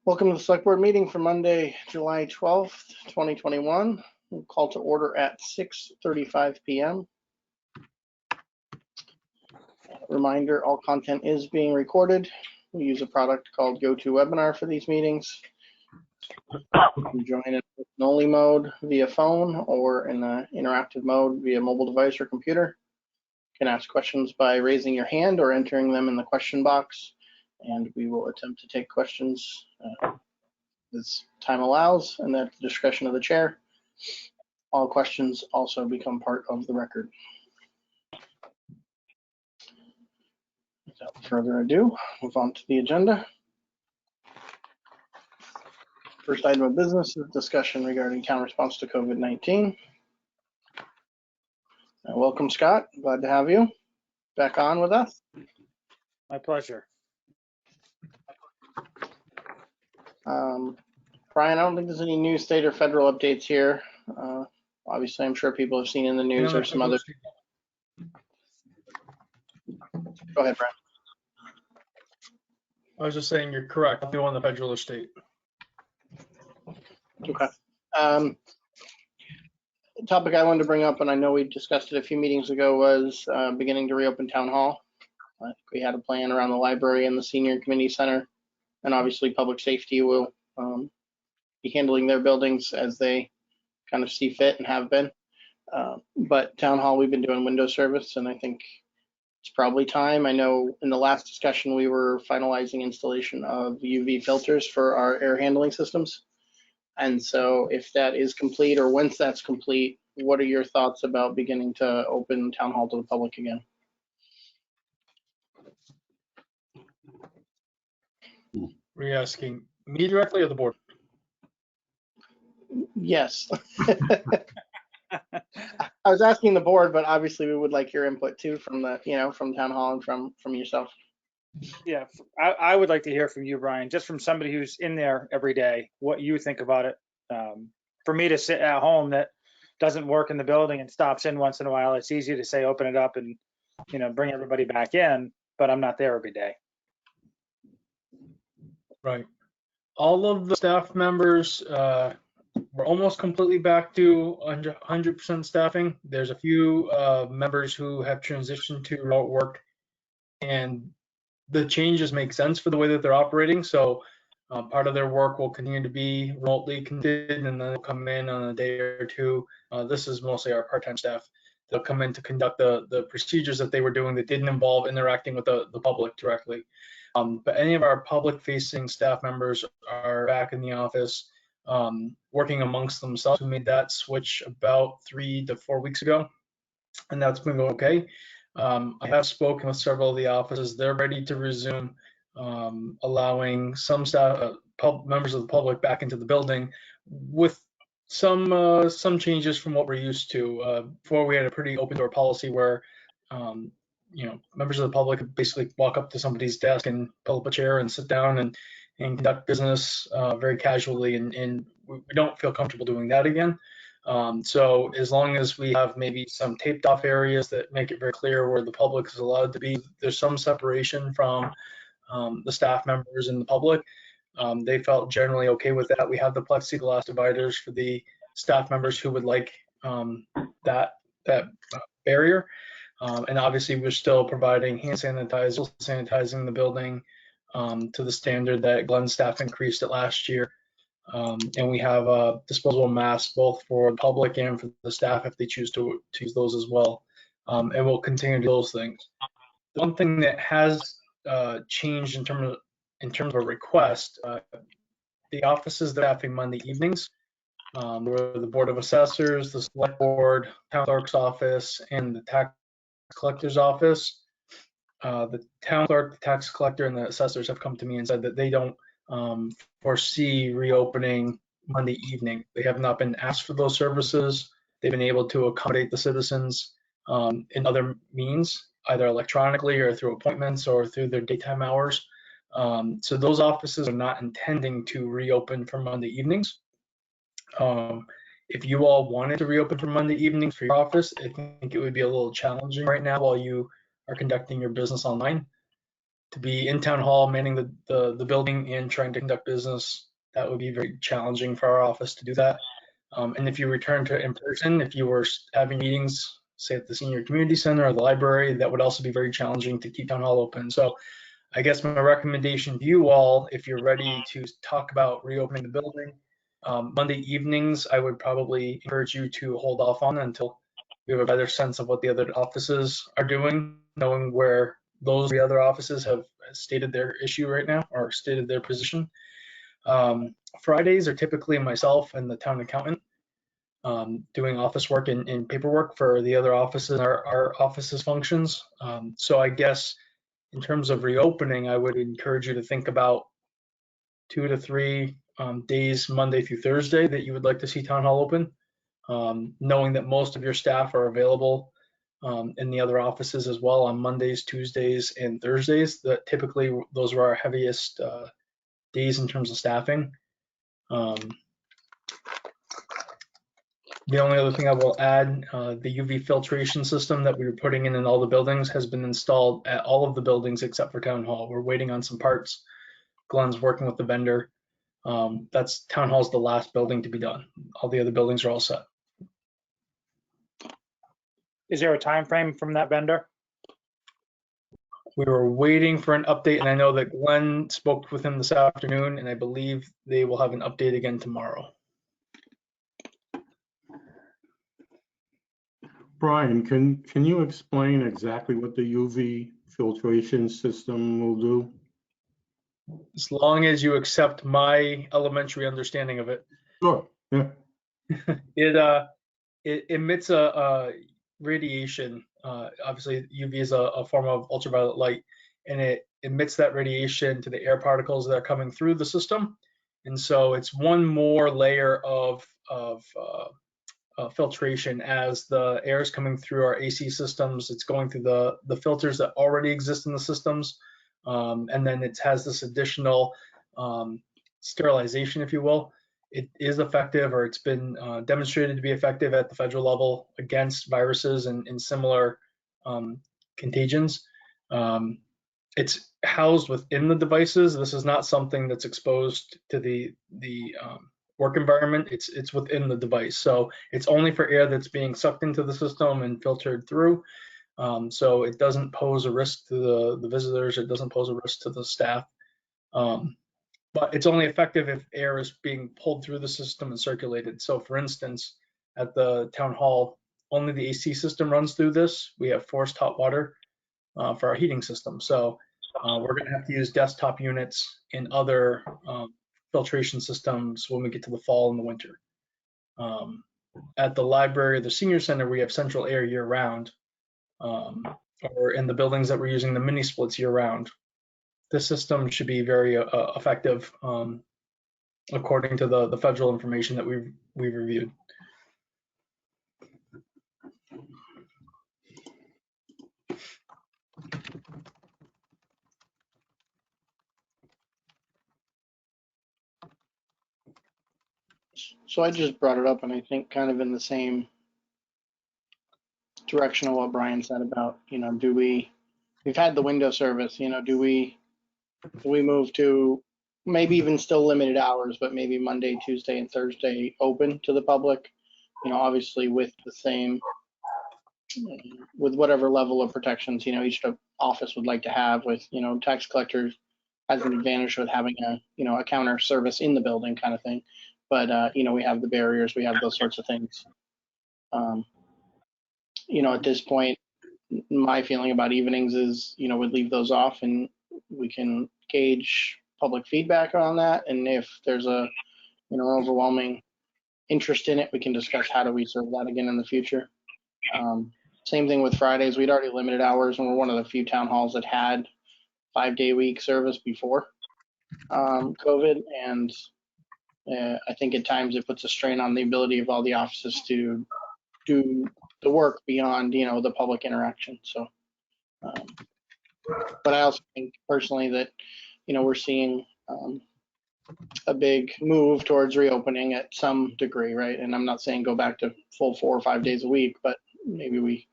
Welcome to the Select Board meeting for Monday, July 12th, 2021. We'll call to order at 6:35 p.m. Reminder, all content is being recorded. We use a product called GoToWebinar for these meetings. You can join in listen-only mode via phone or in an interactive mode via mobile device or computer. You can ask questions by raising your hand or entering them in the question box, and we will attempt to take questions as time allows and at the discretion of the chair. All questions also become part of the record. Without further ado, move on to the agenda. First item of business is discussion regarding town response to COVID-19. Welcome, Scott. Glad to have you back on with us. My pleasure. Brian, I don't think there's any new state or federal updates here. Obviously, I'm sure people have seen in the news or some other. Go ahead, Brian. I was just saying you're correct. Nothing on the federal or state. Okay. The topic I wanted to bring up, and I know we discussed it a few meetings ago, was beginning to reopen town hall. We had a plan around the library and the senior community center, and obviously public safety will be handling their buildings as they kind of see fit and have been. But town hall, we've been doing window service, and I think it's probably time. I know in the last discussion we were finalizing installation of UV filters for our air handling systems. And so if that is complete, or once that's complete, what are your thoughts about beginning to open town hall to the public again? Were you asking me directly or the board? Yes. I was asking the board, but obviously we would like your input too from the, from town hall and from yourself. Yeah, I would like to hear from you, Brian, just from somebody who's in there every day, what you think about it. For me to sit at home that doesn't work in the building and stops in once in a while, it's easy to say open it up and bring everybody back in, but I'm not there every day. Right. All of the staff members we're almost completely back to 100% staffing. There's a few members who have transitioned to remote work, and the changes make sense for the way that they're operating. So part of their work will continue to be remotely conducted, and then they'll come in on a day or two. This is mostly our part-time staff. They'll come in to conduct the procedures that they were doing that didn't involve interacting with the public directly. But any of our public-facing staff members are back in the office, working amongst themselves. We made that switch about 3 to 4 weeks ago, and that's been going okay. I have spoken with several of the offices. They're ready to resume, allowing some staff, members of the public back into the building with some changes from what we're used to. Before, we had a pretty open door policy where members of the public could basically walk up to somebody's desk and pull up a chair and sit down and conduct business very casually, and we don't feel comfortable doing that again. So as long as we have maybe some taped off areas that make it very clear where the public is allowed to be, there's some separation from the staff members and the public. They felt generally okay with that. We have the plexiglass dividers for the staff members who would like that barrier. And obviously we're still providing hand sanitizer, sanitizing the building to the standard that Glenn staff increased it last year. And we have disposable masks both for the public and for the staff if they choose to use those as well. And we'll continue to do those things. The one thing that has changed in terms of a request, the offices that are staffing Monday evenings, where the Board of Assessors, the Select Board, Town Clerk's office, and the Tax Collector's office. The Town Clerk, the Tax Collector, and the Assessors have come to me and said that they don't foresee reopening Monday evening. They have not been asked for those services. They've been able to accommodate the citizens in other means, either electronically or through appointments or through their daytime hours. So those offices are not intending to reopen for Monday evenings. If you all wanted to reopen for Monday evenings for your office, I think it would be a little challenging right now while you are conducting your business online. to be in town hall, manning the building and trying to conduct business. That would be very challenging for our office to do that. And if you return to in person, if you were having meetings, say at the senior community center or the library, that would also be very challenging to keep town hall open. So I guess my recommendation to you all, if you're ready to talk about reopening the building, Monday evenings, I would probably encourage you to hold off on until we have a better sense of what the other offices are doing, knowing where those the other offices have stated their issue right now or stated their position. Fridays are typically myself and the town accountant doing office work and paperwork for the other offices, our offices functions. So I guess in terms of reopening, I would encourage you to think about 2 to 3 days, Monday through Thursday, that you would like to see town hall open, knowing that most of your staff are available in the other offices as well on Mondays, Tuesdays, and Thursdays. That typically those are our heaviest days in terms of staffing. The only other thing I will add, the UV filtration system that we were putting in all the buildings has been installed at all of the buildings except for town hall. We're waiting on some parts. Glenn's working with the vendor. That's town hall's the last building to be done. All the other buildings are all set. Is there a time frame from that vendor? We were waiting for an update, and I know that Glenn spoke with him this afternoon, and I believe they will have an update again tomorrow. Brian, can you explain exactly what the UV filtration system will do? As long as you accept my elementary understanding of it. Sure, yeah. It emits a radiation. Obviously, UV is a form of ultraviolet light, and it emits that radiation to the air particles that are coming through the system. And so it's one more layer of filtration as the air is coming through our AC systems. It's going through the filters that already exist in the systems. And then it has this additional sterilization, if you will. It is effective, or it's been demonstrated to be effective at the federal level against viruses and similar contagions. It's housed within the devices. This is not something that's exposed to the work environment. It's within the device. So it's only for air that's being sucked into the system and filtered through. So it doesn't pose a risk to the visitors. It doesn't pose a risk to the staff. But it's only effective if air is being pulled through the system and circulated. So for instance, at the town hall, only the AC system runs through this. We have forced hot water for our heating system. So we're going to have to use desktop units and other filtration systems when we get to the fall and the winter. At the library, the senior center, we have central air year round, or in the buildings that we're using the mini splits year round. This system should be very effective according to the federal information that we've reviewed. So I just brought it up, and I think kind of in the same direction of what Brian said about, we've had the window service, do we move to maybe even still limited hours, but maybe Monday, Tuesday, and Thursday open to the public, obviously with the same, with whatever level of protections, each office would like to have with, tax collectors has an advantage with having a counter service in the building kind of thing. But, we have the barriers, we have those sorts of things. At this point, my feeling about evenings is, we'd leave those off and we can gauge public feedback on that. And if there's a, overwhelming interest in it, we can discuss how do we serve that again in the future. Same thing with Fridays. We'd already limited hours, and we're one of the few town halls that had 5-day-week service before COVID. And I think at times it puts a strain on the ability of all the offices to do the work beyond, the public interaction. So, but I also think personally that, we're seeing a big move towards reopening at some degree, right? And I'm not saying go back to full 4 or 5 days a week, but maybe we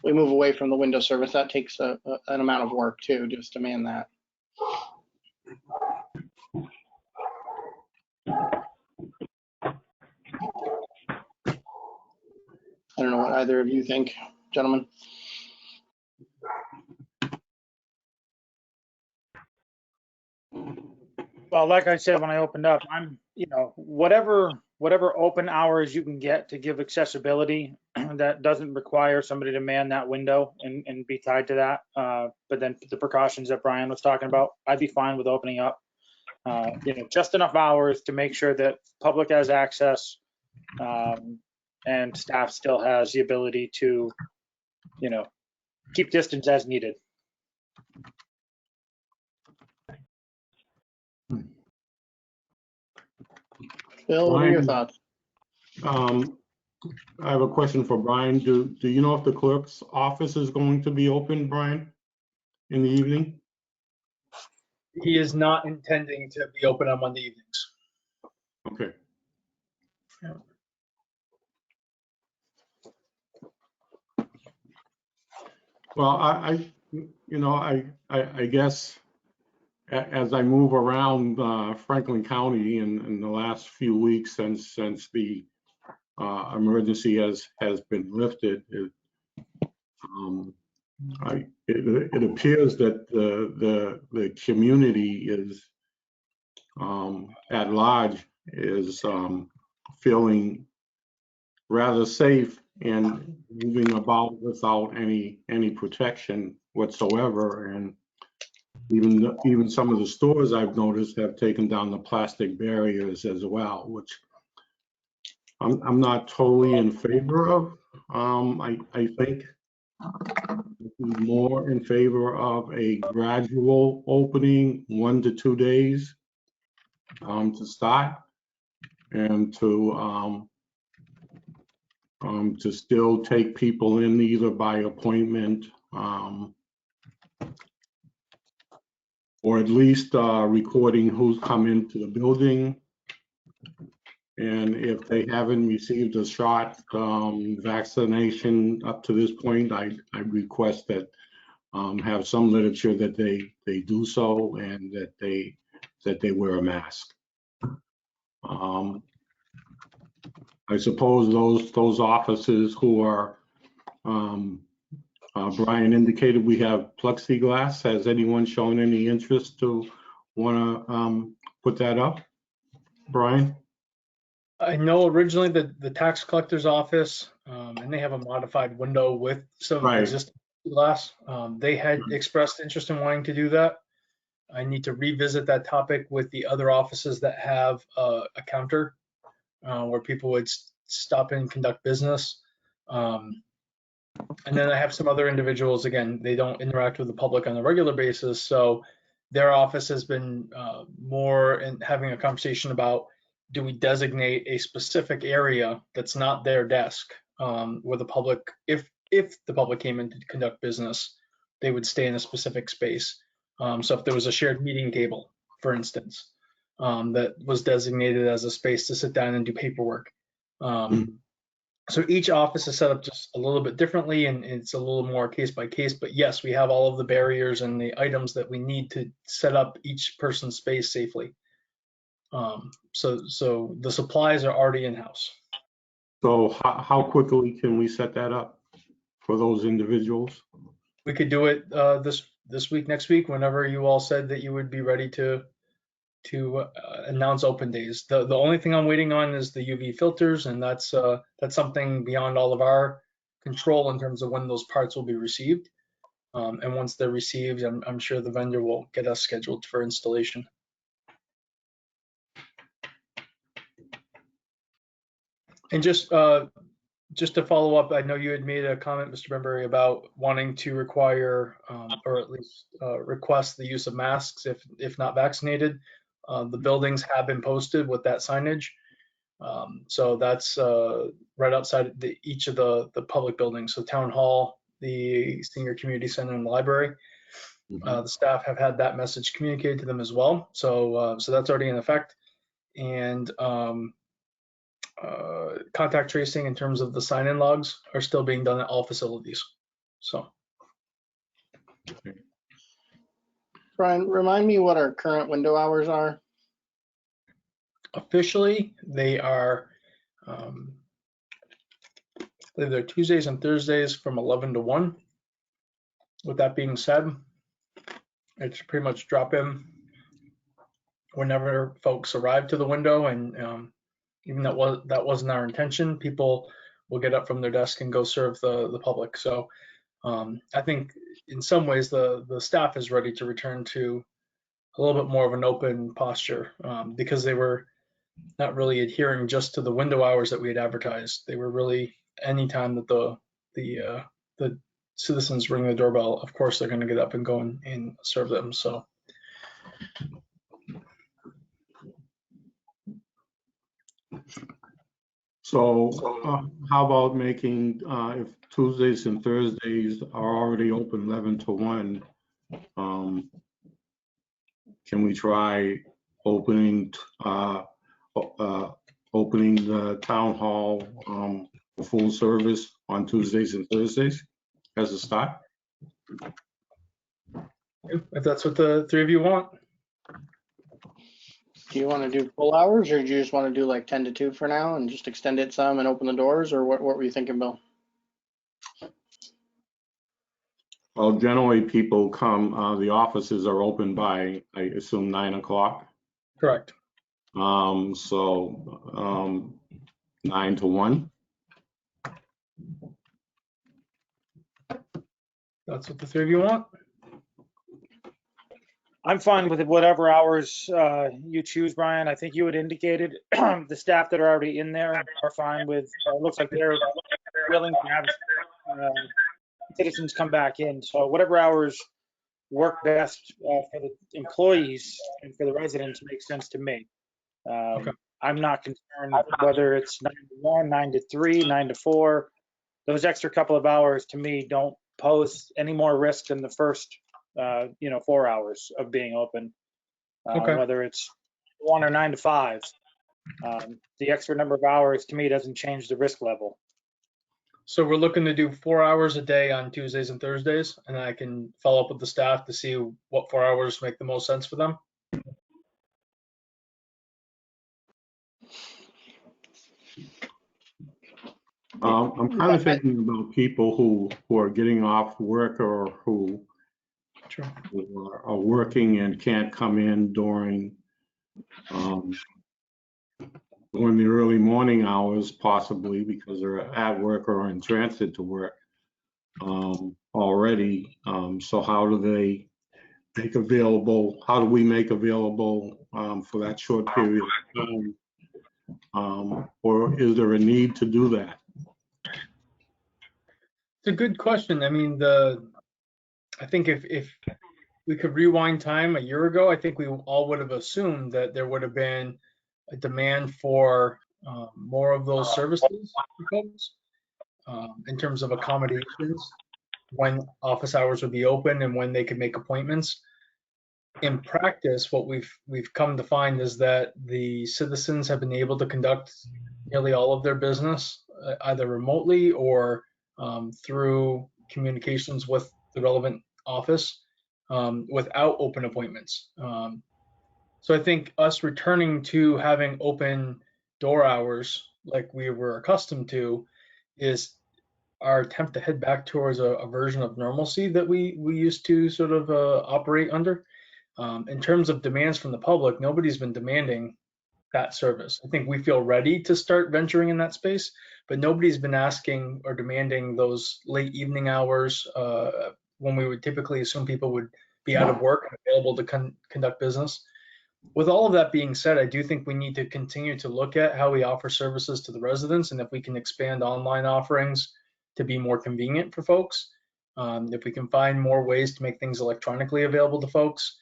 we move away from the window service, that takes an amount of work too, just to man that. I don't know what either of you think, gentlemen. Well, like I said when I opened up, I'm, whatever open hours you can get to give accessibility that doesn't require somebody to man that window and be tied to that. But then the precautions that Brian was talking about, I'd be fine with opening up. Just enough hours to make sure that public has access, and staff still has the ability to, keep distance as needed. Phil, what are your Brian, thoughts? I have a question for Brian. Do you know if the clerk's office is going to be open, Brian, in the evening? He is not intending to be open on Monday evenings. Okay. Well, I guess as I move around Franklin County in the last few weeks since the emergency has been lifted, it appears that the community is at large is feeling rather safe and moving about without any protection whatsoever. And even some of the stores I've noticed have taken down the plastic barriers as well, which I'm not totally in favor of. I think more in favor of a gradual opening, 1 to 2 days to start, and to still take people in either by appointment or at least recording who's come into the building. And if they haven't received a shot vaccination up to this point, I request that have some literature that they do so and that they wear a mask. I suppose those offices who are, Brian indicated we have plexiglass. Has anyone shown any interest to want to put that up? Brian? I know originally the tax collector's office, and they have a modified window with some Right. existing glass. They had expressed interest in wanting to do that. I need to revisit that topic with the other offices that have a counter where people would stop and conduct business. And then I have some other individuals, again, they don't interact with the public on a regular basis. So their office has been more in having a conversation about, do we designate a specific area that's not their desk where the public, if the public came in to conduct business, they would stay in a specific space. So if there was a shared meeting table, for instance, that was designated as a space to sit down and do paperwork. So each office is set up just a little bit differently, and it's a little more case by case. But yes, we have all of the barriers and the items that we need to set up each person's space safely. So the supplies are already in-house. So how quickly can we set that up for those individuals? We could do it this week, next week, whenever you all said that you would be ready to announce open days. The only thing I'm waiting on is the UV filters, and that's something beyond all of our control in terms of when those parts will be received. And once they're received, I'm sure the vendor will get us scheduled for installation. And just to follow up, I know you had made a comment, Mr. Benbury, about wanting to require or at least request the use of masks if not vaccinated. The buildings have been posted with that signage. So that's right outside each of the public buildings. So Town Hall, the Senior Community Center, and the library. The staff have had that message communicated to them as well. So that's already in effect. And contact tracing in terms of the sign-in logs are still being done at all facilities. So Brian, remind me what our current window hours are. officially, they are, I believe they're Tuesdays and Thursdays from 11 to 1. With that being said, it's pretty much drop in whenever folks arrive to the window, and even that wasn't our intention. People will get up from their desk and go serve the public. So I think in some ways the staff is ready to return to a little bit more of an open posture, because they were not really adhering just to the window hours that we had advertised. They were really any time that the citizens ring the doorbell, of course they're going to get up and go and serve them. So how about making, if Tuesdays and Thursdays are already open 11 to 1, can we try opening the town hall for full service on Tuesdays and Thursdays as a start? if that's what the three of you want. Do you want to do full hours, or do you just want to do like 10 to 2 for now and just extend it some and open the doors, or what were you thinking, Bill? Well, generally people come, the offices are open by, I assume, 9 o'clock. Correct. 9 to 1. That's what the three of you want. I'm fine with whatever hours you choose, Brian. I think you had indicated the staff that are already in there are fine with, it looks like they're willing to have citizens come back in. So whatever hours work best for the employees and for the residents makes sense to me. Okay. I'm not concerned whether it's 9 to 1, 9 to 3, 9 to 4. Those extra couple of hours to me don't pose any more risk than the first 4 hours of being open, Okay. whether it's 1 or 9 to 5. The extra number of hours to me doesn't change the risk level. So we're looking to do 4 hours a day on Tuesdays and Thursdays, and I can follow up with the staff to see what 4 hours make the most sense for them. I'm kind of thinking about people who are getting off work or who Sure. are working and can't come in during the early morning hours, possibly because they're at work or in transit to work already. So how do they make available? How do we make available for that short period of time? Or is there a need to do that? It's a good question. I mean, I think if we could rewind time a year ago, I think we all would have assumed that there would have been a demand for more of those services for folks in terms of accommodations, when office hours would be open and when they could make appointments. In practice, what we've come to find is that the citizens have been able to conduct nearly all of their business either remotely or through communications with the relevant office without open appointments. So I think us returning to having open door hours like we were accustomed to is our attempt to head back towards a version of normalcy that we used to sort of operate under. In terms of demands from the public, nobody's been demanding that service. I think we feel ready to start venturing in that space, but nobody's been asking or demanding those late evening hours when we would typically assume people would be out of work and available to conduct business. With all of that being said, I do think we need to continue to look at how we offer services to the residents, and if we can expand online offerings to be more convenient for folks, if we can find more ways to make things electronically available to folks.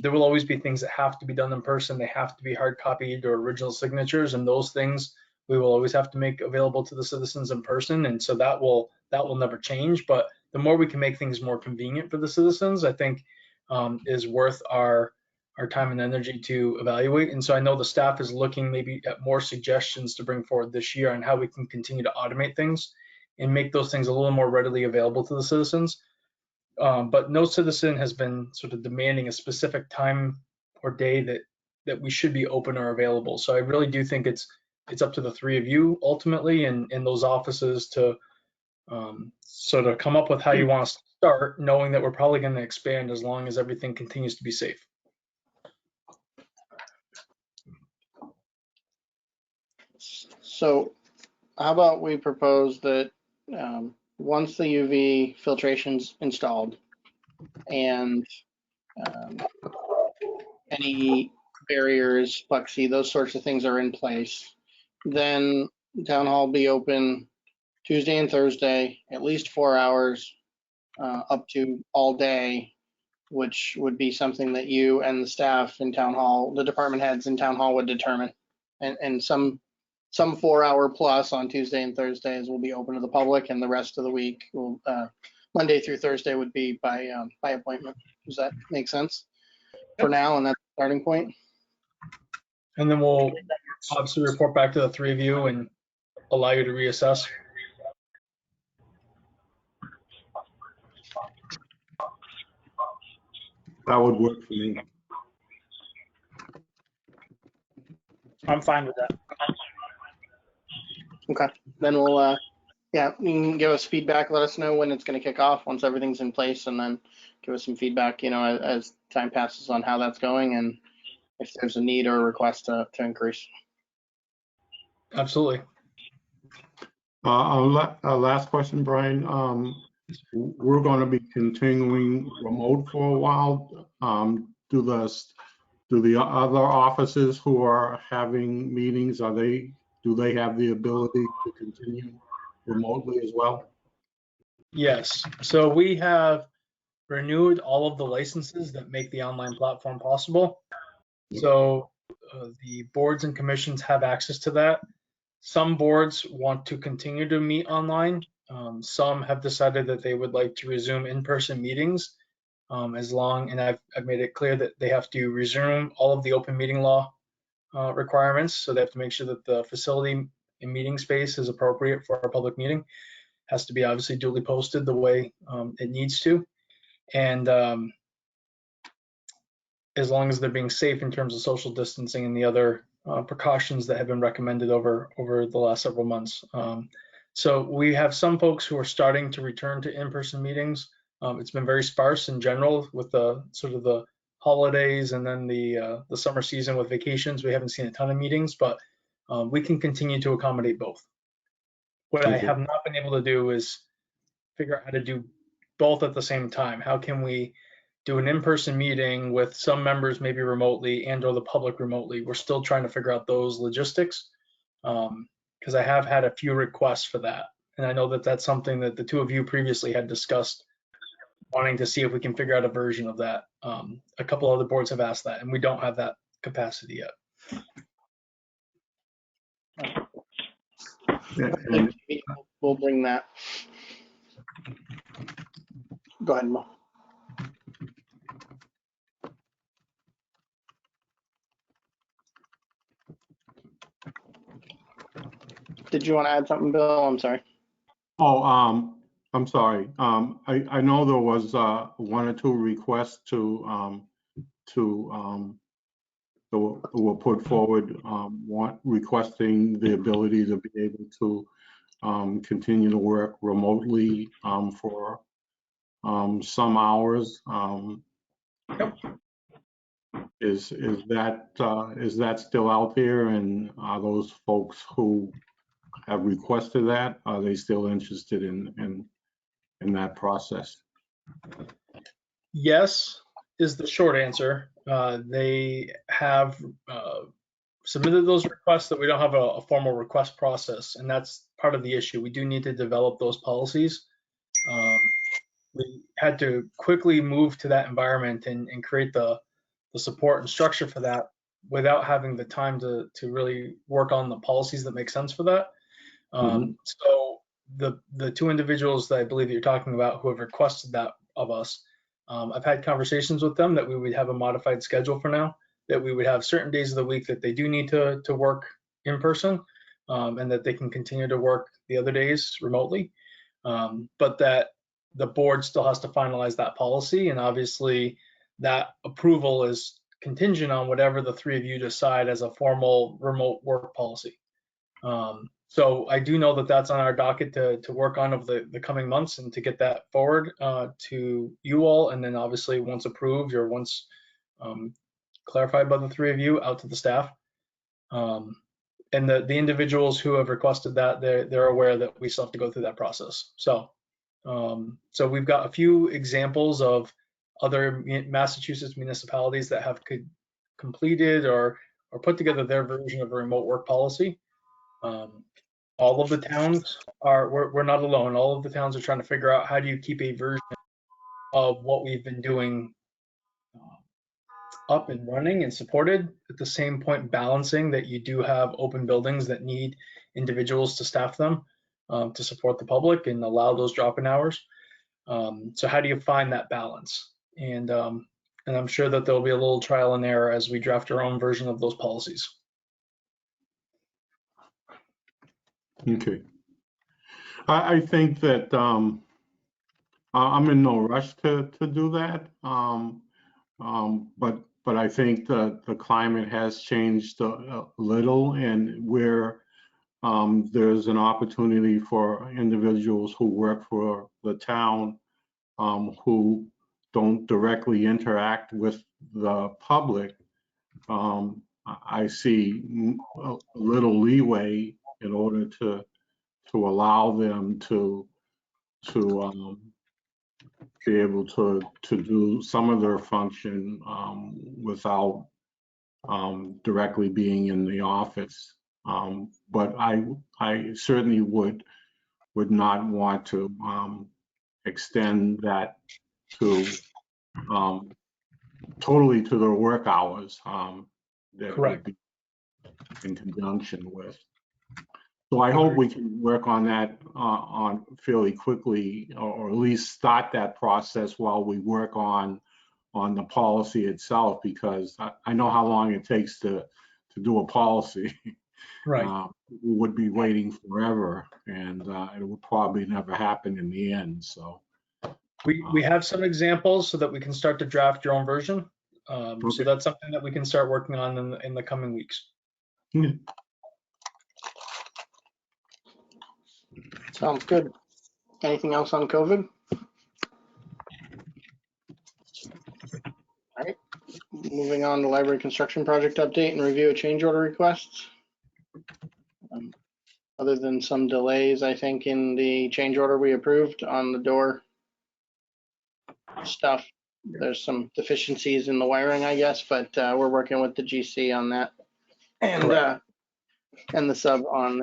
There will always be things that have to be done in person. They have to be hard copied or original signatures, and those things we will always have to make available to the citizens in person. And so that will never change. But the more we can make things more convenient for the citizens, I think is worth our time and energy to evaluate. And so I know the staff is looking maybe at more suggestions to bring forward this year on how we can continue to automate things and make those things a little more readily available to the citizens. But no citizen has been sort of demanding a specific time or day that we should be open or available. So I really do think it's up to the three of you ultimately and those offices to sort of come up with how you want us to start, knowing that we're probably going to expand as long as everything continues to be safe. So how about we propose that once the UV filtration's installed and any barriers, plexi, those sorts of things are in place, then town hall be open Tuesday and Thursday, at least 4 hours, up to all day, which would be something that you and the staff in town hall, the department heads in town hall would determine. And some 4 hour plus on Tuesday and Thursdays will be open to the public, and the rest of the week will, Monday through Thursday would be by appointment. Does that make sense for now? And that's the starting point. And then we'll obviously report back to the three of you and allow you to reassess. That would work for me. I'm fine with that. Okay, then we'll, yeah, you can give us feedback, let us know when it's gonna kick off, once everything's in place, and then give us some feedback, you know, as time passes on how that's going and if there's a need or a request to increase. Absolutely. Last question, Brian. We're going to be continuing remote for a while. Do the other offices who are having meetings, do they have the ability to continue remotely as well? Yes. So we have renewed all of the licenses that make the online platform possible. So the boards and commissions have access to that. Some boards want to continue to meet online. Some have decided that they would like to resume in-person meetings and I've made it clear that they have to resume all of the open meeting law requirements. So they have to make sure that the facility and meeting space is appropriate for a public meeting. Has to be obviously duly posted the way it needs to. And as long as they're being safe in terms of social distancing and the other precautions that have been recommended over the last several months. So we have some folks who are starting to return to in-person meetings. It's been very sparse in general with the sort of the holidays and then the summer season with vacations. We haven't seen a ton of meetings, but we can continue to accommodate both. What I have not been able to do is figure out how to do both at the same time. How can we do an in-person meeting with some members maybe remotely and or the public remotely? We're still trying to figure out those logistics because I have had a few requests for that. And I know that that's something that the two of you previously had discussed, wanting to see if we can figure out a version of that. A couple other boards have asked that, and we don't have that capacity yet. And We'll bring that. Go ahead, Mo. Did you want to add something, Bill? I'm sorry. Oh, I'm sorry. I know there was one or two requests were put forward, requesting the ability to be able to continue to work remotely for some hours. Is that still out there? And are those folks who have requested that, are they still interested in that process? Yes is the short answer. They have submitted those requests that we don't have a formal request process, and that's part of the issue. We do need to develop those policies. We had to quickly move to that environment and create the support and structure for that without having the time to really work on the policies that make sense for that. So the two individuals that I believe that you're talking about who have requested that of us, I've had conversations with them that we would have a modified schedule for now, that we would have certain days of the week that they do need to work in person, and that they can continue to work the other days remotely. but that the board still has to finalize that policy. And obviously that approval is contingent on whatever the three of you decide as a formal remote work policy. So I do know that that's on our docket to work on over the coming months and to get that forward to you all. And then obviously once approved or once clarified by the three of you, out to the staff. And the individuals who have requested that, they're aware that we still have to go through that process. So we've got a few examples of other Massachusetts municipalities that have completed or put together their version of a remote work policy. All of the towns we're not alone. All of the towns are trying to figure out how do you keep a version of what we've been doing up and running and supported, at the same point balancing that you do have open buildings that need individuals to staff them to support the public and allow those drop-in hours. So how do you find that balance? And I'm sure that there'll be a little trial and error as we draft our own version of those policies. Okay. I think that I'm in no rush to do that. But I think the climate has changed a little, and where there's an opportunity for individuals who work for the town who don't directly interact with the public. I see a little leeway in order to allow them to be able to do some of their function without directly being in the office. But I certainly would not want to extend that to totally to their work hours. That Correct. would be in conjunction with. So I hope we can work on that on fairly quickly, or at least start that process while we work on the policy itself, because I know how long it takes to do a policy. Right. We would be waiting forever, and it would probably never happen in the end. So We have some examples so that we can start to draft your own version. So Okay. that's something that we can start working on in the coming weeks. Sounds good. Anything else on COVID? All right. Moving on to library construction project update and review of change order requests. Other than some delays, I think, in the change order we approved on the door stuff, there's some deficiencies in the wiring, I guess, but we're working with the GC on that, and the sub on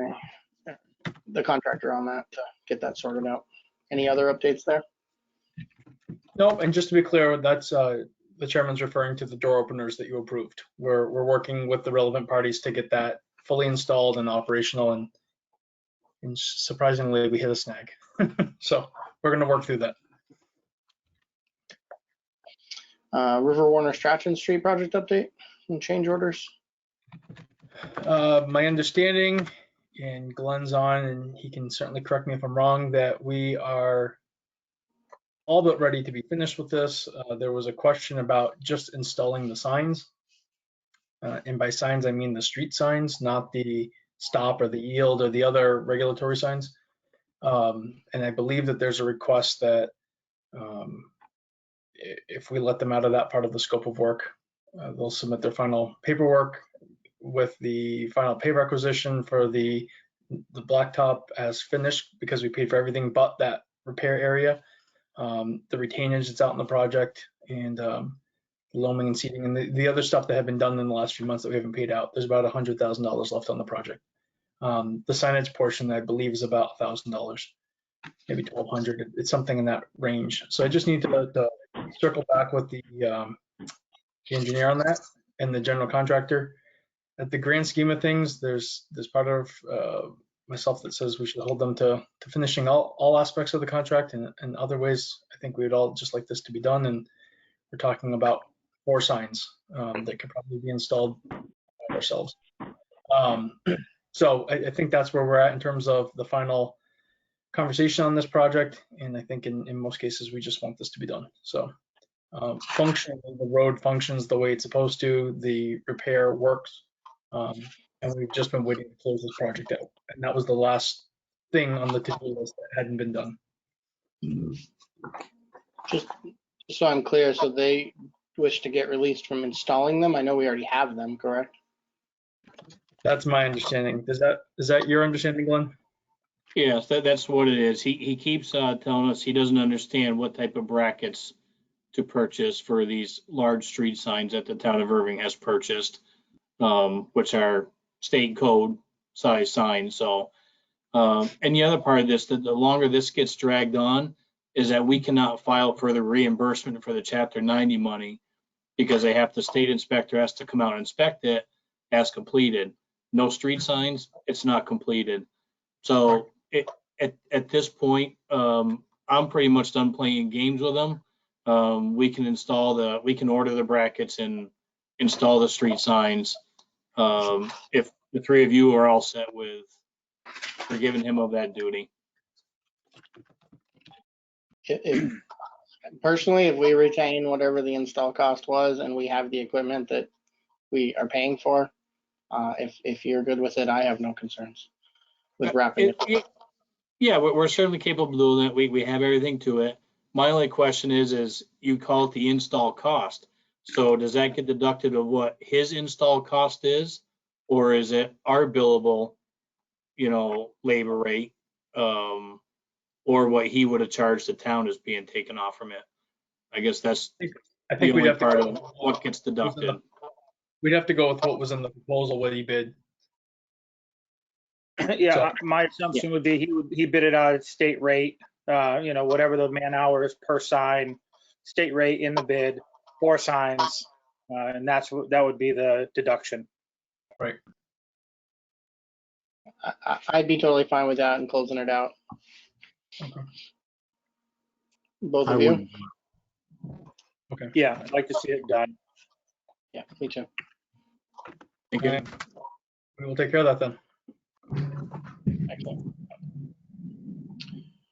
the contractor on that to get that sorted out. Any other updates there? Nope. And just to be clear, that's the chairman's referring to the door openers that you approved. We're working with the relevant parties to get that fully installed and operational, and surprisingly, we hit a snag. So we're going to work through that. River Warner Strachan Street project update and change orders. My understanding, and Glenn's on, and he can certainly correct me if I'm wrong, that we are all but ready to be finished with this. There was a question about just installing the signs. And by signs, I mean the street signs, not the stop or the yield or the other regulatory signs. And I believe that there's a request that if we let them out of that part of the scope of work, they'll submit their final paperwork with the final pay requisition for the blacktop as finished, because we paid for everything but that repair area. The retainage that's out in the project, and loaming and seating, and the other stuff that had been done in the last few months that we haven't paid out. There's about $100,000 left on the project. The signage portion, I believe, is about $1,000, maybe $1,200. It's something in that range. So I just need to circle back with the engineer on that and the general contractor. At the grand scheme of things, there's part of myself that says we should hold them to finishing all aspects of the contract, and other ways I think we would all just like this to be done. And we're talking about 4 signs that could probably be installed ourselves. So I think that's where we're at in terms of the final conversation on this project, and I think in most cases, we just want this to be done. So functionally, the road functions the way it's supposed to, the repair works, and we've just been waiting to close this project out. And that was the last thing on the to-do list that hadn't been done. Just so I'm clear, so they wish to get released from installing them? I know we already have them, correct? That's my understanding. Is that your understanding, Glenn? Yes, that's what it is. He keeps telling us he doesn't understand what type of brackets to purchase for these large street signs that the town of Irving has purchased, which are state code size signs. So, and the other part of this, that the longer this gets dragged on, is that we cannot file for the reimbursement for the Chapter 90 money because the state inspector has to come out and inspect it as completed. No street signs, it's not completed. So at this point, I'm pretty much done playing games with them. We can order the brackets and install the street signs. If the three of you are all set with forgiving him of that duty. Personally, if we retain whatever the install cost was and we have the equipment that we are paying for, if you're good with it, I have no concerns with wrapping it. Yeah, we're certainly capable of doing that. We have everything to it. My only question is you call it the install cost. So does that get deducted of what his install cost is? Or is it our billable, labor rate? Or what he would have charged the town is being taken off from it? I guess that's I the think we'd only have to part go of what gets deducted. We'd have to go with what was in the proposal, what he bid. Yeah, my assumption would be he bid it out at state rate, whatever the man hours per sign, state rate in the bid, 4 signs, and that would be the deduction. Right. I'd be totally fine with that and closing it out. Okay. Both I of you? would, Okay. Yeah, I'd like to see it done. Yeah, me too. Thank you. Okay. We will take care of that then. Excellent.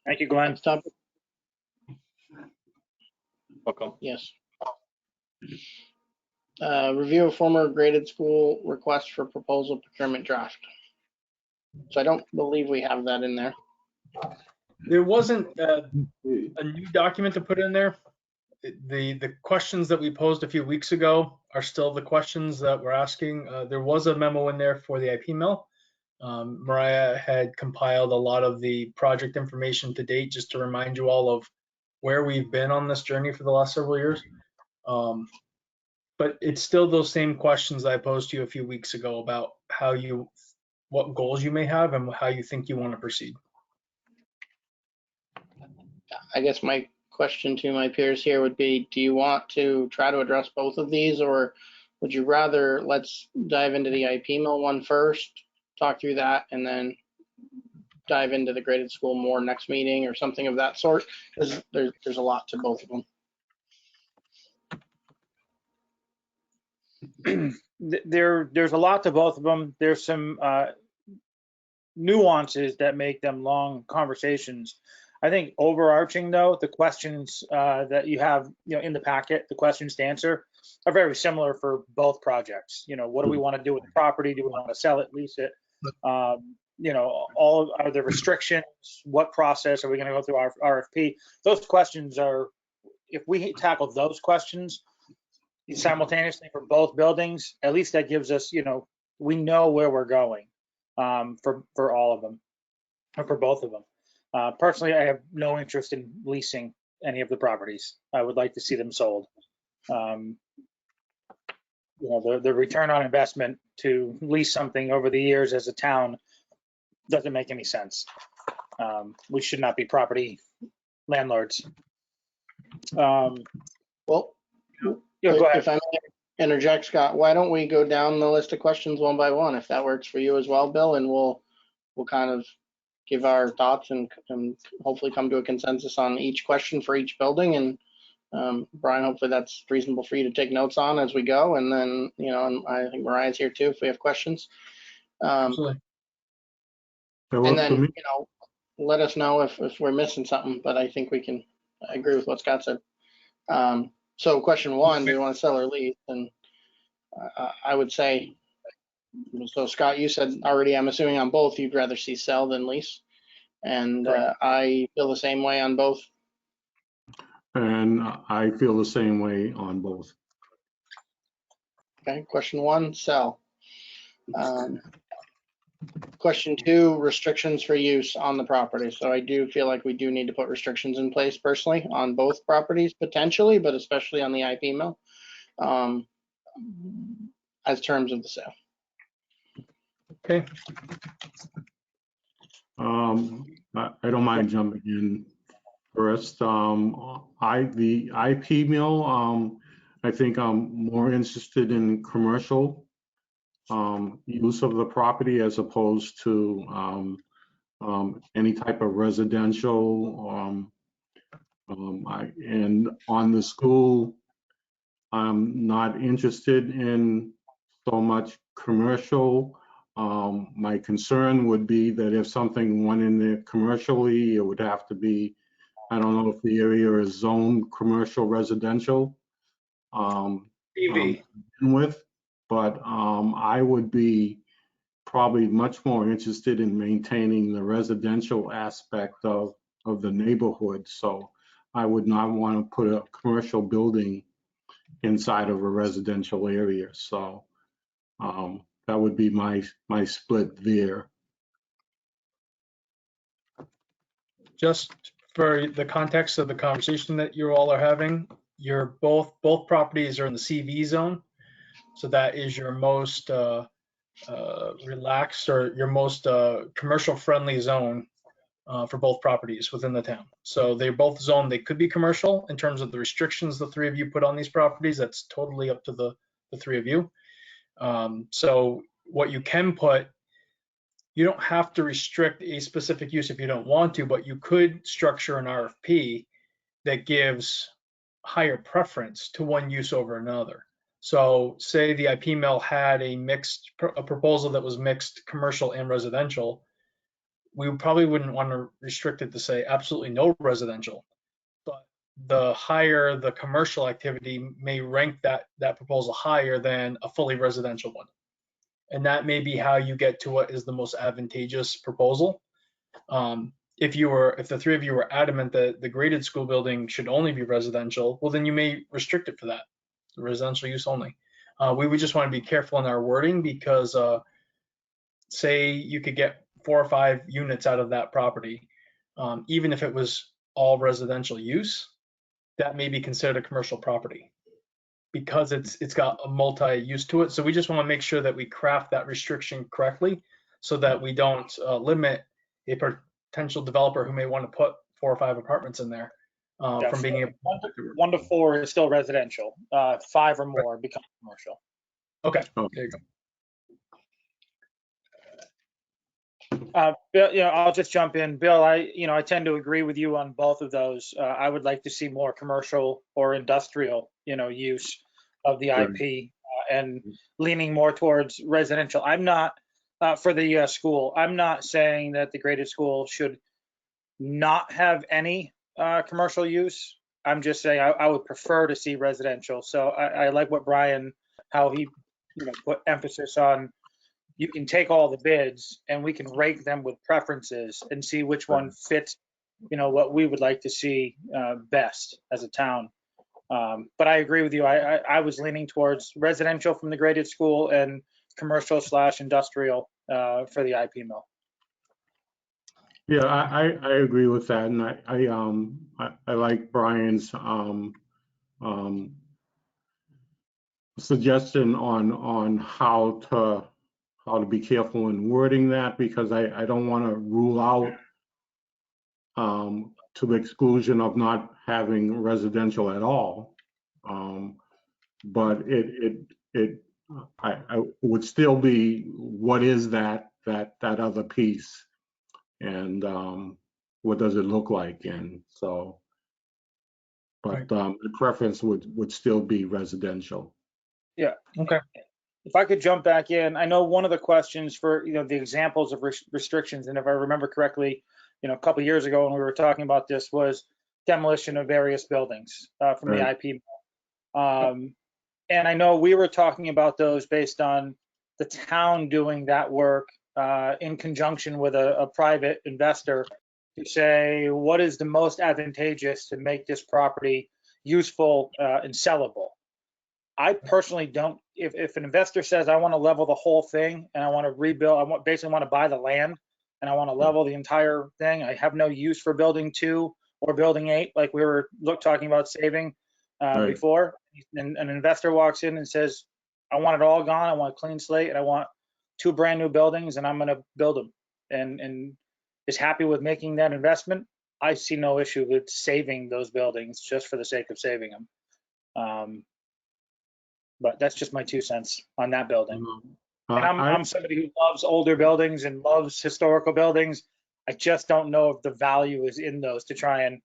Thank you, Glenn. Next topic? Welcome. Yes. Review of former graded school request for proposal procurement draft. So I don't believe we have that in there. There wasn't a new document to put in there. The questions that we posed a few weeks ago are still the questions that we're asking. There was a memo in there for the IP mill. Mariah had compiled a lot of the project information to date, just to remind you all of where we've been on this journey for the last several years. But it's still those same questions that I posed to you a few weeks ago about what goals you may have and how you think you want to proceed. I guess my question to my peers here would be, do you want to try to address both of these, or would you rather let's dive into the IP mill one first, talk through that, and then dive into the graded school more next meeting or something of that sort? Because there's a lot to both of them. There's a lot to both of them. There's some nuances that make them long conversations. I think overarching though, the questions that you have, in the packet, the questions to answer are very similar for both projects. What do we want to do with the property? Do we want to sell it, lease it? All are the restrictions? What process are we going to go through our RFP? Those questions are, if we tackle those questions simultaneously for both buildings, at least that gives us, we know where we're going for all of them, or for both of them. Personally, I have no interest in leasing any of the properties. I would like to see them sold. The return on investment to lease something over the years as a town doesn't make any sense. We should not be property landlords. Well, Go ahead. if I may interject, Scott, why don't we go down the list of questions one by one, if that works for you as well, Bill, and we'll kind of give our thoughts and hopefully come to a consensus on each question for each building. And Brian, hopefully that's reasonable for you to take notes on as we go. And then, and I think Mariah's here too if we have questions. Absolutely. that And works for then, me. let us know if we're missing something, but I think we can, I agree with what Scott said. So question one, do we want to sell or lease? And I would say, so Scott, you said already, I'm assuming on both, you'd rather see sell than lease. And Correct. I feel the same way on both. And I feel the same way on both. Okay, question one, sell. Question two, restrictions for use on the property. So I do feel like we do need to put restrictions in place personally on both properties potentially, but especially on the IP mill, as terms of the sale. Okay, I don't mind jumping in first. The IP mill, I think I'm more interested in commercial use of the property as opposed to any type of residential. And on the school, I'm not interested in so much commercial. My concern would be that if something went in there commercially, it would have to be, I don't know if the area is zoned commercial residential. PV. With, but I would be probably much more interested in maintaining the residential aspect of the neighborhood. So I would not want to put a commercial building inside of a residential area. So that would be my split there. Just for the context of the conversation that you all are having, both properties are in the CV zone. So that is your most relaxed or your most commercial friendly zone for both properties within the town. So they're both zoned. They could be commercial in terms of the restrictions the three of you put on these properties. That's totally up to the three of you. So what you can put, you don't have to restrict a specific use if you don't want to, but you could structure an RFP that gives higher preference to one use over another. So say the IP mill had a proposal that was mixed commercial and residential, we probably wouldn't want to restrict it to say absolutely no residential. But the higher the commercial activity may rank that proposal higher than a fully residential one. And that may be how you get to what is the most advantageous proposal. If the three of you were adamant that the graded school building should only be residential, well, then you may restrict it for that, residential use only. We would just want to be careful in our wording because say you could get 4 or 5 units out of that property, even if it was all residential use, that may be considered a commercial property because it's got a multi-use to it. So we just want to make sure that we craft that restriction correctly so that we don't limit a potential developer who may want to put 4 or 5 apartments in there from being able. 1 to 4 is still residential. 5 or more become commercial. Okay, there you go. Bill, I'll just jump in. Bill, I tend to agree with you on both of those. I would like to see more commercial or industrial, use of the IP and leaning more towards residential. I'm not for the school. I'm not saying that the graded school should not have any commercial use. I'm just saying I would prefer to see residential. So I like what Brian, how he put emphasis on. You can take all the bids and we can rate them with preferences and see which one fits, what we would like to see best as a town. But I agree with you. I was leaning towards residential from the graded school and commercial/industrial for the IP mill. Yeah, I agree with that, and I like Brian's suggestion on how to be careful in wording that, because I don't want to rule out to the exclusion of not having residential at all. But I would still be, what is that other piece, and what does it look like? And so, but the preference would still be residential. Yeah. Okay. If I could jump back in, I know one of the questions for the examples of restrictions, and if I remember correctly, a couple years ago when we were talking about this was demolition of various buildings from the Right. IP. And I know we were talking about those based on the town doing that work in conjunction with a private investor to say, what is the most advantageous to make this property useful and sellable? I personally don't, if an investor says, I want to level the whole thing and I want to rebuild, basically want to buy the land and I want to level the entire thing, I have no use for building 2 or building 8, like we were talking about saving Right. before. And an investor walks in and says, I want it all gone, I want a clean slate, and I want 2 brand new buildings and I'm going to build them, and is happy with making that investment. I see no issue with saving those buildings just for the sake of saving them. But that's just my 2 cents on that building. And I'm somebody who loves older buildings and loves historical buildings. I just don't know if the value is in those to try and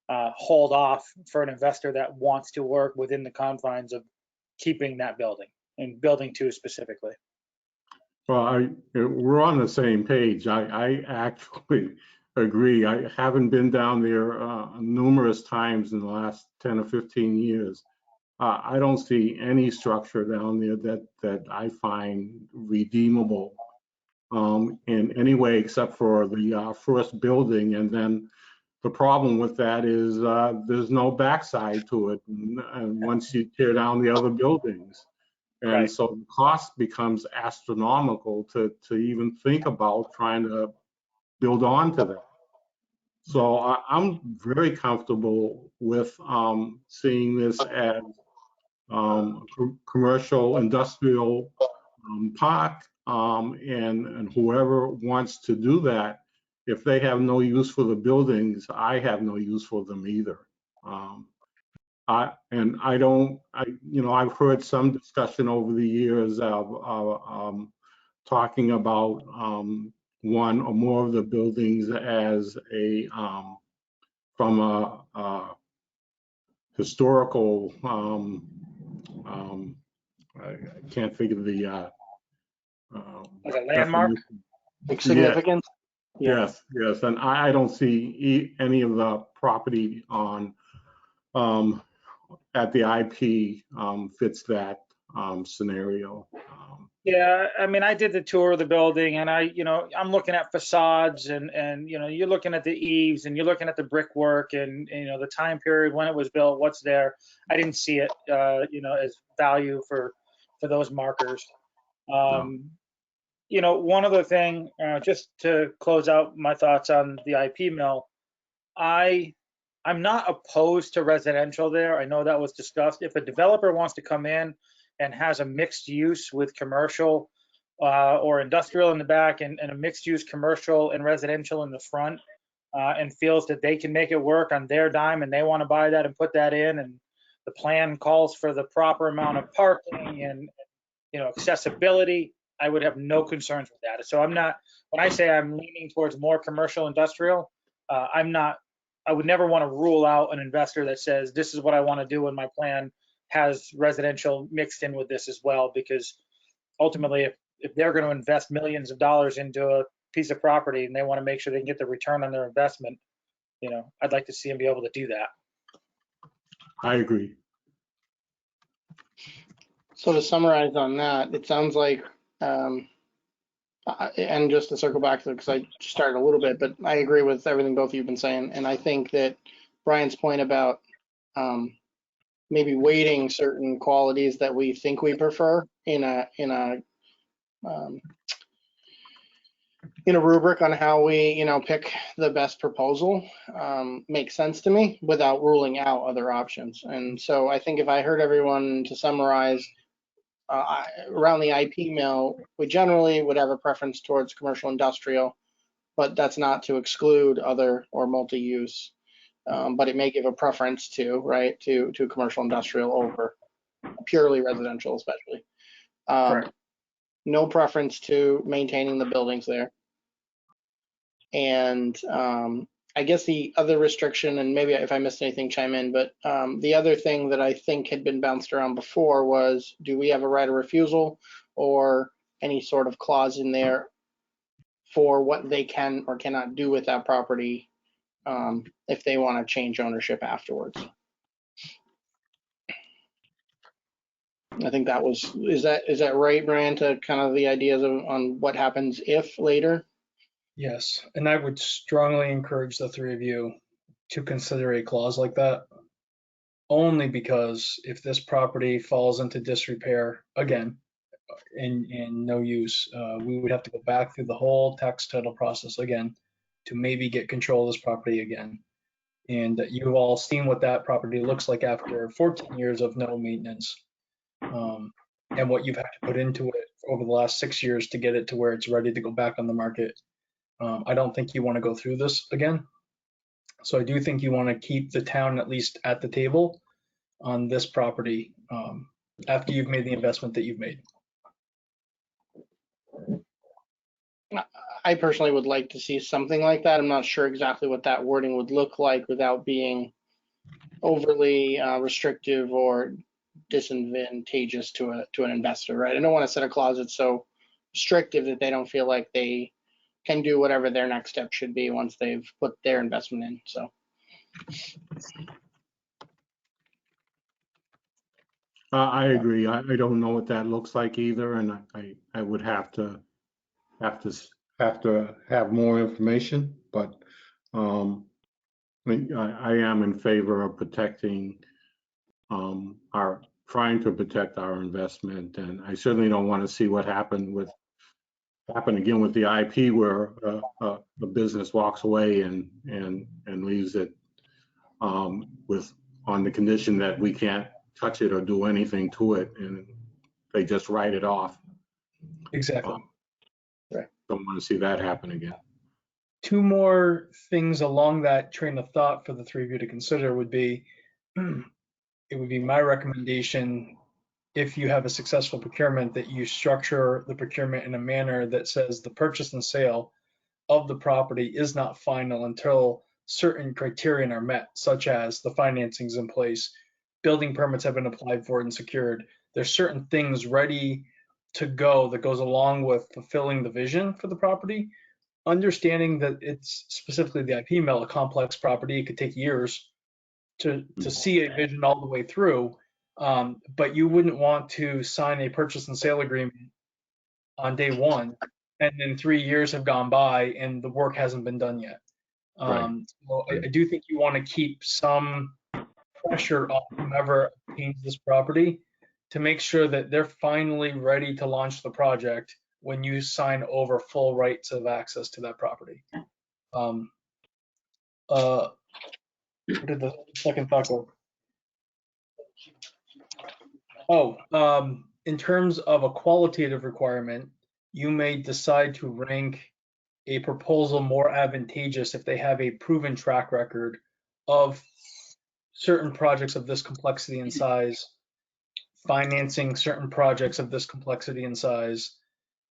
hold off for an investor that wants to work within the confines of keeping that building and building 2 specifically. Well, we're on the same page. I actually agree. I haven't been down there numerous times in the last 10 or 15 years. I don't see any structure down there that I find redeemable in any way except for the first building. And then the problem with that is there's no backside to it and once you tear down the other buildings. And Right. so the cost becomes astronomical to even think about trying to build onto that. So I'm very comfortable with seeing this as commercial industrial park, and whoever wants to do that, if they have no use for the buildings, I have no use for them either. I've heard some discussion over the years of talking about one or more of the buildings as from a historical, I can't think of the Like a landmark? definition. Like significance? Yeah. Yes, and I don't see any of the property on at the IP fits that scenario. Yeah, I mean, I did the tour of the building and I'm looking at facades and you're looking at the eaves and you're looking at the brickwork and the time period when it was built, what's there. I didn't see it, as value for those markers. One other thing, just to close out my thoughts on the IP mill, I'm not opposed to residential there. I know that was discussed. If a developer wants to come in and has a mixed use with commercial or industrial in the back and a mixed use commercial and residential in the front, and feels that they can make it work on their dime and they want to buy that and put that in, and the plan calls for the proper amount of parking and accessibility, I would have no concerns with that. So when I say I'm leaning towards more commercial industrial, I would never want to rule out an investor that says, this is what I want to do and my plan has residential mixed in with this as well, because ultimately if they're going to invest millions of dollars into a piece of property and they want to make sure they can get the return on their investment, I'd like to see them be able to do that. I agree. So to summarize on that, it sounds like, and just to circle back to it, because I started a little bit, but I agree with everything both of you have been saying. And I think that Brian's point about maybe weighting certain qualities that we think we prefer in a rubric on how we, pick the best proposal makes sense to me without ruling out other options. And so I think if I heard everyone to summarize, around the IP mill, we generally would have a preference towards commercial industrial, but that's not to exclude other or multi-use. But it may give a preference to commercial industrial over purely residential, especially. No preference to maintaining the buildings there. And I guess the other restriction, and maybe if I missed anything, chime in, but the other thing that I think had been bounced around before was, do we have a right of refusal or any sort of clause in there for what they can or cannot do with that property if they want to change ownership afterwards. I think that was, is that right, Brian, to kind of the ideas on what happens if later? Yes, and I would strongly encourage the three of you to consider a clause like that. Only because if this property falls into disrepair again and no use, we would have to go back through the whole tax title process again to maybe get control of this property again. And you've all seen what that property looks like after 14 years of no maintenance. And what you've had to put into it over the last 6 years to get it to where it's ready to go back on the market. I don't think you want to go through this again. So I do think you want to keep the town at least at the table on this property after you've made the investment that you've made. I personally would like to see something like that. I'm not sure exactly what that wording would look like without being overly restrictive or disadvantageous to an investor, right? I don't want to set a clause that's so restrictive that they don't feel like they can do whatever their next step should be once they've put their investment in. So I agree. I don't know what that looks like either, and I would have to have more information, but I am in favor of protecting trying to protect our investment, and I certainly don't want to see what happened again with the IP where the business walks away and leaves it with on the condition that we can't touch it or do anything to it, and they just write it off. Exactly. Don't want to see that happen again. Two more things along that train of thought for the three of you to consider would be, it would be my recommendation, if you have a successful procurement, that you structure the procurement in a manner that says the purchase and sale of the property is not final until certain criterion are met, such as the financing's in place, building permits have been applied for and secured. There's certain things ready to go that goes along with fulfilling the vision for the property. Understanding that it's specifically the IP mill, a complex property, it could take years to see a vision all the way through. But you wouldn't want to sign a purchase and sale agreement on day one, and then 3 years have gone by and the work hasn't been done yet. So I do think you want to keep some pressure on whomever obtains this property to make sure that they're finally ready to launch the project when you sign over full rights of access to that property. What did the second thought go? In terms of a qualitative requirement, you may decide to rank a proposal more advantageous if they have a proven track record of certain projects of this complexity and size, financing certain projects of this complexity and size,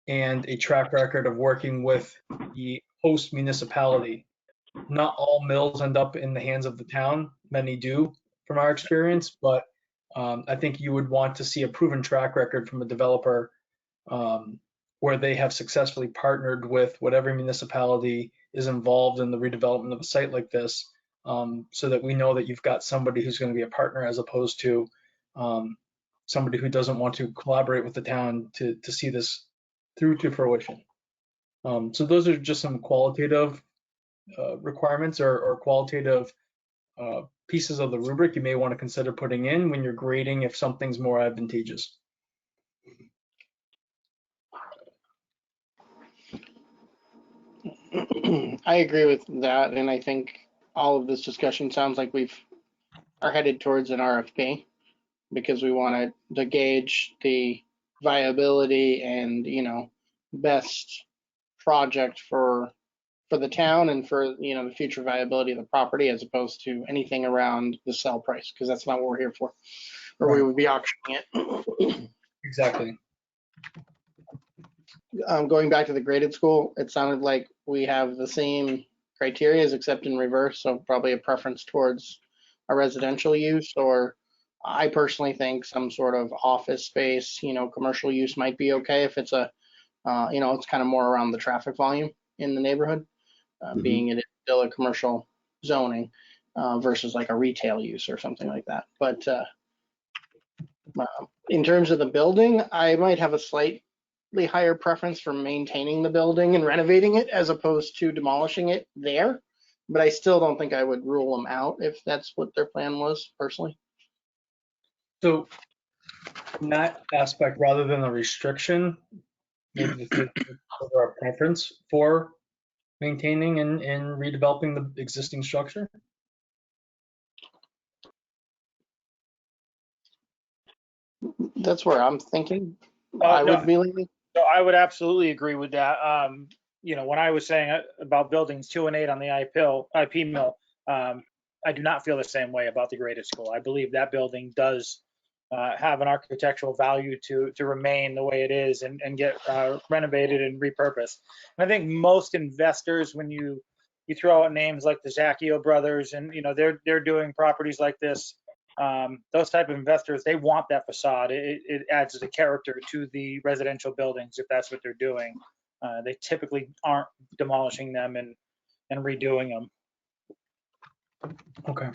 and a track record of working with the host municipality. Not all mills end up in the hands of the town, many do from our experience, but I think you would want to see a proven track record from a developer where they have successfully partnered with whatever municipality is involved in the redevelopment of a site like this, so that we know that you've got somebody who's going to be a partner as opposed to somebody who doesn't want to collaborate with the town to see this through to fruition. So those are just some qualitative requirements or qualitative pieces of the rubric you may want to consider putting in when you're grading if something's more advantageous. I agree with that, and I think all of this discussion sounds like are headed towards an RFP because we want to gauge the viability and best project for the town and for the future viability of the property, as opposed to anything around the sell price, because that's not what we're here for, or we would be auctioning it. Exactly. Going back to the graded school, it sounded like we have the same criteria except in reverse, so probably a preference towards a residential use, or I personally think some sort of office space, commercial use might be okay if it's it's kind of more around the traffic volume. in the neighborhood, being it is still a commercial zoning versus like a retail use or something like that. But in terms of the building, I might have a slightly higher preference for maintaining the building and renovating it as opposed to demolishing it there. But I still don't think I would rule them out if that's what their plan was personally. So in that aspect, rather than a restriction, maybe the our preference for maintaining and redeveloping the existing structure. That's where I'm thinking. No. I would be leaning. So I would absolutely agree with that. When I was saying about buildings 2 and 8 on the IP mill, I do not feel the same way about the graded school. I believe that building does have an architectural value to remain the way it is and get renovated and repurposed. And I think most investors, when you throw out names like the Zacchio brothers, and they're doing properties like this, those type of investors, they want that facade. It adds the character to the residential buildings if that's what they're doing. They typically aren't demolishing them and redoing them. Okay.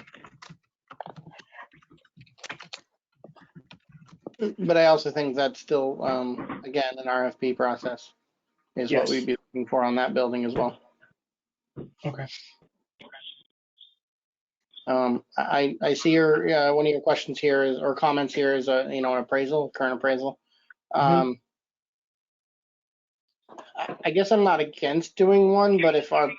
But I also think that's still, again, an RFP process is what Yes. we'd be looking for on that building as well. Okay. I see your, one of your questions here is, or comments here is, an appraisal, current appraisal. I guess I'm not against doing one, but if our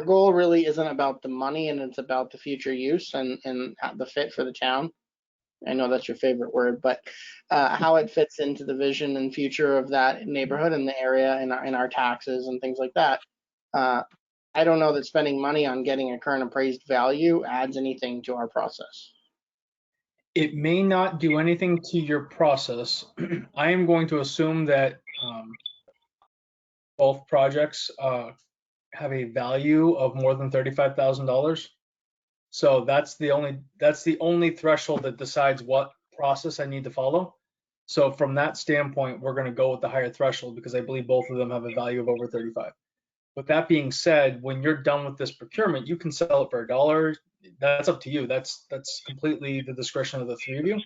goal really isn't about the money and it's about the future use and the fit for the town, I know that's your favorite word, but how it fits into the vision and future of that neighborhood and the area and our taxes and things like that. I don't know that spending money on getting a current appraised value adds anything to our process. It may not do anything to your process. I am going to assume that both projects have a value of more than $35,000. So that's the only threshold that decides what process I need to follow. So from that standpoint, we're going to go with the higher threshold because I believe both of them have a value of over 35. With that being said, when you're done with this procurement, you can sell it for $1. That's up to you. That's completely the discretion of the three of you.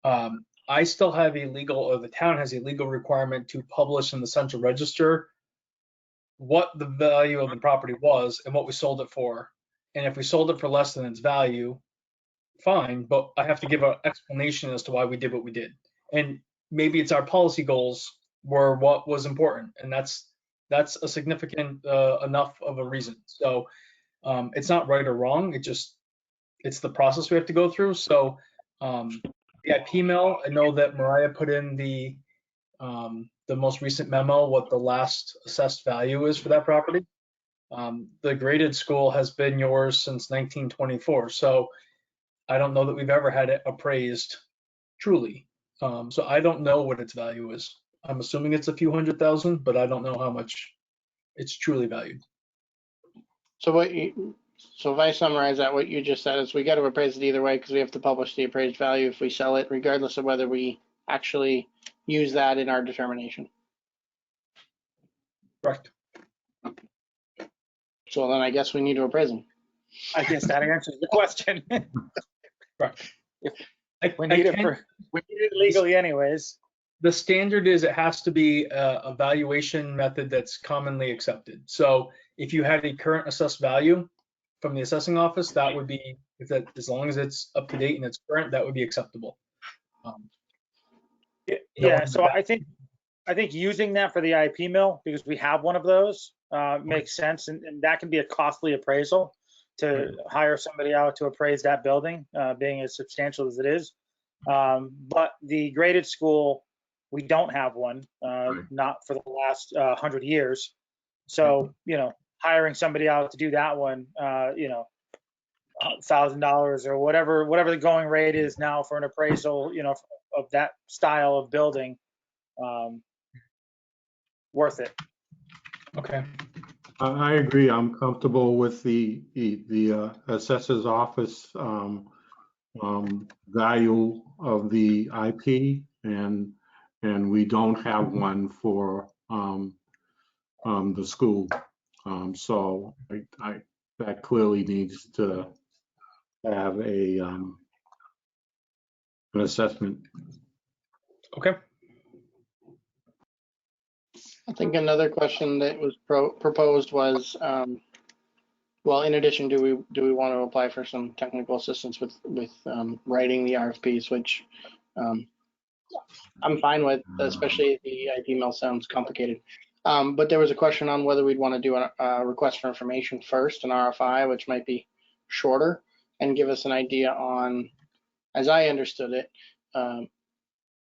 I still have the town has a legal requirement to publish in the central register what the value of the property was and what we sold it for. And if we sold it for less than its value, fine, but I have to give an explanation as to why we did what we did. And maybe it's our policy goals were what was important, and that's a significant enough of a reason. So it's not right or wrong. It's the process we have to go through. So the IP mill, I know that Mariah put in the most recent memo, what the last assessed value is for that property. The graded school has been yours since 1924. So I don't know that we've ever had it appraised truly. So I don't know what its value is. I'm assuming it's a few $100,000, but I don't know how much it's truly valued. So if I summarize that, what you just said is we got to appraise it either way because we have to publish the appraised value if we sell it, regardless of whether we actually use that in our determination. Correct. So then I guess we need to appraise them. I guess that answers the question. Correct. We need it legally anyways. The standard is it has to be a valuation method that's commonly accepted. So if you had a current assessed value from the assessing office, that would be, as long as it's up to date and it's current, that would be acceptable. Yeah, so I think using that for the IP mill, because we have one of those, makes sense, and that can be a costly appraisal to hire somebody out to appraise that building, being as substantial as it is. But the graded school, we don't have one, not for the last 100 years. So, hiring somebody out to do that one, $1,000 or whatever the going rate is now for an appraisal, of that style of building, worth it. Okay. I agree. I'm comfortable with the assessor's office value of the IP, and we don't have one for the school. So that clearly needs to have an assessment. Okay. I think another question that was proposed was, well, in addition, do we want to apply for some technical assistance with writing the RFPs, which I'm fine with, especially if the email sounds complicated. But there was a question on whether we'd want to do a request for information first, an RFI, which might be shorter, and give us an idea on, as I understood it,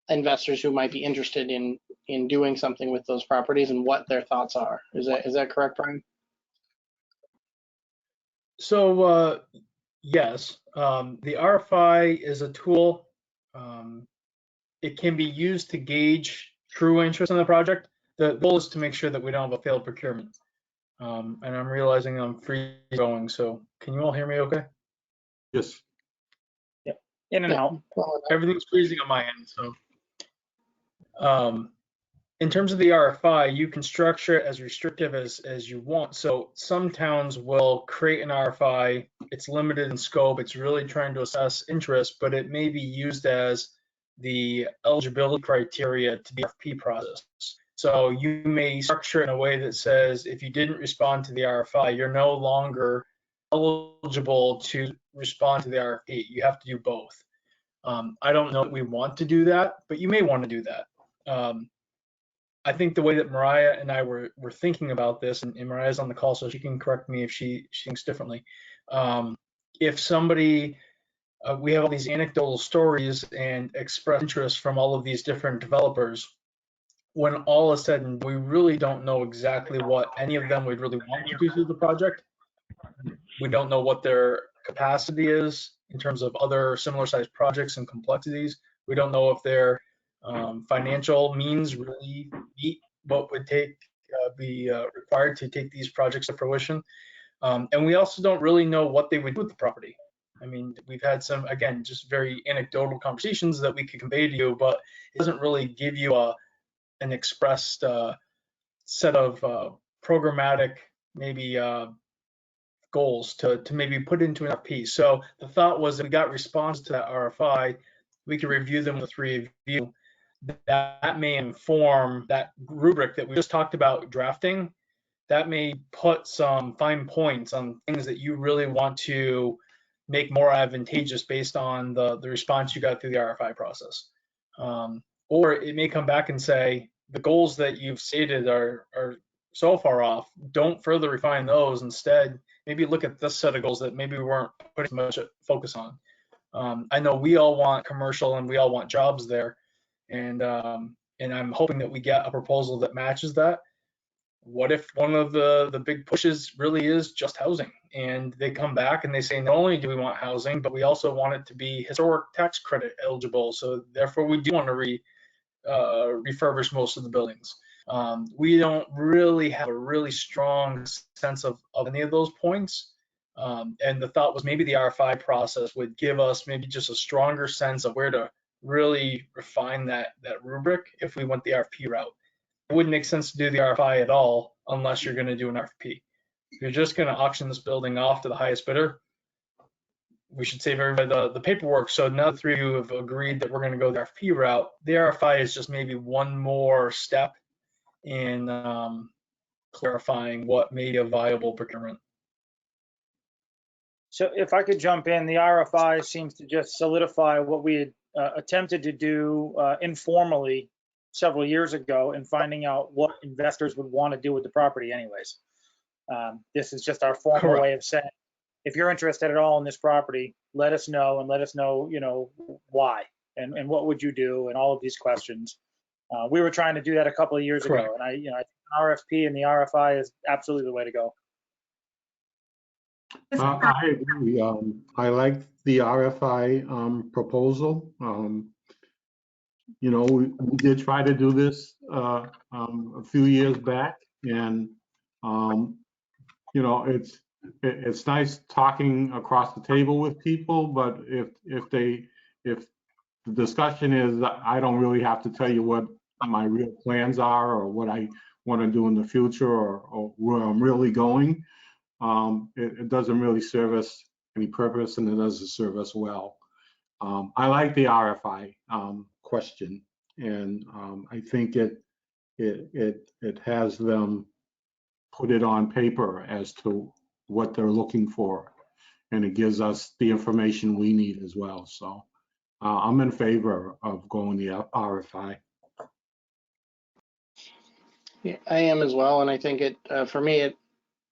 investors who might be interested in doing something with those properties and what their thoughts are. Is that correct, Brian? So yes, the RFI is a tool. It can be used to gauge true interest in the project. The goal is to make sure that we don't have a failed procurement. And I'm realizing I'm free going, so can you all hear me okay? Yes. In and out. Everything's freezing on my end, so. In terms of the RFI, you can structure it as restrictive as you want. So some towns will create an RFI. It's limited in scope. It's really trying to assess interest, but it may be used as the eligibility criteria to the RFP process. So you may structure it in a way that says if you didn't respond to the RFI, you're no longer eligible to respond to the RFP. You have to do both. I don't know that we want to do that, but you may want to do that. I think the way that Mariah and I were thinking about this, and Mariah's on the call, so she can correct me if she thinks differently. If somebody, we have all these anecdotal stories and express interest from all of these different developers, when all is said and we really don't know exactly what any of them would really want to do through the project. We don't know what their capacity is in terms of other similar sized projects and complexities. We don't know if their financial means really meet what would be required to take these projects to fruition. And we also don't really know what they would do with the property. I mean, we've had some, again, just very anecdotal conversations that we could convey to you, but it doesn't really give you an expressed set of programmatic maybe goals to maybe put into an RFP. So the thought was that we got response to that RFI, we could review them with three of you. That may inform that rubric that we just talked about drafting. That may put some fine points on things that you really want to make more advantageous based on the response you got through the RFI process. Or it may come back and say, the goals that you've stated are so far off, don't further refine those. Instead, maybe look at this set of goals that maybe we weren't putting much focus on. I know we all want commercial and we all want jobs there. And I'm hoping that we get a proposal that matches that. What if one of the big pushes really is just housing, and they come back and they say, not only do we want housing, but we also want it to be historic tax credit eligible. So therefore we do want to refurbish most of the buildings. We don't really have a really strong sense of any of those points. And the thought was maybe the RFI process would give us maybe just a stronger sense of where to really refine that rubric if we went the RFP route. It wouldn't make sense to do the RFI at all unless you're going to do an RFP. If you're just going to auction this building off to the highest bidder, we should save everybody the paperwork. So now the three of you have agreed that we're going to go the RFP route. The RFI is just maybe one more step in clarifying what may be a viable procurement. So if I could jump in, the RFI seems to just solidify what we had attempted to do informally several years ago in finding out what investors would want to do with the property anyways. This is just our formal way of saying, if you're interested at all in this property, let us know, and let us know, why and what would you do, and all of these questions. We were trying to do that a couple of years ago, and I think an RFP and the RFI is absolutely the way to go. I agree. I like the RFI proposal. We did try to do this a few years back, and it's nice talking across the table with people, but if the discussion is I don't really have to tell you what my real plans are or what I want to do in the future or where I'm really going, it doesn't really serve us any purpose, and it doesn't serve us well. I like the RFI question, and I think it has them put it on paper as to what they're looking for, and it gives us the information we need as well. So I'm in favor of going the RFI. Yeah, I am as well, and I think it for me it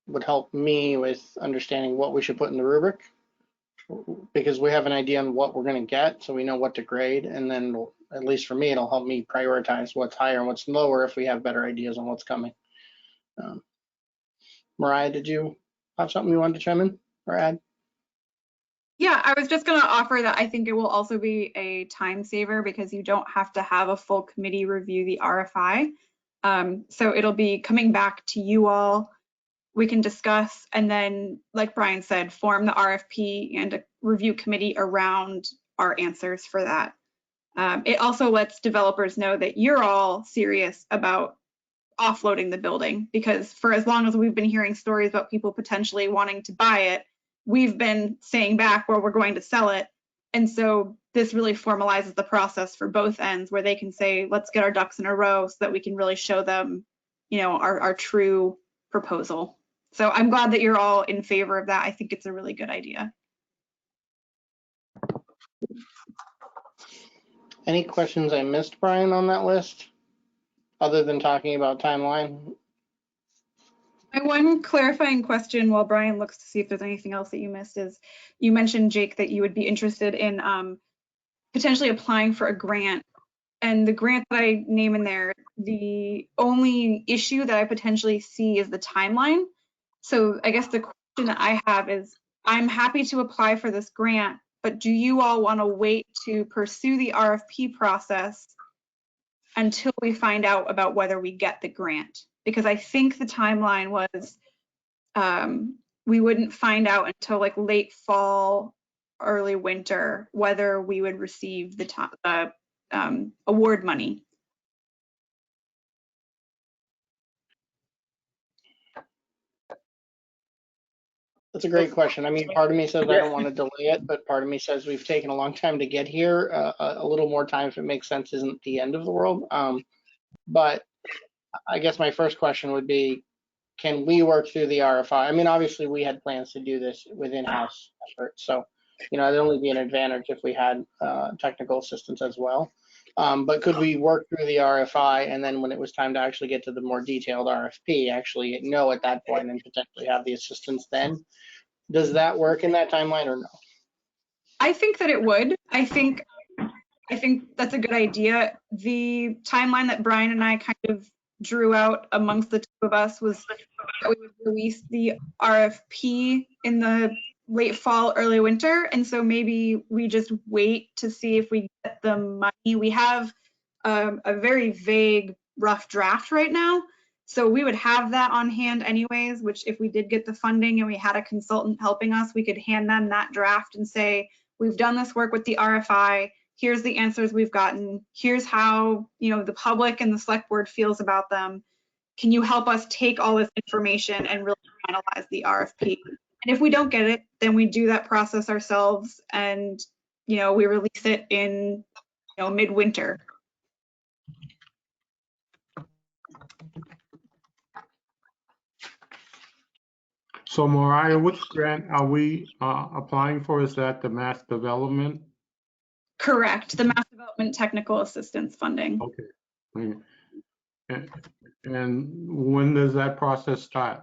would help me with understanding what we should put in the rubric, because we have an idea on what we're going to get, so we know what to grade, and then at least for me it'll help me prioritize what's higher and what's lower if we have better ideas on what's coming. Mariah, did you have something you wanted to chime in or add? Yeah, I was just going to offer that I think it will also be a time saver because you don't have to have a full committee review the RFI. So it'll be coming back to you all. We can discuss, and then, like Brian said, form the RFP and a review committee around our answers for that. It also lets developers know that you're all serious about offloading the building, because for as long as we've been hearing stories about people potentially wanting to buy it, we've been saying back where we're going to sell it. And so this really formalizes the process for both ends, where they can say, let's get our ducks in a row so that we can really show them, you know, our true proposal. So I'm glad that you're all in favor of that. I think it's a really good idea. Any questions I missed, Brian, on that list, other than talking about timeline? My one clarifying question while Brian looks to see if there's anything else that you missed is, you mentioned, Jake, that you would be interested in potentially applying for a grant. And the grant that I name in there, the only issue that I potentially see is the timeline. So I guess the question that I have is, I'm happy to apply for this grant, but do you all want to wait to pursue the RFP process until we find out about whether we get the grant? Because I think the timeline was we wouldn't find out until like late fall, early winter, whether we would receive the award money. That's a great question. I mean, part of me says I don't want to delay it, but part of me says we've taken a long time to get here. A little more time, if it makes sense, isn't the end of the world. But I guess my first question would be, can we work through the RFI? I mean, obviously we had plans to do this with in-house efforts, so you know, it'd only be an advantage if we had technical assistance as well. But could we work through the RFI, and then when it was time to actually get to the more detailed RFP, actually know at that point and potentially have the assistance then? Does that work in that timeline or no? I think that it would. I think that's a good idea. The timeline that Brian and I kind of drew out amongst the two of us was that we would release the RFP in the late fall, early winter. And so maybe we just wait to see if we get the money. We have a very vague rough draft right now. So we would have that on hand anyways, which if we did get the funding and we had a consultant helping us, we could hand them that draft and say, we've done this work with the RFI. Here's the answers we've gotten. Here's how, you know, the public and the select board feels about them. Can you help us take all this information and really finalize the RFP? And if we don't get it, then we do that process ourselves, and you know, we release it in, you know, midwinter. So Mariah, which grant are we applying for? Is that the mass development? Correct, the Mass Development Technical Assistance funding. Okay. And when does that process start?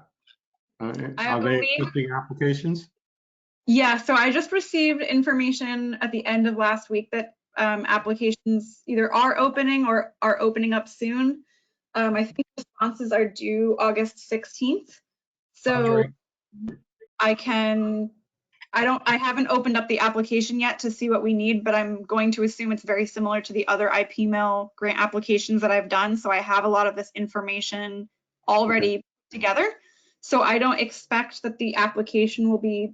Are they accepting applications? Yeah, so I just received information at the end of last week that applications either are opening or are opening up soon. I think responses are due August 16th. So I haven't opened up the application yet to see what we need, but I'm going to assume it's very similar to the other IPMIL grant applications that I've done. So I have a lot of this information already together. So I don't expect that the application will be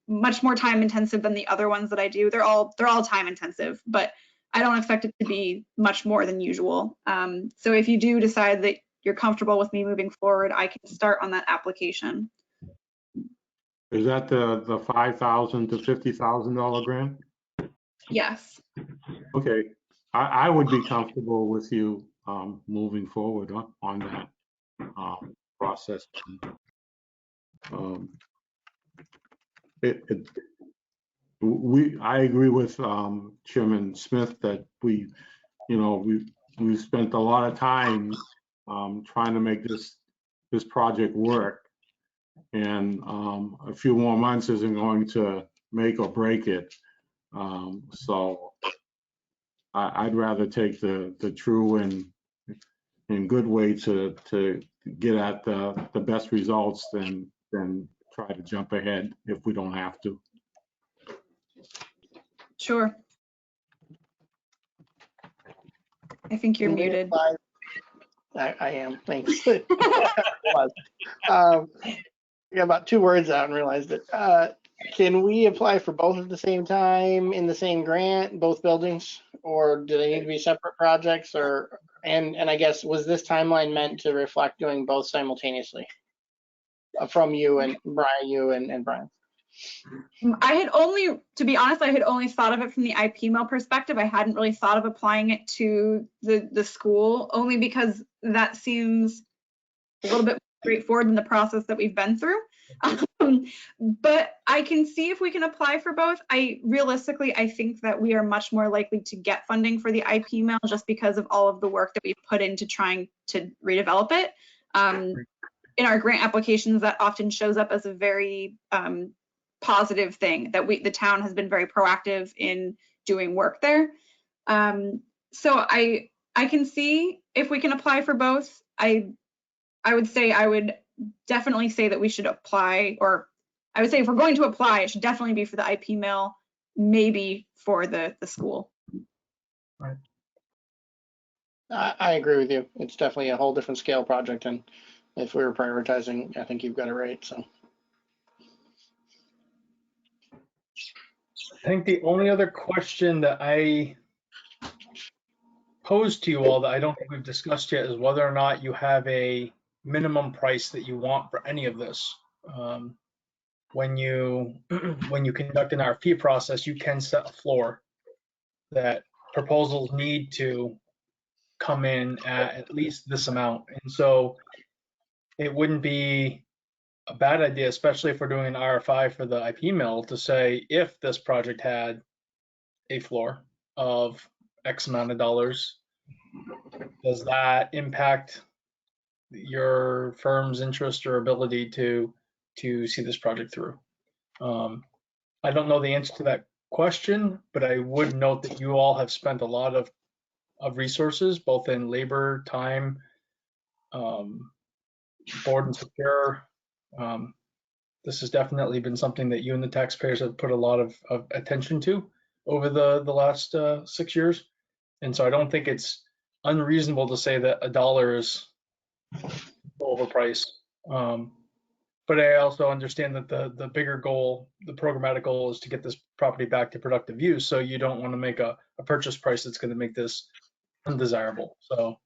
much more time intensive than the other ones that I do. They're all time intensive, but I don't expect it to be much more than usual. So if you do decide that you're comfortable with me moving forward, I can start on that application. Is that the $5,000 to $50,000 grant? Yes. Okay, I would be comfortable with you moving forward on that process. I agree with Chairman Smith that we spent a lot of time trying to make this project work, and a few more months isn't going to make or break it. So I'd rather take the true and good way to get at the best results than try to jump ahead if we don't have to. Sure. I think you're Can we muted. apply- I am, thanks. Yeah, about 2 words out and realized it. Can we apply for both at the same time in the same grant, both buildings? Or do they need to be separate projects, and I guess, was this timeline meant to reflect doing both simultaneously? From you and Brian, and Brian. I had only, to be honest, I had only thought of it from the IPML perspective. I hadn't really thought of applying it to the school, only because that seems a little bit more straightforward than the process that we've been through. But I can see if we can apply for both. Realistically, I think that we are much more likely to get funding for the IPML just because of all of the work that we've put into trying to redevelop it. In our grant applications, that often shows up as a very positive thing, that the town has been very proactive in doing work there. So I can see if we can apply for both. I would definitely say that we should apply, or I would say if we're going to apply, it should definitely be for the IPML, maybe for the school. Right. I agree with you. It's definitely a whole different scale project, and if we were prioritizing, I think you've got it right, so. I think the only other question that I posed to you all that I don't think we've discussed yet is whether or not you have a minimum price that you want for any of this. When you conduct an RFP process, you can set a floor that proposals need to come in at least this amount. And so it wouldn't be a bad idea, especially if we're doing an RFI for the IPML, to say if this project had a floor of X amount of dollars, does that impact your firm's interest or ability to see this project through? I don't know the answer to that question, but I would note that you all have spent a lot of resources, both in labor, time, board and secure. This has definitely been something that you and the taxpayers have put a lot of attention to over the last 6 years. And so I don't think it's unreasonable to say that $1 is overpriced. But I also understand that the bigger goal, the programmatic goal, is to get this property back to productive use. So you don't want to make a purchase price that's going to make this undesirable. So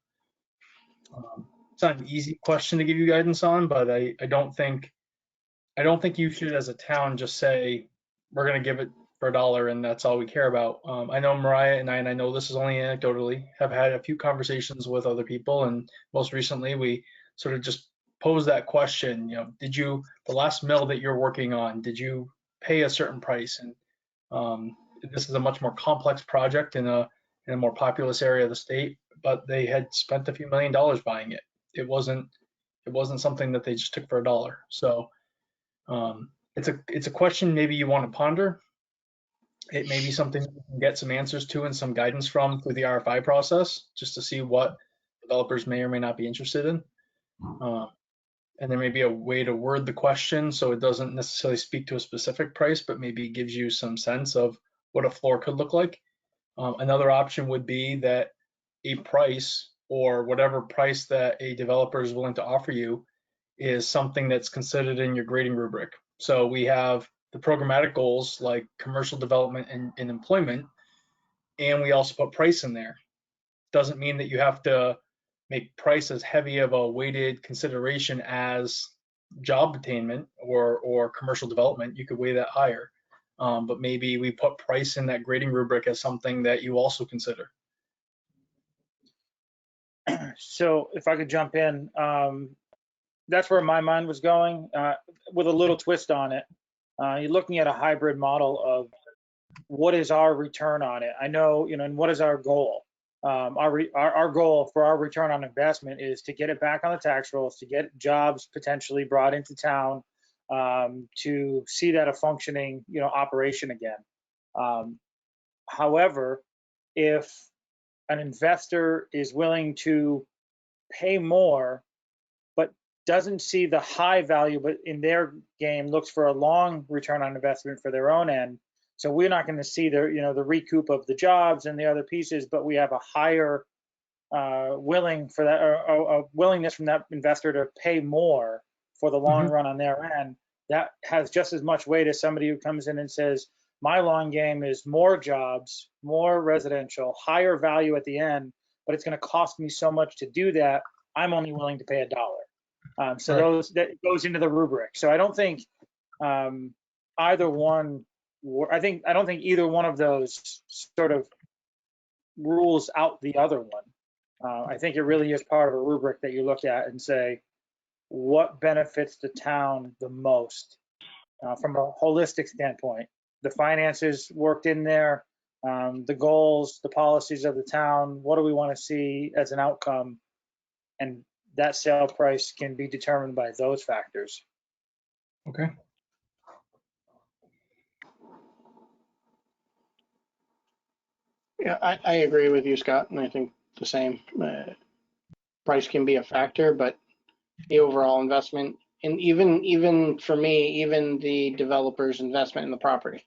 it's not an easy question to give you guidance on, but I don't think you should, as a town, just say we're going to give it for $1 and that's all we care about. I know Mariah and I know this is only anecdotally, have had a few conversations with other people, and most recently we sort of just posed that question. Did you, the last mill that you're working on, did you pay a certain price? And this is a much more complex project in a more populous area of the state, but they had spent a few $1 million buying it. It wasn't something that they just took for $1. So it's a question maybe you want to ponder. It may be something you can get some answers to and some guidance from through the RFI process, just to see what developers may or may not be interested in. And there may be a way to word the question so it doesn't necessarily speak to a specific price, but maybe gives you some sense of what a floor could look like. Another option would be that a price, or whatever price that a developer is willing to offer you, is something that's considered in your grading rubric. So we have the programmatic goals like commercial development and employment, and we also put price in there. Doesn't mean that you have to make price as heavy of a weighted consideration as job attainment or commercial development, you could weigh that higher. But maybe we put price in that grading rubric as something that you also consider. So if I could jump in, that's where my mind was going, with a little twist on it. You're looking at a hybrid model of what is our return on it? I know, and what is our goal? Our goal for our return on investment is to get it back on the tax rolls, to get jobs potentially brought into town, to see that a functioning, operation again. However, if an investor is willing to pay more, but doesn't see the high value, but in their game looks for a long return on investment for their own end. So we're not going to see the recoup of the jobs and the other pieces, but we have a higher willingness from that investor to pay more for the long run on their end. That has just as much weight as somebody who comes in and says, my long game is more jobs, more residential, higher value at the end, but it's going to cost me so much to do that. I'm only willing to pay $1. So that goes into the rubric. So I don't think either one. I don't think either one of those sort of rules out the other one. I think it really is part of a rubric that you look at and say, what benefits the town the most from a holistic standpoint? The finances worked in there, the goals, the policies of the town, what do we want to see as an outcome? And that sale price can be determined by those factors. Okay. Yeah, I agree with you, Scott, and I think the same. Price can be a factor, but the overall investment, and even for me, even the developer's investment in the property,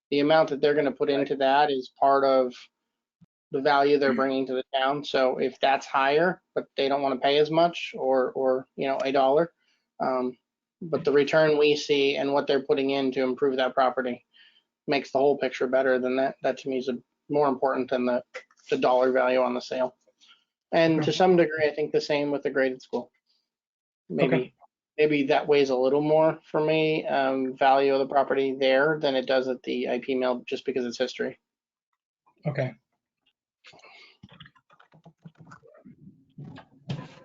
the amount that they're going to put into that is part of the value they're bringing to the town. So if that's higher, but they don't want to pay as much, or $1, but the return we see and what they're putting in to improve that property makes the whole picture better, than that to me is more important than the dollar value on the sale. And to some degree, I think the same with the graded school. Maybe that weighs a little more for me, value of the property there than it does at the IP mill, just because it's history. Okay.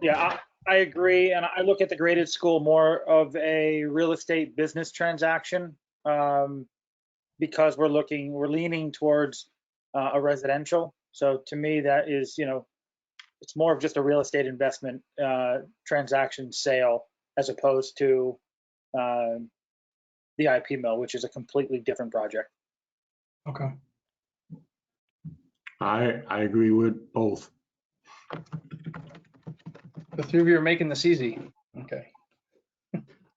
Yeah, I agree. And I look at the graded school more of a real estate business transaction, because we're leaning towards a residential. So to me, that is, it's more of just a real estate investment transaction sale, as opposed to the IP mill, which is a completely different project. Okay. I agree with both. The three of you are making this easy. Okay.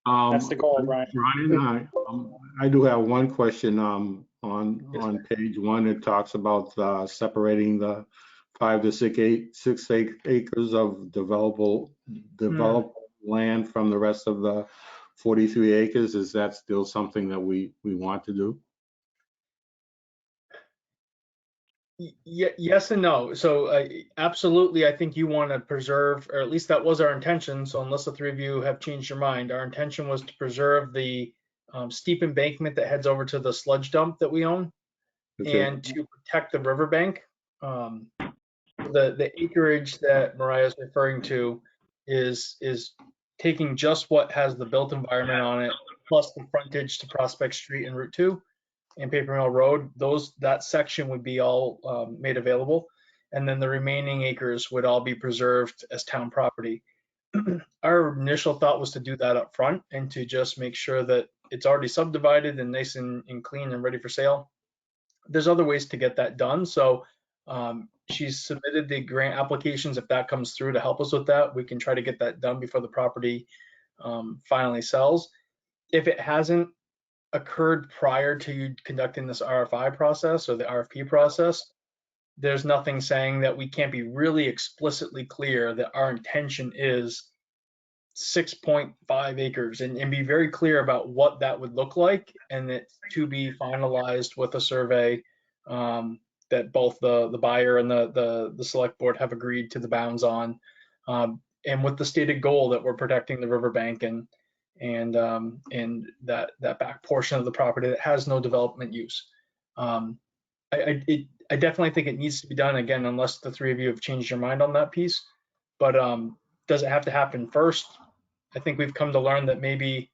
That's the goal, Brian. Brian, I do have one question. On page 1, it talks about separating the 5 to 6 acres of developable land from the rest of the 43 acres. Is that still something that we want to do? Yes and no. So absolutely, I think you want to preserve, or at least that was our intention. So unless the three of you have changed your mind, our intention was to preserve the steep embankment that heads over to the sludge dump that we own, and to protect the riverbank. The acreage that Mariah is referring to is taking just what has the built environment on it, plus the frontage to Prospect Street and Route 2 and Paper Mill Road. That section would be all made available, and then the remaining acres would all be preserved as town property. Our initial thought was to do that up front and to just make sure that it's already subdivided and nice and clean and ready for sale. There's other ways to get that done. So she's submitted the grant applications. If that comes through to help us with that, we can try to get that done before the property finally sells. If it hasn't occurred prior to you conducting this RFI process or the RFP process, there's nothing saying that we can't be really explicitly clear that our intention is 6.5 acres and be very clear about what that would look like, and that to be finalized with a survey that both the buyer and the select board have agreed to the bounds on, and with the stated goal that we're protecting the riverbank and that back portion of the property that has no development use. I definitely think it needs to be done again, unless the three of you have changed your mind on that piece. But does it have to happen first? I think we've come to learn that maybe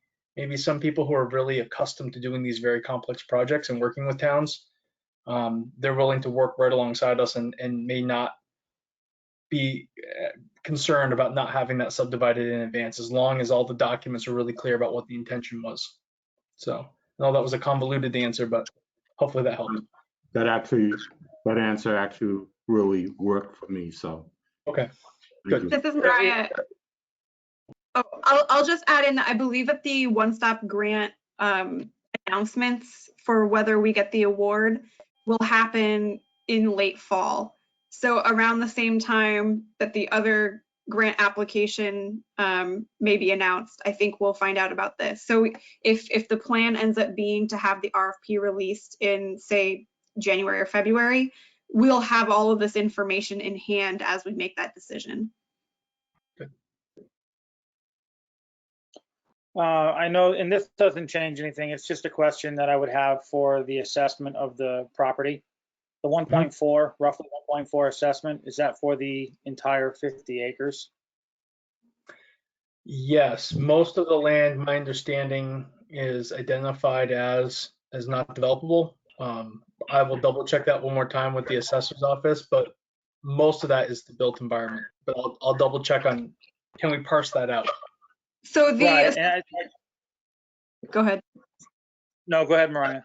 some people who are really accustomed to doing these very complex projects and working with towns, they're willing to work right alongside us and may not be concerned about not having that subdivided in advance, as long as all the documents are really clear about what the intention was. So, no, that was a convoluted answer, but hopefully that helped. That answer actually really worked for me, so. Okay. thank Good. you. This is Mariah. Oh, I'll just add in that I believe that the one-stop grant announcements for whether we get the award will happen in late fall. So around the same time that the other grant application may be announced, I think we'll find out about this. So if the plan ends up being to have the RFP released in, say, January or February, we'll have all of this information in hand as we make that decision. I know, and this doesn't change anything. It's just a question that I would have for the assessment of the property. The 1.4, roughly 1.4 assessment, is that for the entire 50 acres? Yes, most of the land, my understanding, is identified as not developable. I will double check that one more time with the assessor's office, but most of that is the built environment. But I'll double check on, can we parse that out? So the, Right, and go ahead. no, go ahead, Mariah.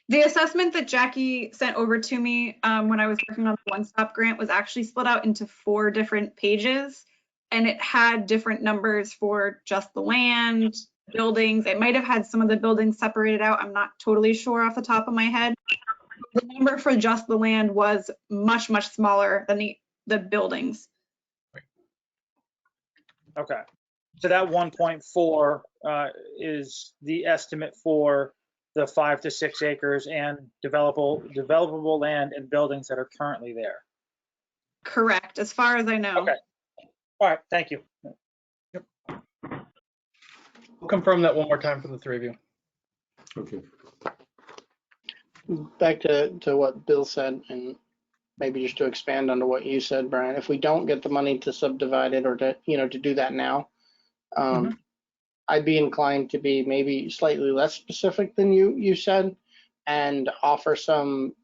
The assessment that Jackie sent over to me when I was working on the one-stop grant was actually split out into 4 different pages, and it had different numbers for just the land, buildings. It might have had some of the buildings separated out. I'm not totally sure off the top of my head. The number for just the land was much, much smaller than the buildings. Okay, so that 1.4 is the estimate for the 5 to 6 acres and developable land and buildings that are currently there. Correct, as far as I know. Okay. All right, thank you. We'll confirm that one more time for the three of you. Okay. Back to what Bill said, and maybe just to expand onto what you said, Brian, if we don't get the money to subdivide it or to do that now, I'd be inclined to be maybe slightly less specific than you said, and offer some,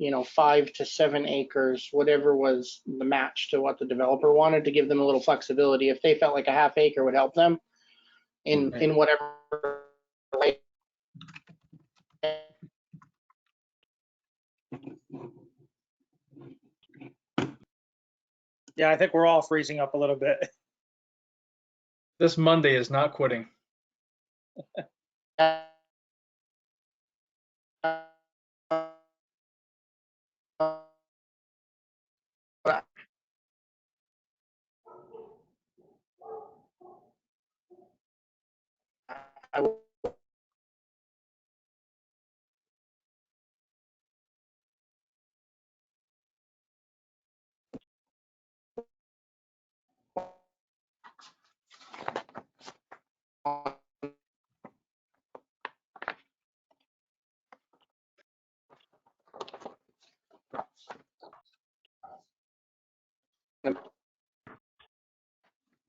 5 to 7 acres, whatever was the match to what the developer wanted, to give them a little flexibility. If they felt like a half acre would help them in whatever way. Yeah, I think we're all freezing up a little bit. This Monday is not quitting. I will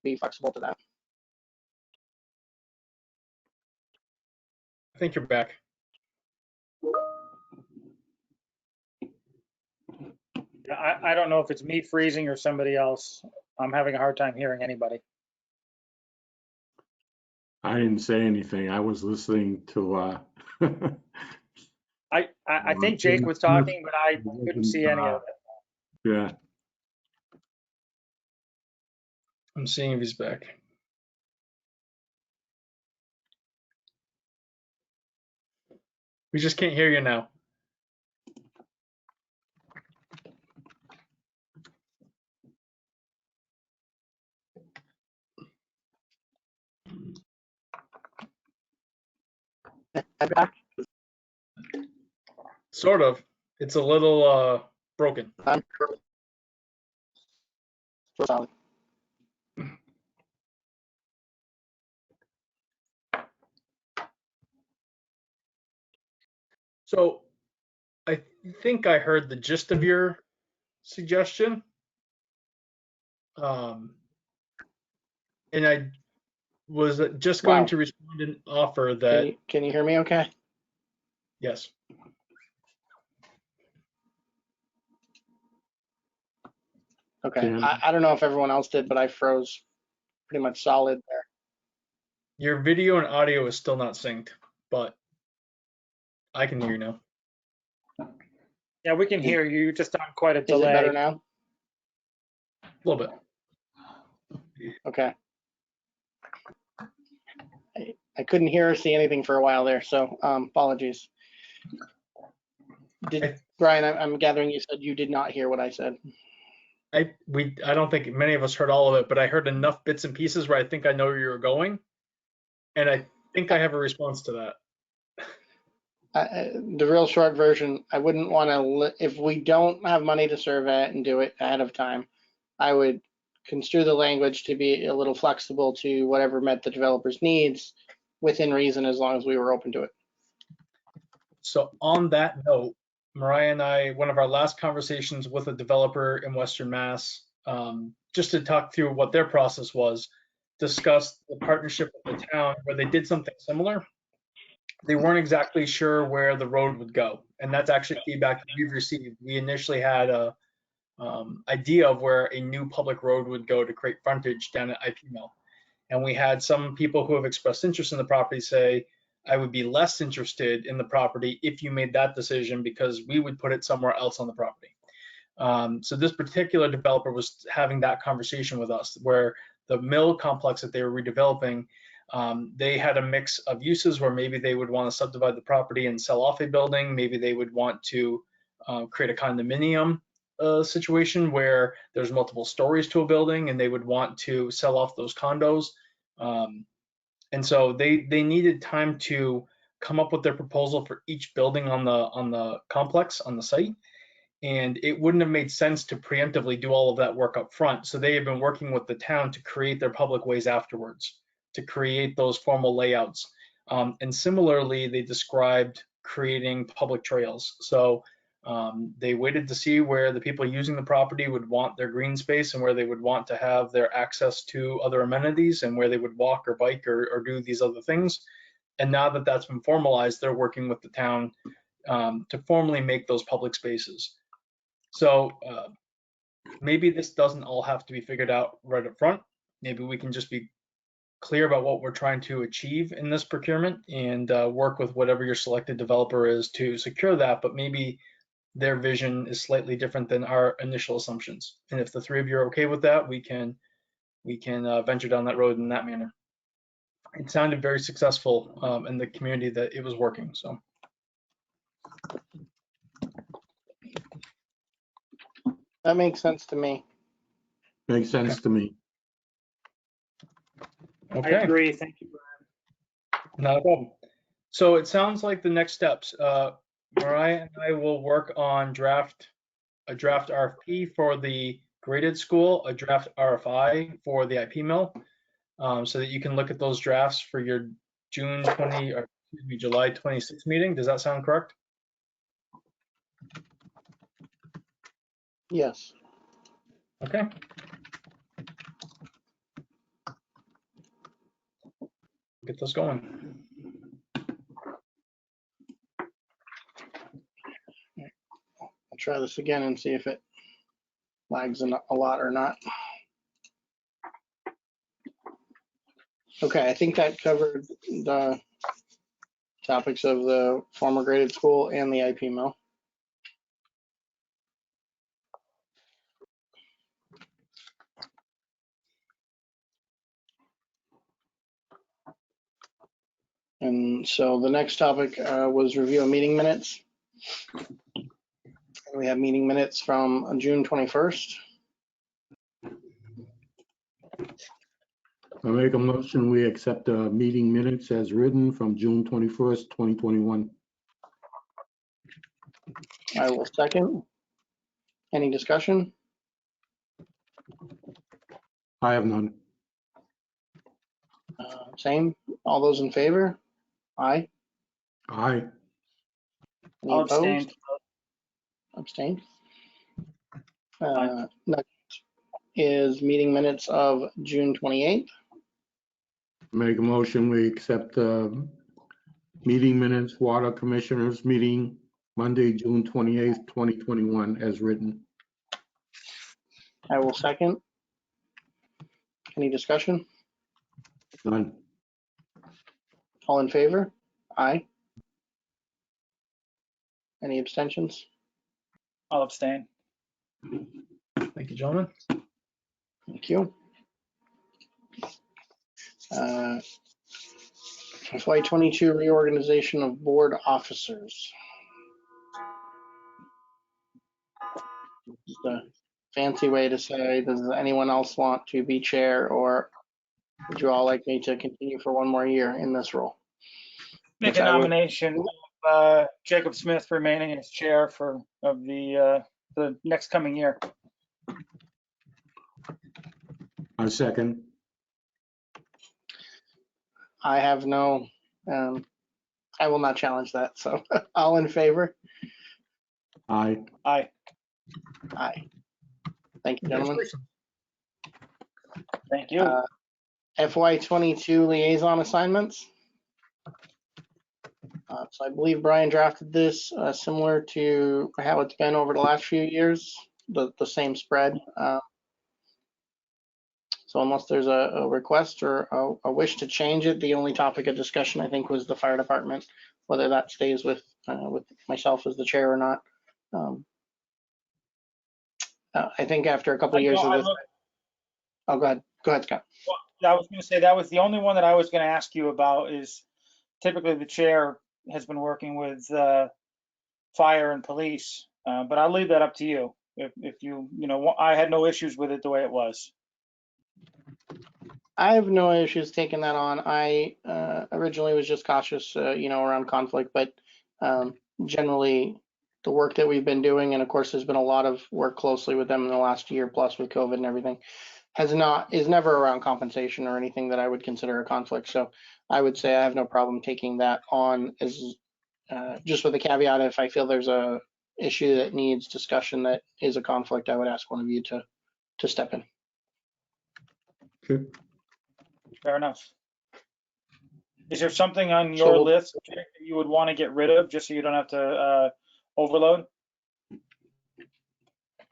be flexible to that. I think you're back. I don't know if it's me freezing or somebody else. I'm having a hard time hearing anybody. I didn't say anything. I was listening to, I think Jake was talking, but I couldn't see any of it. yeah. I'm seeing if he's back. We just can't hear you now. Sort of. It's a little broken. I'm sure. So solid. So I think I heard the gist of your suggestion. And I was just going Wow. to respond and offer Can that, you hear me okay? yes. Okay. Can- I don't know if everyone else did, but I froze pretty much solid there. Your video and audio is still not synced, but I can hear you now. Yeah, we can hear you, just on quite a Is it better delay. now? A little bit. Okay. I couldn't hear or see anything for a while there, so apologies. Brian, I'm gathering you said you did not hear what I said. I don't think many of us heard all of it, but I heard enough bits and pieces where I think I know where you were going. And I think I have a response to that. The real short version, I wouldn't want to, if we don't have money to survey it and do it ahead of time, I would construe the language to be a little flexible to whatever met the developer's needs within reason, as long as we were open to it. So on that note, Mariah and I, one of our last conversations with a developer in Western Mass, just to talk through what their process was, discussed the partnership with the town where they did something similar. They weren't exactly sure where the road would go. And that's actually feedback that we've received. We initially had a idea of where a new public road would go to create frontage down at IP Mill. And we had some people who have expressed interest in the property say, I would be less interested in the property if you made that decision because we would put it somewhere else on the property. So this particular developer was having that conversation with us where the mill complex that they were redeveloping, they had a mix of uses where maybe they would want to subdivide the property and sell off a building. Maybe they would want to create a condominium situation where there's multiple stories to a building and they would want to sell off those condos. And so they needed time to come up with their proposal for each building on the complex on the site. And it wouldn't have made sense to preemptively do all of that work up front. So they have been working with the town to create their public ways afterwards, to create those formal layouts. And similarly, they described creating public trails. So they waited to see where the people using the property would want their green space and where they would want to have their access to other amenities and where they would walk or bike or do these other things. And now that that's been formalized, they're working with the town to formally make those public spaces. So maybe this doesn't all have to be figured out right up front. Maybe we can just be clear about what we're trying to achieve in this procurement and work with whatever your selected developer is to secure that, but maybe their vision is slightly different than our initial assumptions. And if the three of you are okay with that, we can venture down that road in that manner. It sounded very successful in the community that it was working. So. That makes sense to me. Makes sense to me. I Okay. agree. Thank you, Brian. Not a problem. So it sounds like the next steps, Mariah and I will work on a draft RFP for the graded school, a draft RFI for the IP mill, so that you can look at those drafts for your July 26th meeting. Does that sound correct? Yes. Okay. Get this going. I'll try this again and see if it lags a lot or not. Okay, I think that covered the topics of the former graded school and the IP mill. And so the next topic was review of meeting minutes. We have meeting minutes from June 21st. I make a motion, we accept the meeting minutes as written from June 21st, 2021. I will second. Any discussion? I have none. Same. All those in favor? Aye. Aye. Any I'll opposed? abstain. Abstain. Next is meeting minutes of June 28th. Make a motion, we accept the meeting minutes, Water Commissioners meeting Monday, June 28th, 2021, as written. I will second. Any discussion? None. All in favor? Aye. Any abstentions? I'll abstain. Thank you, gentlemen. Thank you. FY22 reorganization of board officers. This is the fancy way to say, does anyone else want to be chair, or would you all like me to continue for one more year in this role? Make Which a I would- nomination of Jacob Smith remaining as chair of the next coming year. I second. I have no, I will not challenge that. So all in favor? Aye. Aye. Aye. Thank you, gentlemen. Congratulations. Thank you. FY22 liaison assignments. So I believe Brian drafted this similar to how it's been over the last few years, the same spread. So unless there's a request or a wish to change it, the only topic of discussion, I think, was the fire department, whether that stays with myself as the chair or not. I think after a couple of years of this. Oh, go ahead. Go ahead, Scott. I was going to say that was the only one that I was going to ask you about. Is typically the chair has been working with fire and police, but I'll leave that up to you. If you I had no issues with it the way it was. I have no issues taking that on. I originally was just cautious, around conflict, but generally the work that we've been doing, and of course there's been a lot of work closely with them in the last year plus with COVID and everything, is never around compensation or anything that I would consider a conflict. So I would say I have no problem taking that on, as just with the caveat, if I feel there's a issue that needs discussion that is a conflict, I would ask one of you to step in. Okay. Fair enough. Is there something on So your we'll- list that you would want to get rid of just so you don't have to overload?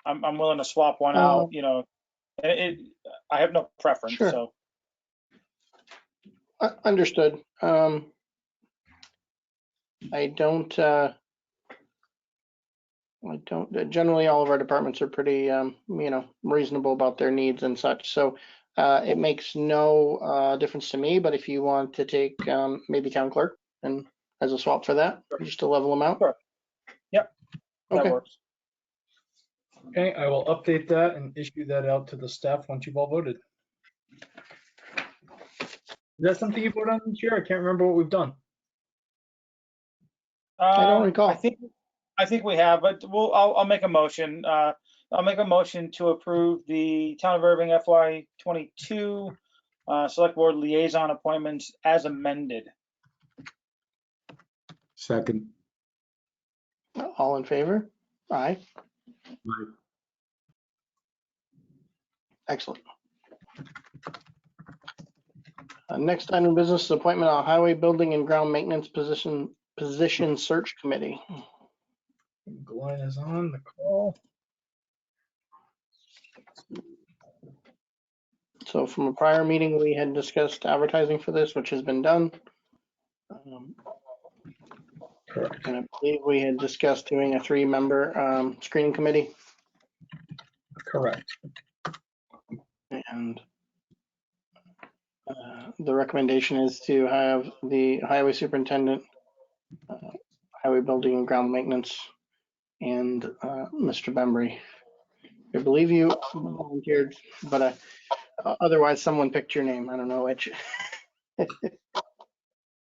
I'm willing to swap one out, I have no preference, Sure. so. Understood. I don't, generally all of our departments are pretty, reasonable about their needs and such. So it makes no difference to me, but if you want to take maybe town clerk and as a swap for that, just to level them out. Sure. Yep. That Okay. works. Okay, I will update that and issue that out to the staff once you've all voted. Is that something you voted on this year? I can't remember what we've done. I don't recall. I think we have, but I'll make a motion. I'll make a motion to approve the Town of Irving FY22 Select Board Liaison appointments as amended. Second. All in favor? Aye. Aye. Excellent. Next item of business is appointment on Highway Building and Ground Maintenance Position Search Committee. Glenn is on the call. So from a prior meeting, we had discussed advertising for this, which has been done. Correct. And I believe we had discussed doing a 3-member screening committee. Correct. And the recommendation is to have the highway superintendent, highway building and ground maintenance, and Mr. Bembry. I believe you volunteered, but otherwise someone picked your name. I don't know which.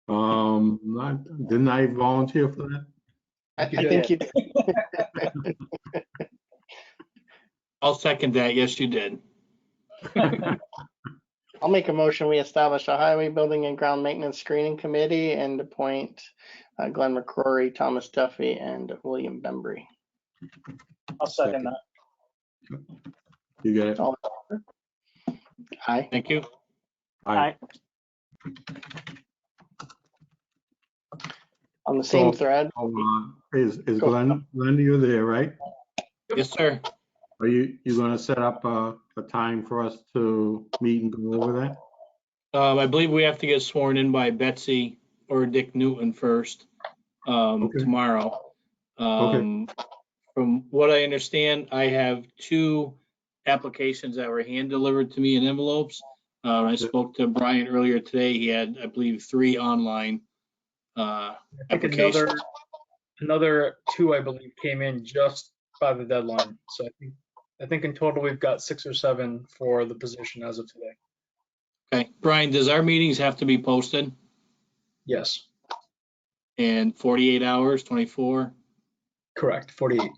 Didn't I volunteer for that? I think you. I'll second that. Yes, you did. I'll make a motion. We establish a highway building and ground maintenance screening committee and appoint Glenn McCrory, Thomas Duffy, and William Bembry. I'll second that. You get it? All in favor? Aye. Thank you. Aye. On the same So- thread, Is Go. Glenn, you there, right? Yes, sir. Are you gonna set up a time for us to meet and go over that? I believe we have to get sworn in by Betsy or Dick Newton first, Okay. tomorrow. From what I understand, I have 2 applications that were hand delivered to me in envelopes. I spoke to Brian earlier today. He had, I believe, 3 online I think applications. another 2, I believe, came in just by the deadline. So I think in total we've got 6 or 7 for the position as of today. Okay, Brian, does our meetings have to be posted? Yes, And 48 hours, 24, correct. 48.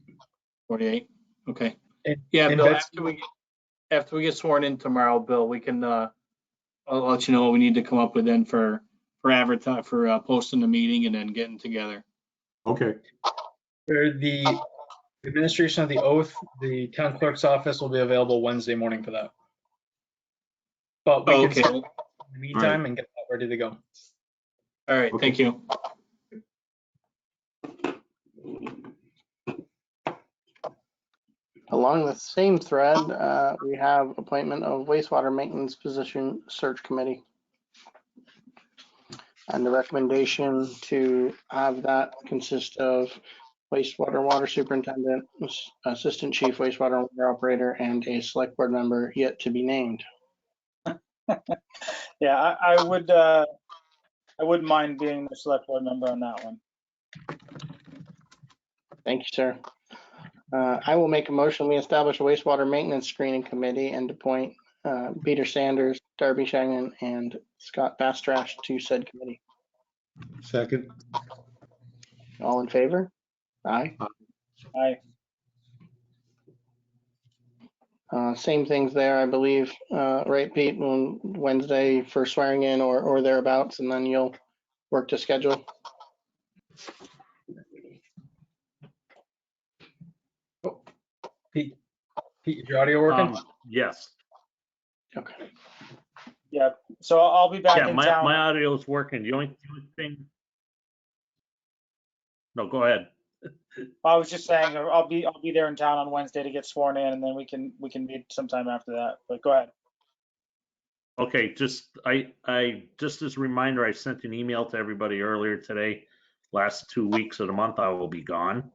48? Okay. And- Yeah, and Bill, Betsy- after we get sworn in tomorrow, Bill, we can, I'll let you know what we need to come up with then for posting the meeting and then getting together. Okay, For the administration of the oath, the town clerk's office will be available Wednesday morning for that. But we Oh, can okay. schedule in the meantime and get that ready to go. All right, thank you. along the same thread, we have appointment of wastewater maintenance position search committee. And the recommendation to have that consist of wastewater water superintendent, assistant chief wastewater and water operator, and a select board member yet to be named. Yeah, I wouldn't mind being the select board member on that one. Thank you, sir. I will make a motion. We establish a wastewater maintenance screening committee and appoint Peter Sanders, Darby Shannon, and Scott Bastrash to said committee. second. All in favor? Aye. Same things there, I believe. Right, Pete, on Wednesday for swearing in or thereabouts, and then you'll work to schedule. Pete, is your audio working? Yes. Okay. Yeah, so I'll be back Yeah, in my town. audio is working. The only thing. No, go ahead. I was just saying I'll be there in town on Wednesday to get sworn in, and then we can meet sometime after that. But go ahead. Okay, just just as a reminder, I sent an email to everybody earlier today. Last 2 weeks of the month, I will be gone.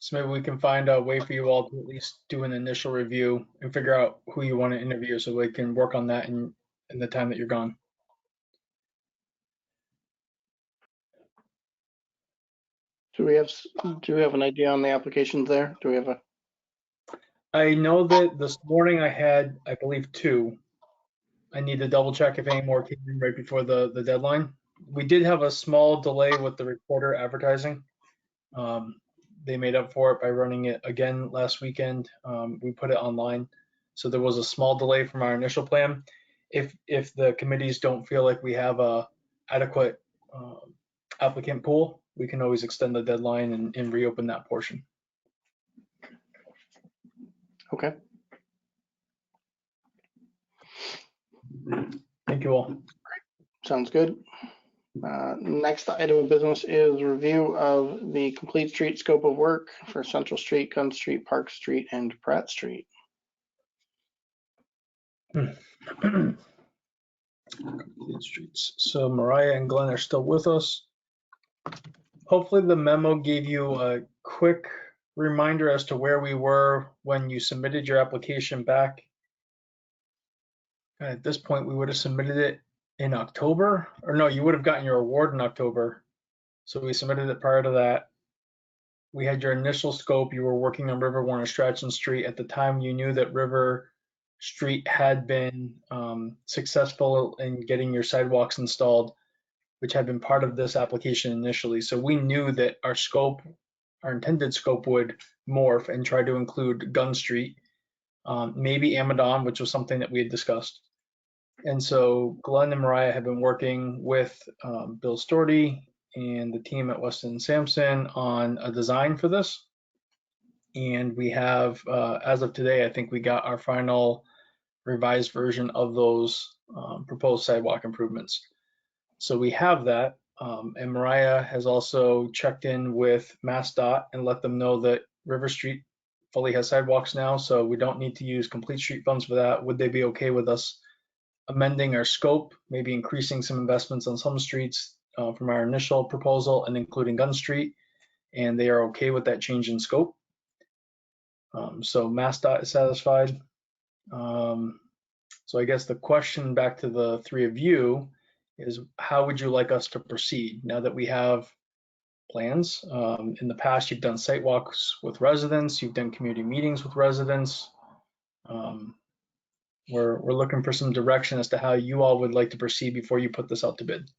So maybe we can find a way for you all to at least do an initial review and figure out who you want to interview so we can work on that in the time that you're gone. Do we have an idea on the applications there? Do we have a, I know that this morning I had, I believe, 2. I need to double check if any more came in right before the deadline. We did have a small delay with the reporter advertising. They made up for it by running it again last weekend. We put it online. So there was a small delay from our initial plan. If the committees don't feel like we have a adequate applicant pool, we can always extend the deadline and reopen that portion. okay. Thank you all. Sounds good. Next item of business is review of the complete street scope of work for Central Street, Gunn Street, Park Street, and Pratt Street. Complete streets. So Mariah and Glenn are still with us. Hopefully the memo gave you a quick reminder as to where we were when you submitted your application back. At this point, we would have submitted it in October, or no, you would have gotten your award in October. So we submitted it prior to that. We had your initial scope. You were working on River, Warner, Strachan Street. At the time, you knew that River Street had been successful in getting your sidewalks installed, which had been part of this application initially. So we knew that our scope, our intended scope would morph and try to include Gunn Street. maybe Amadon, which was something that we had discussed. And so Glenn and Mariah have been working with Bill Storty and the team at Weston Sampson on a design for this. And we have, as of today, I think we got our final revised version of those proposed sidewalk improvements. So we have that. And Mariah has also checked in with MassDOT and let them know that River Street fully has sidewalks now, so we don't need to use complete street funds for that. Would they be okay with us amending our scope, maybe increasing some investments on some streets from our initial proposal and including Gun Street? And they are okay with that change in scope. So MassDOT is satisfied. So I guess the question back to the three of you is, how would you like us to proceed now that we have plans? In the past, you've done site walks with residents, you've done community meetings with residents. We're looking for some direction as to how you all would like to proceed before you put this out to bid.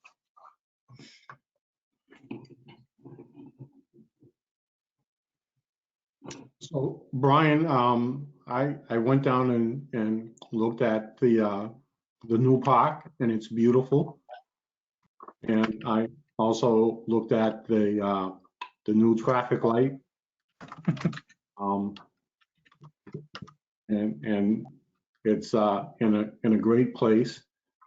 So Brian, I went down and looked at the new park, and it's beautiful. And I also looked at the new traffic light. And it's in a great place.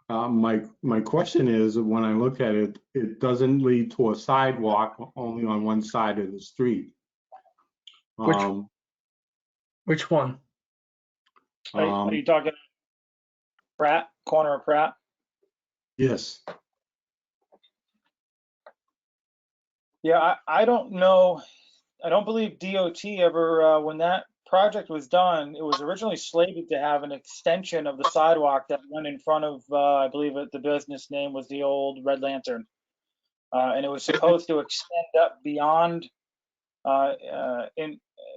My question is, when I look at it, it doesn't lead to a sidewalk, only on one side of the street. Which one? Are you talking Pratt, corner of Pratt? Yes. Yeah, I don't know. I don't believe DOT ever, when that project was done, it was originally slated to have an extension of the sidewalk that went in front of, I believe the business name was the old Red Lantern. And it was supposed to extend up beyond,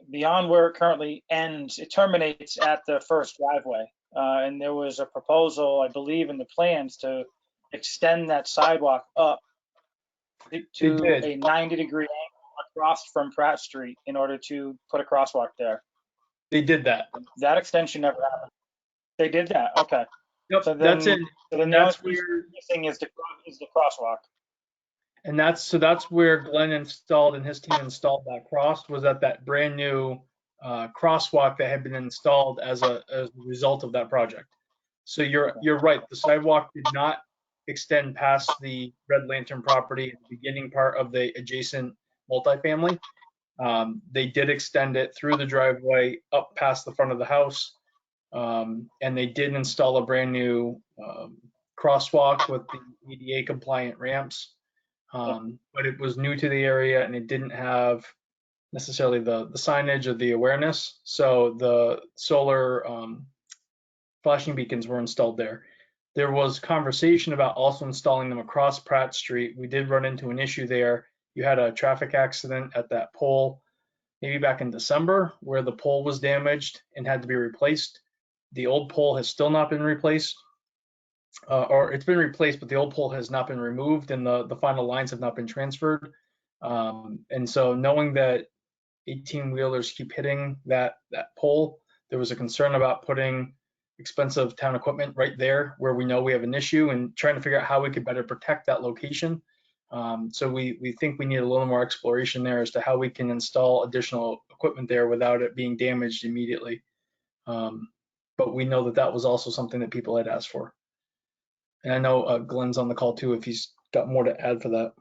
beyond where it currently ends. It terminates at the first driveway. And there was a proposal, I believe, in the plans to extend that sidewalk up to a 90-degree angle across from Pratt Street in order to put a crosswalk there. They did that. That extension never happened. They did that. Okay. Yep, So then, that's it. So then That's the where, thing is the crosswalk. and that's where Glenn installed and his team installed that cross, was at that brand new crosswalk that had been installed as a result of that project. So you're right. The sidewalk did not extend past the Red Lantern property at the beginning part of the adjacent multifamily. They did extend it through the driveway up past the front of the house. And they did install a brand new crosswalk with the ADA compliant ramps. But it was new to the area and it didn't have necessarily the signage or the awareness. So the solar flashing beacons were installed there. There was conversation about also installing them across Pratt Street. We did run into an issue there. You had a traffic accident at that pole, maybe back in December, where the pole was damaged and had to be replaced. The old pole has still not been replaced, or it's been replaced, but the old pole has not been removed and the final lines have not been transferred. And so knowing that 18-wheelers keep hitting that pole, there was a concern about putting expensive town equipment right there where we know we have an issue, and trying to figure out how we could better protect that location. So we think we need a little more exploration there as to how we can install additional equipment there without it being damaged immediately. But we know that was also something that people had asked for. And I know Glenn's on the call too, if he's got more to add for that.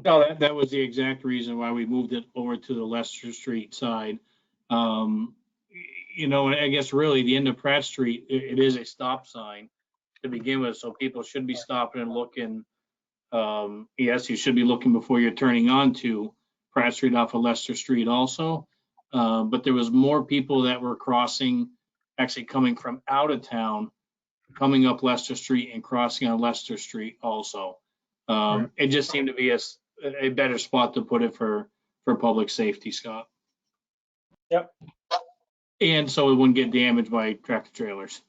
No, that was the exact reason why we moved it over to the Leicester Street side. You know, I guess really the end of Pratt Street, it is a stop sign to begin with, so people should be stopping and looking. Yes, you should be looking before you're turning onto Pratt Street off of Leicester Street also. But there was more people that were crossing, actually coming from out of town, coming up Leicester Street and crossing on Leicester Street also. It just seemed to be a better spot to put it for public safety, Scott. Yep. And so it wouldn't get damaged by tractor trailers.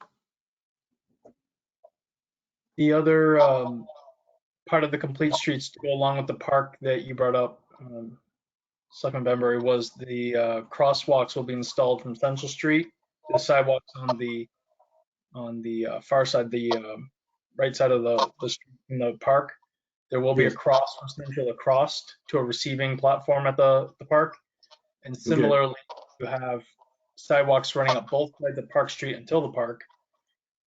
The other part of the complete streets to go along with the park that you brought up, Selectman Benbury, was the crosswalks will be installed from Central Street. The sidewalks on the far side, the right side of the street in the park. There will be a Yes. cross from Central across to a receiving platform at the park. And similarly, you have sidewalks running up both sides of Park Street until the park.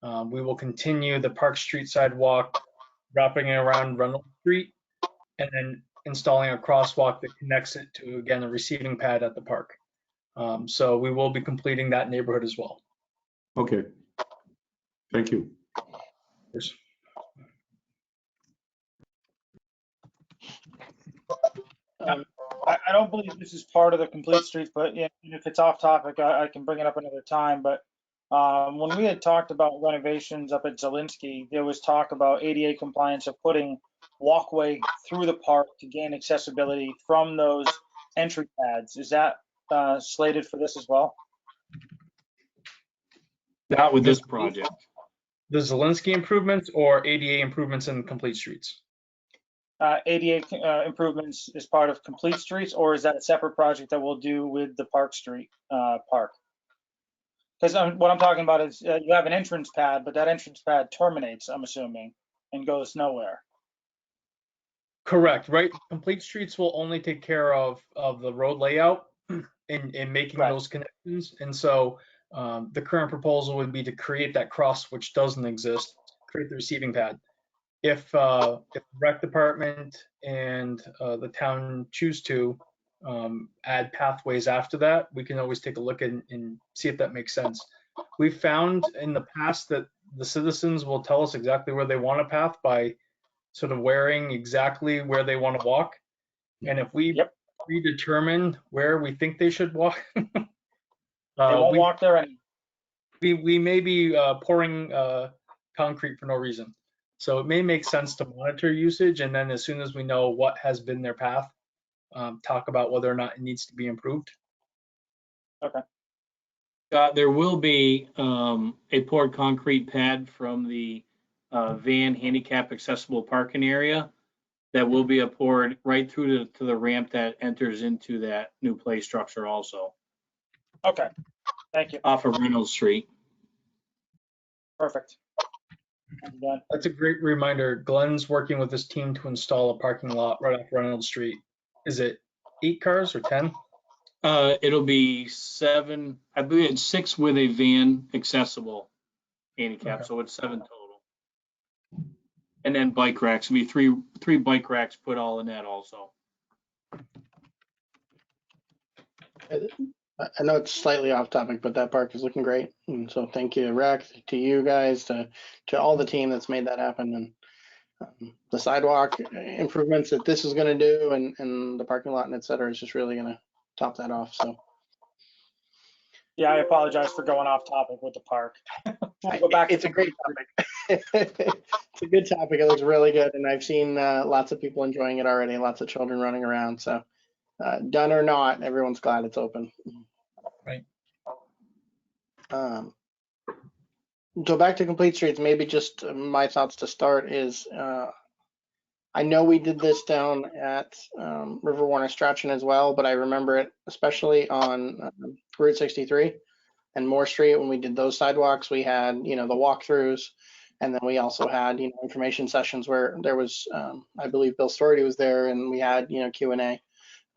We will continue the Park Street sidewalk, wrapping it around Reynolds Street, and then installing a crosswalk that connects it to, again, a receiving pad at the park. So we will be completing that neighborhood as well. Okay. Thank you. I don't believe this is part of the complete streets, but if it's off topic, I can bring it up another time. But when we had talked about renovations up at Zelinski, there was talk about ADA compliance of putting walkway through the park to gain accessibility from those entry pads. Is that slated for this as well? Not with this project. The Zelinski improvements or ADA improvements in complete streets? ADA improvements is part of complete streets, or is that a separate project that we'll do with the Park Street park? Because what I'm talking about is you have an entrance pad, but that entrance pad terminates, I'm assuming, and goes nowhere. Correct, right? Complete streets will only take care of the road layout and making Right. those connections. And so the current proposal would be to create that cross, which doesn't exist, create the receiving pad. If the rec department and the town choose to add pathways after that, we can always take a look and see if that makes sense. We've found in the past that the citizens will tell us exactly where they want a path by sort of wearing exactly where they want to walk. And if we predetermine where we think they should walk, They won't walk there anymore. we may be pouring concrete for no reason. So it may make sense to monitor usage, and then as soon as we know what has been their path, talk about whether or not it needs to be improved. Okay. There will be a poured concrete pad from the van handicap accessible parking area that will be poured right through to the ramp that enters into that new play structure also, Okay. Thank you. off of Reynolds Street. Perfect. I'm done. That's a great reminder. Glenn's working with his team to install a parking lot right off Reynolds Street. Is it 8 cars or 10? It'll be 7, I believe it's 6 with a van accessible handicap, Okay. so it's 7 total. And then bike racks, it'll be three bike racks put all in that also. I know it's slightly off topic, but that park is looking great. And so thank you, Rec, to you guys, to all the team that's made that happen. And the sidewalk improvements that this is going to do and the parking lot and et cetera is just really going to top that off. So Yeah, I apologize for going off topic with the park. We'll go back. it's a great topic. It's a good topic. It looks really good. And I've seen lots of people enjoying it already, lots of children running around. So done or not, everyone's glad it's open. Right. So back to complete streets, maybe just my thoughts to start is I know we did this down at River Warner Strachan as well, but I remember it especially on Route 63 and Moore Street when we did those sidewalks. We had, the walkthroughs, and then we also had, information sessions where there was, I believe Bill Stority was there, and we had, Q&A,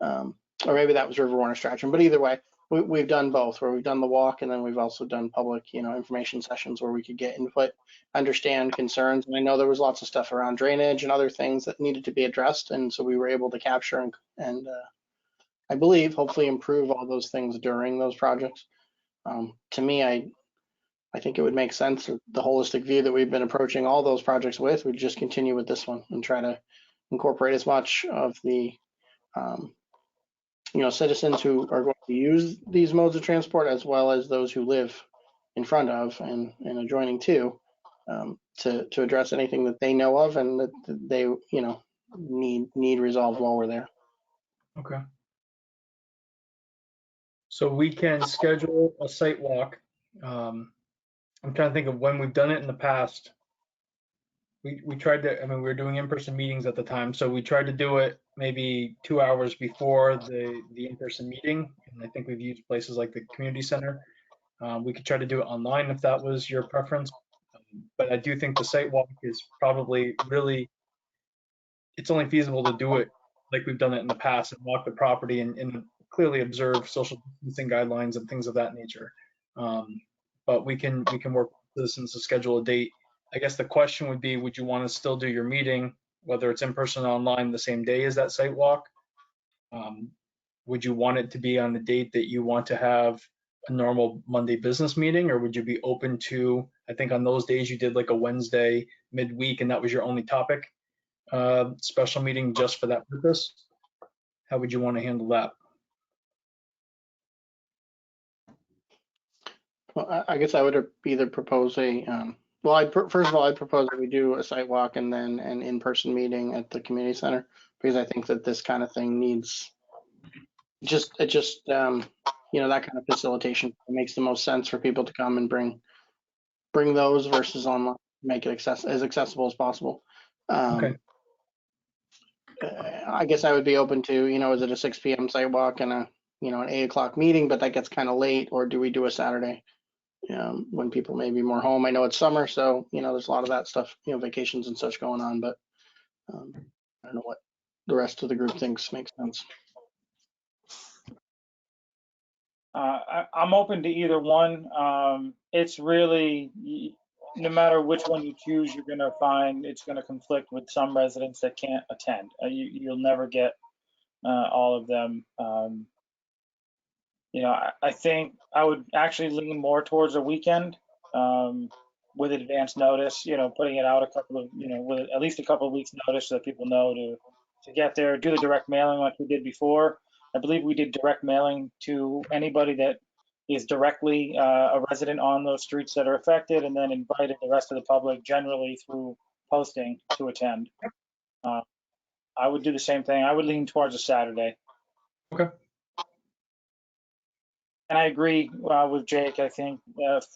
or maybe that was River Warner Strachan. But either way, we've done both, where we've done the walk, and then we've also done public, information sessions where we could get input, understand concerns. And I know there was lots of stuff around drainage and other things that needed to be addressed, and so we were able to capture and I believe hopefully improve all those things during those projects. To me, I think it would make sense that the holistic view that we've been approaching all those projects with would just continue with this one and try to incorporate as much of the citizens who are going to use these modes of transport, as well as those who live in front of and adjoining to address anything that they know of and that they, need resolved while we're there. Okay. So we can schedule a site walk. I'm trying to think of when we've done it in the past. we tried to, I mean, we were doing in-person meetings at the time, so we tried to do it maybe 2 hours before the in-person meeting. And I think we've used places like the community center. We could try to do it online if that was your preference. But I do think the site walk is probably really, it's only feasible to do it like we've done it in the past and walk the property and clearly observe social distancing guidelines and things of that nature. But we can work with citizens to schedule a date. I guess the question would be, would you want to still do your meeting, whether it's in person or online, the same day as that site walk? Would you want it to be on the date that you want to have a normal Monday business meeting, or would you be open to, I think on those days you did like a Wednesday midweek and that was your only topic, special meeting just for that purpose? How would you want to handle that? Well, I guess I would either propose a, well, first of all, I'd propose that we do a site walk and then an in-person meeting at the community center, because I think that this kind of thing needs that kind of facilitation makes the most sense for people to come and bring those versus online, make it as accessible as possible. Okay. I guess I would be open to, is it a 6 p.m. site walk and an 8 o'clock meeting, but that gets kind of late, or do we do a Saturday when people may be more home? I know it's summer, so, there's a lot of that stuff, vacations and such going on, but I don't know what the rest of the group thinks makes sense. I'm open to either one. It's really, no matter which one you choose, you're gonna find it's gonna conflict with some residents that can't attend. You'll never get all of them. I think I would actually lean more towards a weekend with advance notice, putting it out a couple of, with at least a couple of weeks notice so that people know to get there, do the direct mailing like we did before. I believe we did direct mailing to anybody that is directly a resident on those streets that are affected, and then invited the rest of the public generally through posting to attend. I would do the same thing. I would lean towards a Saturday. Okay. And I agree with Jake. I think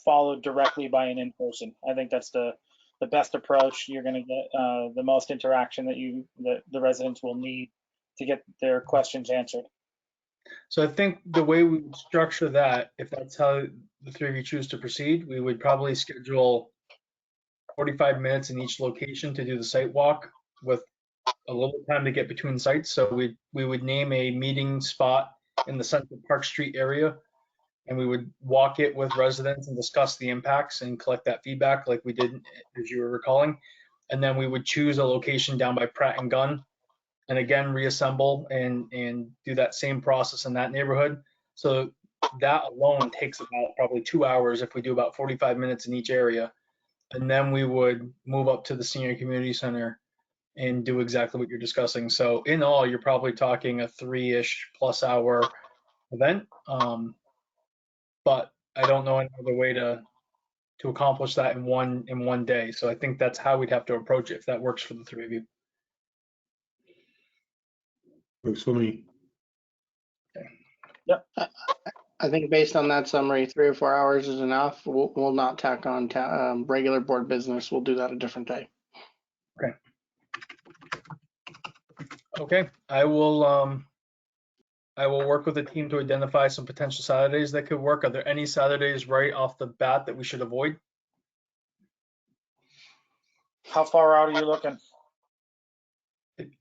followed directly by an in-person. I think that's the best approach. You're going to get the most interaction that the residents will need to get their questions answered. So I think the way we would structure that, if that's how the three of you choose to proceed, we would probably schedule 45 minutes in each location to do the site walk with a little time to get between sites. So we would name a meeting spot in the Central Park Street area, and we would walk it with residents and discuss the impacts and collect that feedback like we did, as you were recalling. And then we would choose a location down by Pratt and Gunn, and again, reassemble and do that same process in that neighborhood. So that alone takes about probably 2 hours if we do about 45 minutes in each area. And then we would move up to the senior community center and do exactly what you're discussing. So in all, you're probably talking a 3-ish plus hour event. But I don't know any other way to accomplish that in one day. So I think that's how we'd have to approach it, if that works for the three of you. Works for me. I think based on that summary, 3 or 4 hours is enough. We'll not tack on regular board business. We'll do that a different day. Okay, I will work with the team to identify some potential Saturdays that could work. Are there any Saturdays right off the bat that we should avoid? How far out are you looking?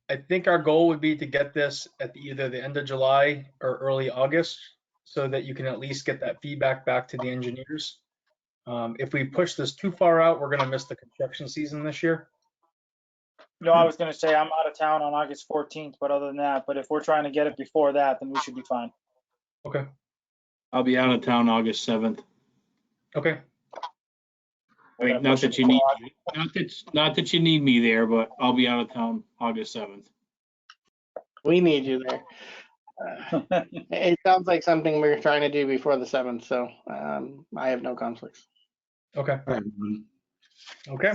I think our goal would be to get this at either the end of July or early August, so that you can at least get that feedback back to the engineers. If we push this too far out, we're going to miss the construction season this year. No, I was going to say I'm out of town on August 14th, but other than that, but if we're trying to get it before that, then we should be fine. Okay. I'll be out of town August 7th. Okay. I mean, not that you need me there, but I'll be out of town August 7th. We need you there. It sounds like something we're trying to do before the 7th, so I have no conflicts. Okay. Okay.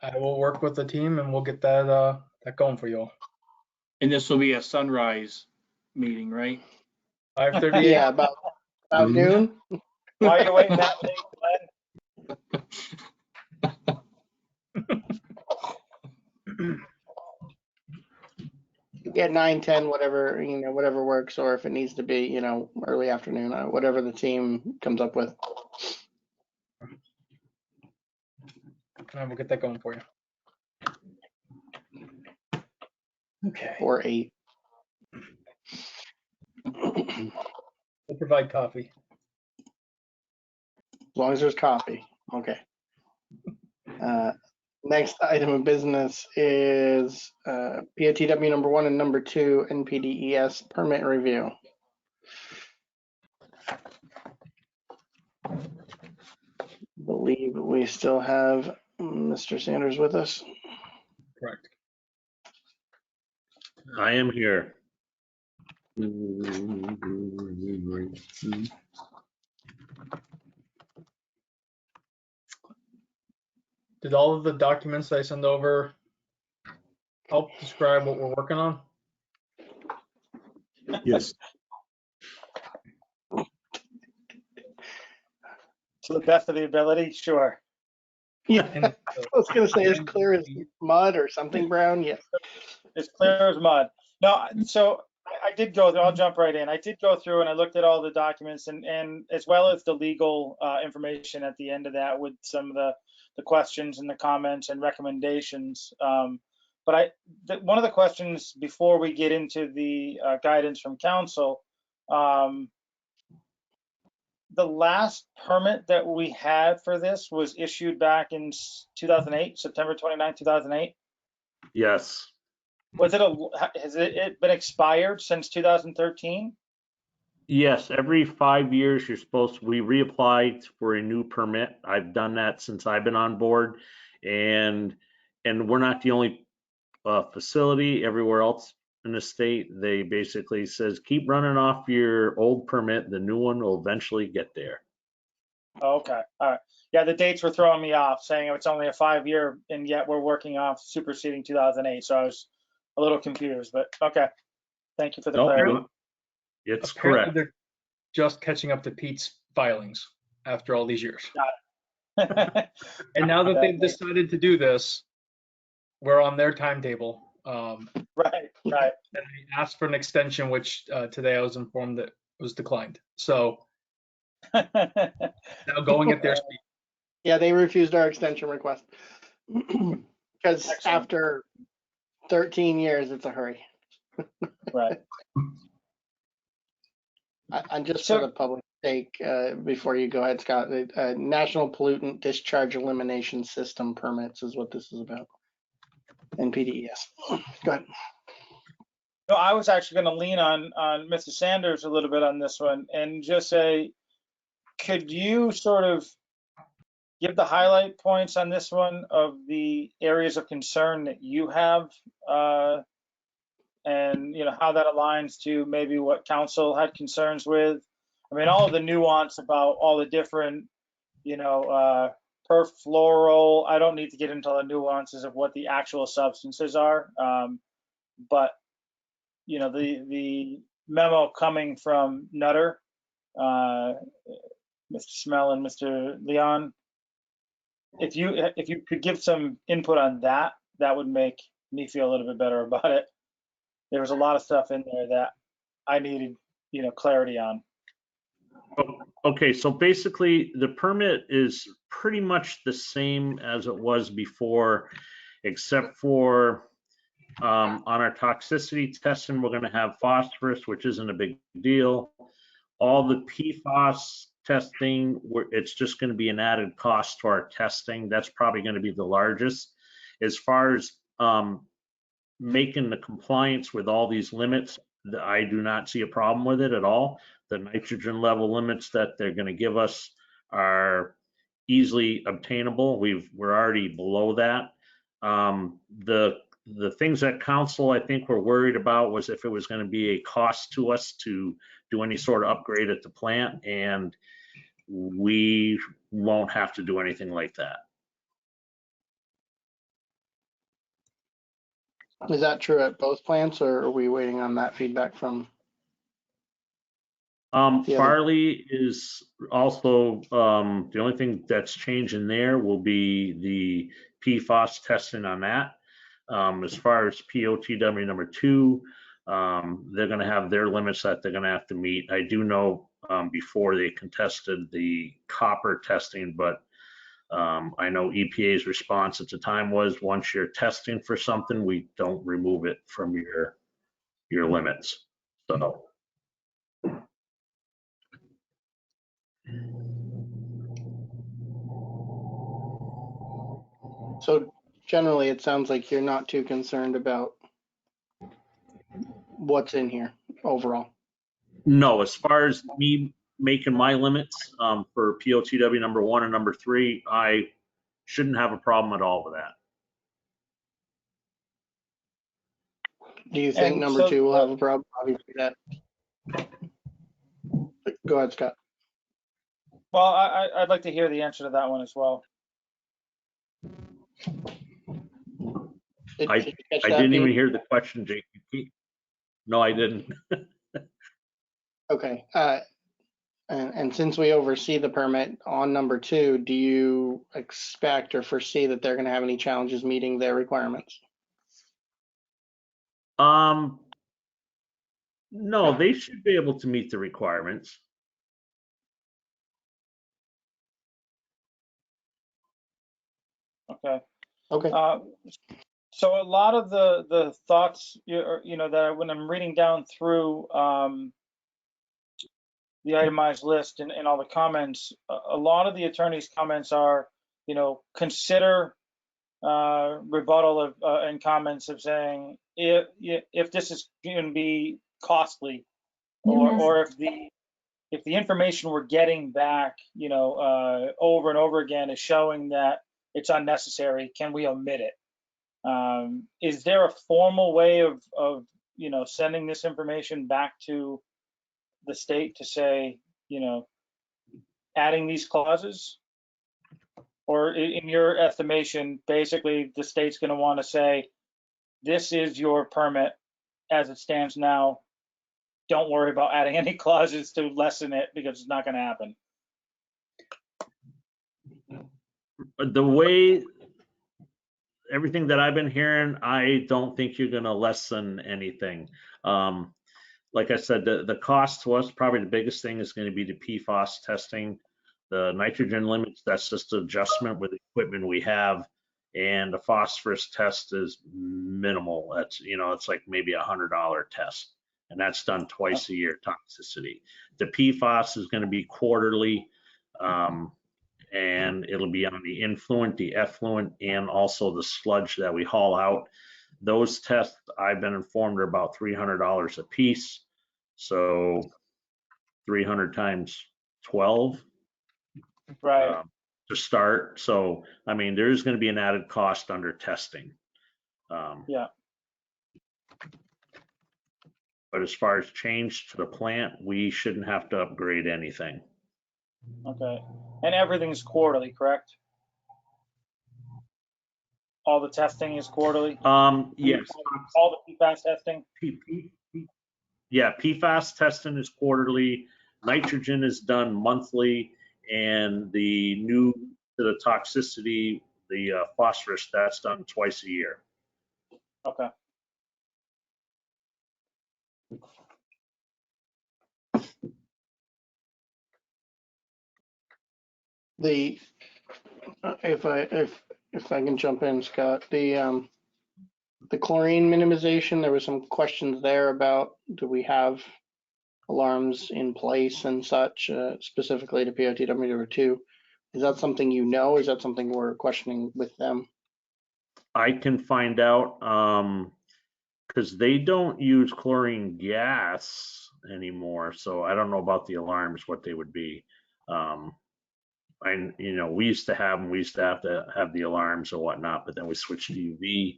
I will work with the team and we'll get that going for you all. And this will be a sunrise meeting, right? 5:30. Yeah, about noon. Why are you waiting that late, Glenn? get 9, 10, whatever, whatever works, or if it needs to be, early afternoon, whatever the team comes up with. And we'll get that going for you. Okay. Or 8. We'll provide coffee. As long as there's coffee. Okay. Next item of business is POTW number 1 and number 2 NPDES permit review. Believe we still have Mr. Sanders with us. Correct. I am here. Did all of the documents I send over help describe what we're working on? Yes. To the best of the ability, sure. Yeah, And, I was gonna say as clear as mud or something brown. Yes. It's clear as mud. No, so I did go through, I'll jump right in. I did go through and I looked at all the documents and as well as the legal information at the end of that with some of the questions and the comments and recommendations. But one of the questions before we get into the guidance from council, the last permit that we had for this was issued back in 2008, September 29, 2008. Yes. Has it been expired since 2013? Yes, every 5 years we reapply for a new permit. I've done that since I've been on board, and we're not the only facility. Everywhere else in the state, they basically says keep running off your old permit. The new one will eventually get there. Okay, all right. Yeah, the dates were throwing me off, saying it's only a 5-year, and yet we're working off superseding 2008. So I was a little confused, but okay. Thank you for the clarity. It's apparently correct. they're just catching up to Pete's filings after all these years. And now that they've decided to do this, we're on their timetable. Right. And they asked for an extension, which today I was informed that was declined. So now going at their speed. Yeah, they refused our extension request because after 13 years, it's a hurry. Right. And just for the public sake, before you go ahead, Scott, National Pollutant Discharge Elimination System permits is what this is about. NPDES. Go ahead. No, I was actually going to lean on Mr. Sanders a little bit on this one and just say, could you sort of give the highlight points on this one of the areas of concern that you have, and how that aligns to maybe what council had concerns with? I mean, all of the nuance about all the different, perfluoral. I don't need to get into the nuances of what the actual substances are, but the memo coming from Nutter, Mr. Schmel and Mr. Leon, if you could give some input on that, that would make me feel a little bit better about it. There was a lot of stuff in there that I needed, clarity on. Okay, so basically the permit is pretty much the same as it was before, except for on our toxicity testing, we're going to have phosphorus, which isn't a big deal. All the PFAS testing, it's just going to be an added cost to our testing. That's probably going to be the largest. As far as making the compliance with all these limits, I do not see a problem with it at all. The nitrogen level limits that they're going to give us are easily obtainable. We're already below that. The things that council, I think, were worried about was if it was going to be a cost to us to do any sort of upgrade at the plant, and we won't have to do anything like that. Is that true at both plants, or are we waiting on that feedback from? Farley is also, the only thing that's changing there will be the PFAS testing on that. As far as POTW number 2, They're going to have their limits that they're going to have to meet. I do know before they contested the copper testing, but I know EPA's response at the time was once you're testing for something, we don't remove it from your limits. So generally, it sounds like you're not too concerned about what's in here overall. No, as far as me making my limits for POTW number 1 and number 3, I shouldn't have a problem at all with that. Do you think And number so- 2 will have a problem? Obviously that. Go ahead, Scott. Well, I'd like to hear the answer to that one as well. Did I you catch that, didn't even Pete? hear the question, Jake. No, I didn't. Okay. And since we oversee the permit on number 2, do you expect or foresee that they're going to have any challenges meeting their requirements? No, they should be able to meet the requirements. Okay. Okay. So a lot of the thoughts, that when I'm reading down through the itemized list and all the comments, a lot of the attorney's comments are, consider rebuttal of and comments of saying if this is going to be costly, or if the information we're getting back, over and over again is showing that it's unnecessary, can we omit it? Is there a formal way of sending this information back to the state to say, adding these clauses? Or in your estimation, basically the state's going to want to say, this is your permit as it stands now. Don't worry about adding any clauses to lessen it because it's not going to happen. The way everything that I've been hearing, I don't think you're going to lessen anything. Like I said, the cost to us, probably the biggest thing is going to be the PFAS testing. The nitrogen limits, that's just an adjustment with the equipment we have. And the phosphorus test is minimal. That's, it's like maybe $100 test. And that's done twice a year, toxicity. The PFAS is going to be quarterly. And it'll be on the influent, the effluent, and also the sludge that we haul out. Those tests, I've been informed, are about $300 a piece. So 300 times 12 Right. to start. So, I mean, there's going to be an added cost under testing. Yeah. But as far as change to the plant, we shouldn't have to upgrade anything. Okay. And everything's quarterly, correct? All the testing is quarterly? Yes. All the PFAS testing? Yeah, PFAS testing is quarterly. Nitrogen is done monthly, and the new to the toxicity, the phosphorus, that's done twice a year. Okay. If I can jump in, Scott, the chlorine minimization, there was some questions there about, do we have alarms in place and such, specifically to POTW number 2? Is that something or is that something we're questioning with them? I can find out because they don't use chlorine gas anymore. So I don't know about the alarms, what they would be. We used to have them. We used to have the alarms or whatnot, but then we switched to UV.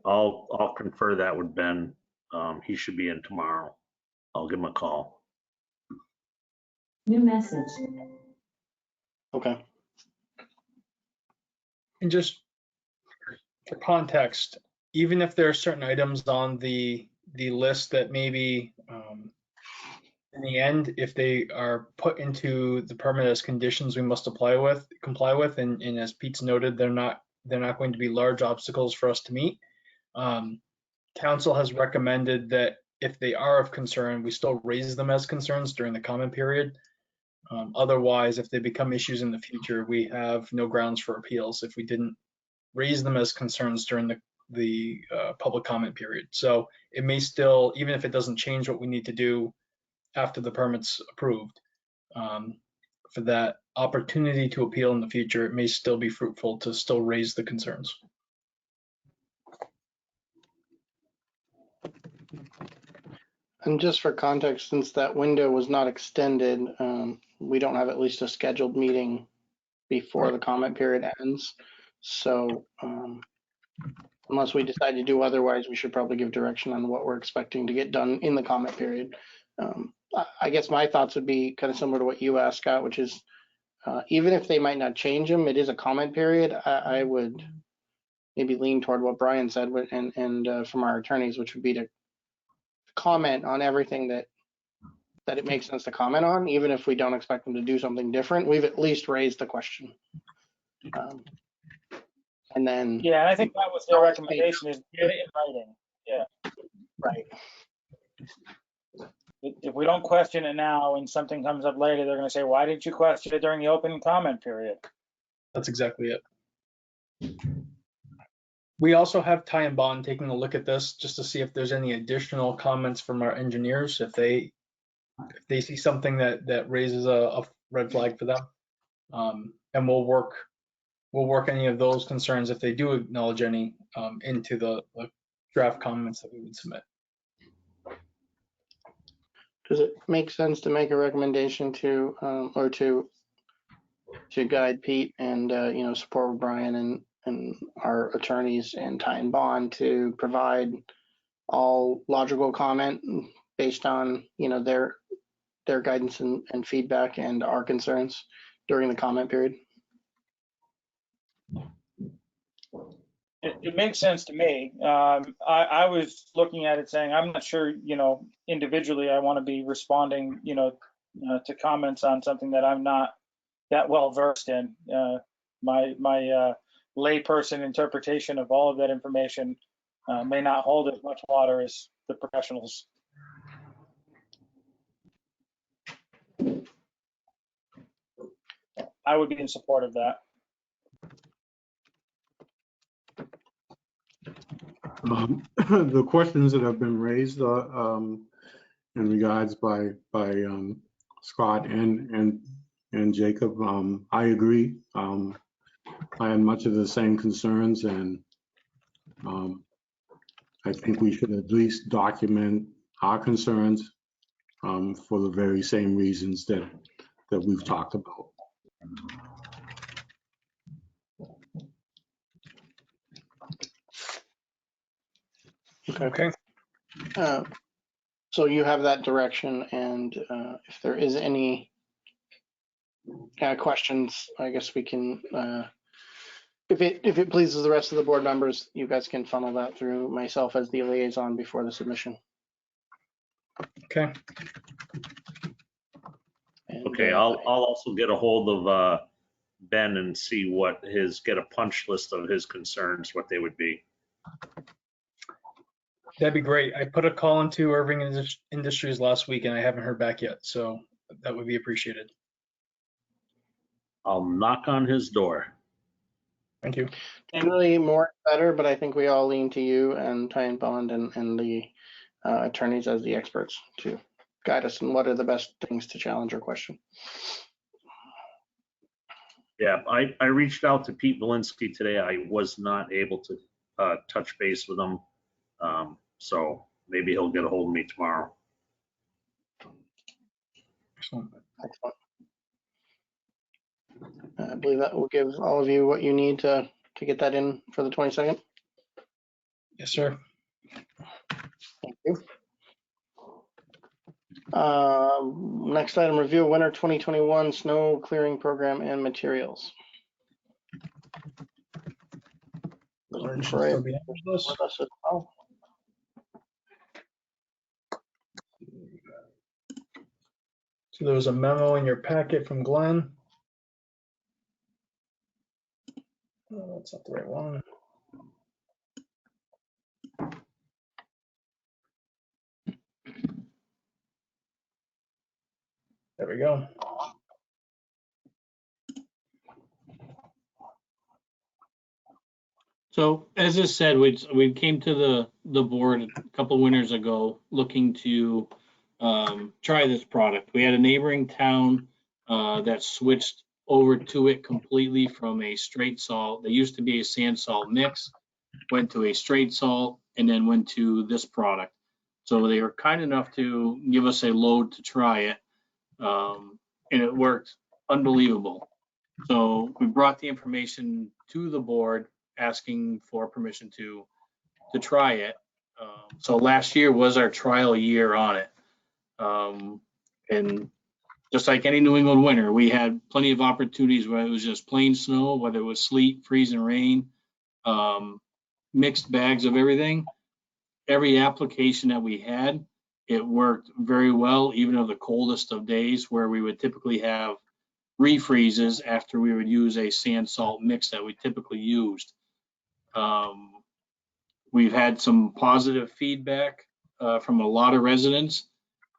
I'll confer that with Ben. He should be in tomorrow. I'll give him a call. New message. Okay. And just for context, even if there are certain items on the list that maybe in the end, if they are put into the permit as conditions we must comply with, and as Pete's noted, they're not going to be large obstacles for us to meet. council has recommended that if they are of concern, we still raise them as concerns during the comment period. Otherwise, if they become issues in the future, we have no grounds for appeals if we didn't raise them as concerns during the public comment period. So it may still, even if it doesn't change what we need to do after the permit's approved, for that opportunity to appeal in the future, it may still be fruitful to still raise the concerns. And just for context, since that window was not extended, we don't have at least a scheduled meeting before the comment period ends. So unless we decide to do otherwise, we should probably give direction on what we're expecting to get done in the comment period. I guess my thoughts would be kind of similar to what you asked, Scott, which is even if they might not change them, it is a comment period. I would maybe lean toward what Brian said and from our attorneys, which would be to comment on everything that it makes sense to comment on, even if we don't expect them to do something different. We've at least raised the question. And then, Yeah, and I think that was their recommendation, is get it in writing. Yeah. right. If we don't question it now and something comes up later, they're going to say, why didn't you question it during the open comment period? That's exactly it. We also have Ty and Bond taking a look at this just to see if there's any additional comments from our engineers, if they see something that raises a red flag for them. And we'll work any of those concerns, if they do acknowledge any, into the draft comments that we would submit. Does it make sense to make a recommendation to or to guide Pete and support with Brian and our attorneys and Ty and Bond to provide all logical comment based on their guidance and feedback and our concerns during the comment period? It makes sense to me. I was looking at it saying, I'm not sure, individually, I want to be responding, to comments on something that I'm not that well versed in. My layperson interpretation of all of that information may not hold as much water as the professionals. I would be in support of that. The questions that have been raised in regards by Scott and Jacob, I agree. I had much of the same concerns, and I think we should at least document our concerns for the very same reasons that we've talked about. Okay. So you have that direction, and if there is any questions, I guess we can, if it pleases the rest of the board members, you guys can funnel that through myself as the liaison before the submission. Okay. And, Okay, I'll also get a hold of Ben and see get a punch list of his concerns, what they would be. That'd be great. I put a call into Irving Industries last week and I haven't heard back yet, so that would be appreciated. I'll knock on his door. Thank you. Generally, more is better, but I think we all lean to you and Ty and Bond and the attorneys as the experts to guide us in what are the best things to challenge or question. Yeah, I reached out to Pete Valinsky today. I was not able to touch base with him. So maybe he'll get a hold of me tomorrow. Excellent. Excellent. I believe that will give all of you what you need to get that in for the 22nd. Yes, sir. Thank you. Next item, review winter 2021 snow clearing program and materials. Lauren should Great. still be on this. With us as well. So there was a memo in your packet from Glenn. Oh, that's not the right one. There we go. So as I said, we came to the board a couple winters ago looking to try this product. We had a neighboring town that switched over to it completely from a straight salt. They used to be a sand salt mix, went to a straight salt, and then went to this product. So they were kind enough to give us a load to try it, and it worked unbelievable. So we brought the information to the board asking for permission to try it. So last year was our trial year on it. And just like any New England winter, we had plenty of opportunities where it was just plain snow, whether it was sleet, freezing rain, mixed bags of everything. Every application that we had, it worked very well, even on the coldest of days where we would typically have refreezes after we would use a sand salt mix that we typically used. We've had some positive feedback from a lot of residents,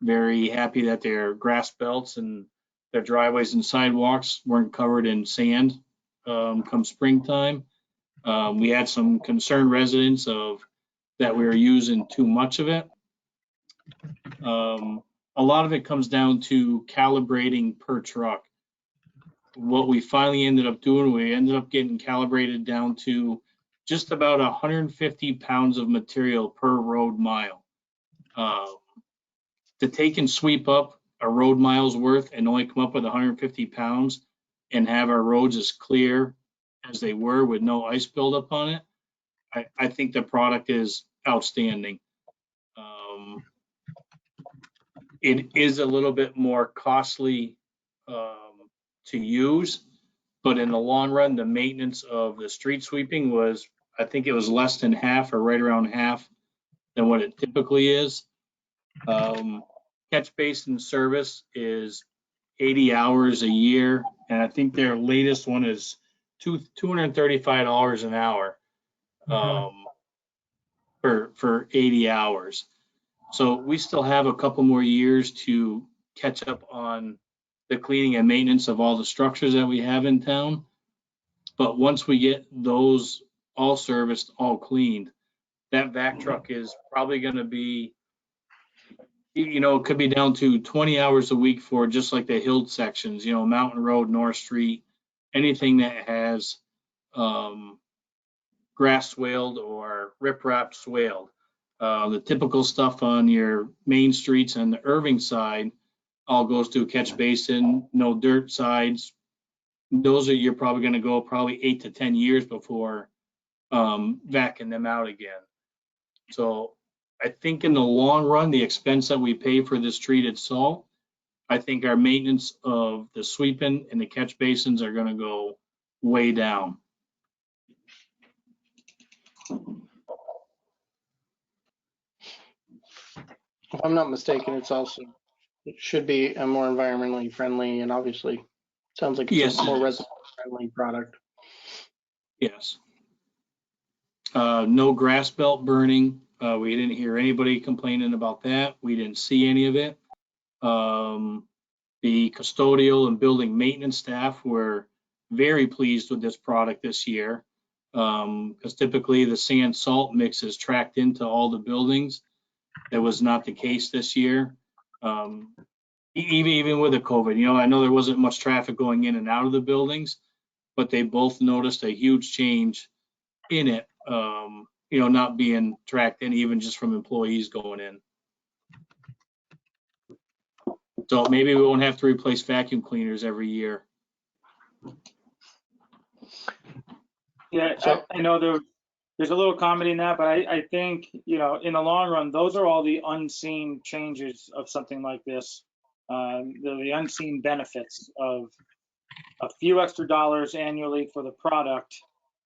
very happy that their grass belts and their driveways and sidewalks weren't covered in sand come springtime. We had some concerned residents that we were using too much of it. A lot of it comes down to calibrating per truck. What we finally ended up doing, we ended up getting calibrated down to just about 150 pounds of material per road mile. To take and sweep up a road mile's worth and only come up with 150 pounds and have our roads as clear as they were with no ice buildup on it, I think the product is outstanding. It is a little bit more costly to use, but in the long run, the maintenance of the street sweeping was, I think it was less than half or right around half than what it typically is. Catch basin service is 80 hours a year, and I think their latest one is $235 an hour for 80 hours. So we still have a couple more years to catch up on the cleaning and maintenance of all the structures that we have in town. But once we get those all serviced, all cleaned, that vac truck is probably going to be, it could be down to 20 hours a week for just like the hill sections, Mountain Road, North Street, anything that has grass swaled or riprap swaled. The typical stuff on your main streets and the Irving side all goes to a catch basin, no dirt sides. Those are, you're probably going to go probably 8 to 10 years before vacuuming them out again. So I think in the long run, the expense that we pay for this treated salt, I think our maintenance of the sweeping and the catch basins are going to go way down. If I'm not mistaken, it should be a more environmentally friendly, and obviously sounds like it's Yes, a more it is. resident friendly product. Yes. No grass belt burning. We didn't hear anybody complaining about that. We didn't see any of it. The custodial and building maintenance staff were very pleased with this product this year, because typically the sand salt mix is tracked into all the buildings. That was not the case this year. Even with the COVID, I know there wasn't much traffic going in and out of the buildings, but they both noticed a huge change in it, not being tracked in even just from employees going in. So maybe we won't have to replace vacuum cleaners every year. Yeah, So- I know there's a little comedy in that, but I think, in the long run, those are all the unseen changes of something like this. The unseen benefits of a few extra dollars annually for the product,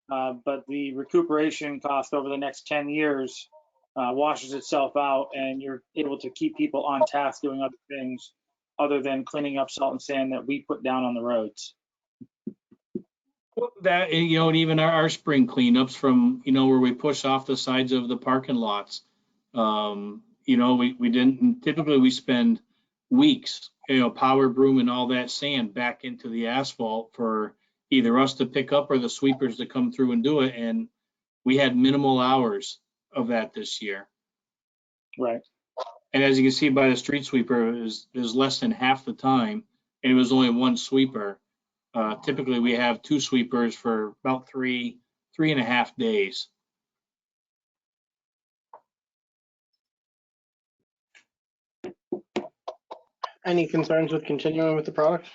but the recuperation cost over the next 10 years washes itself out, and you're able to keep people on task doing other things other than cleaning up salt and sand that we put down on the roads. That, and even our spring cleanups from, where we push off the sides of the parking lots. We didn't, typically we spend weeks, power broom and all that sand back into the asphalt for either us to pick up or the sweepers to come through and do it. And we had minimal hours of that this year. Right. And as you can see by the street sweeper, it was less than half the time, and it was only one sweeper. Typically, we have two sweepers for about 3.5 days. Any concerns with continuing with the product?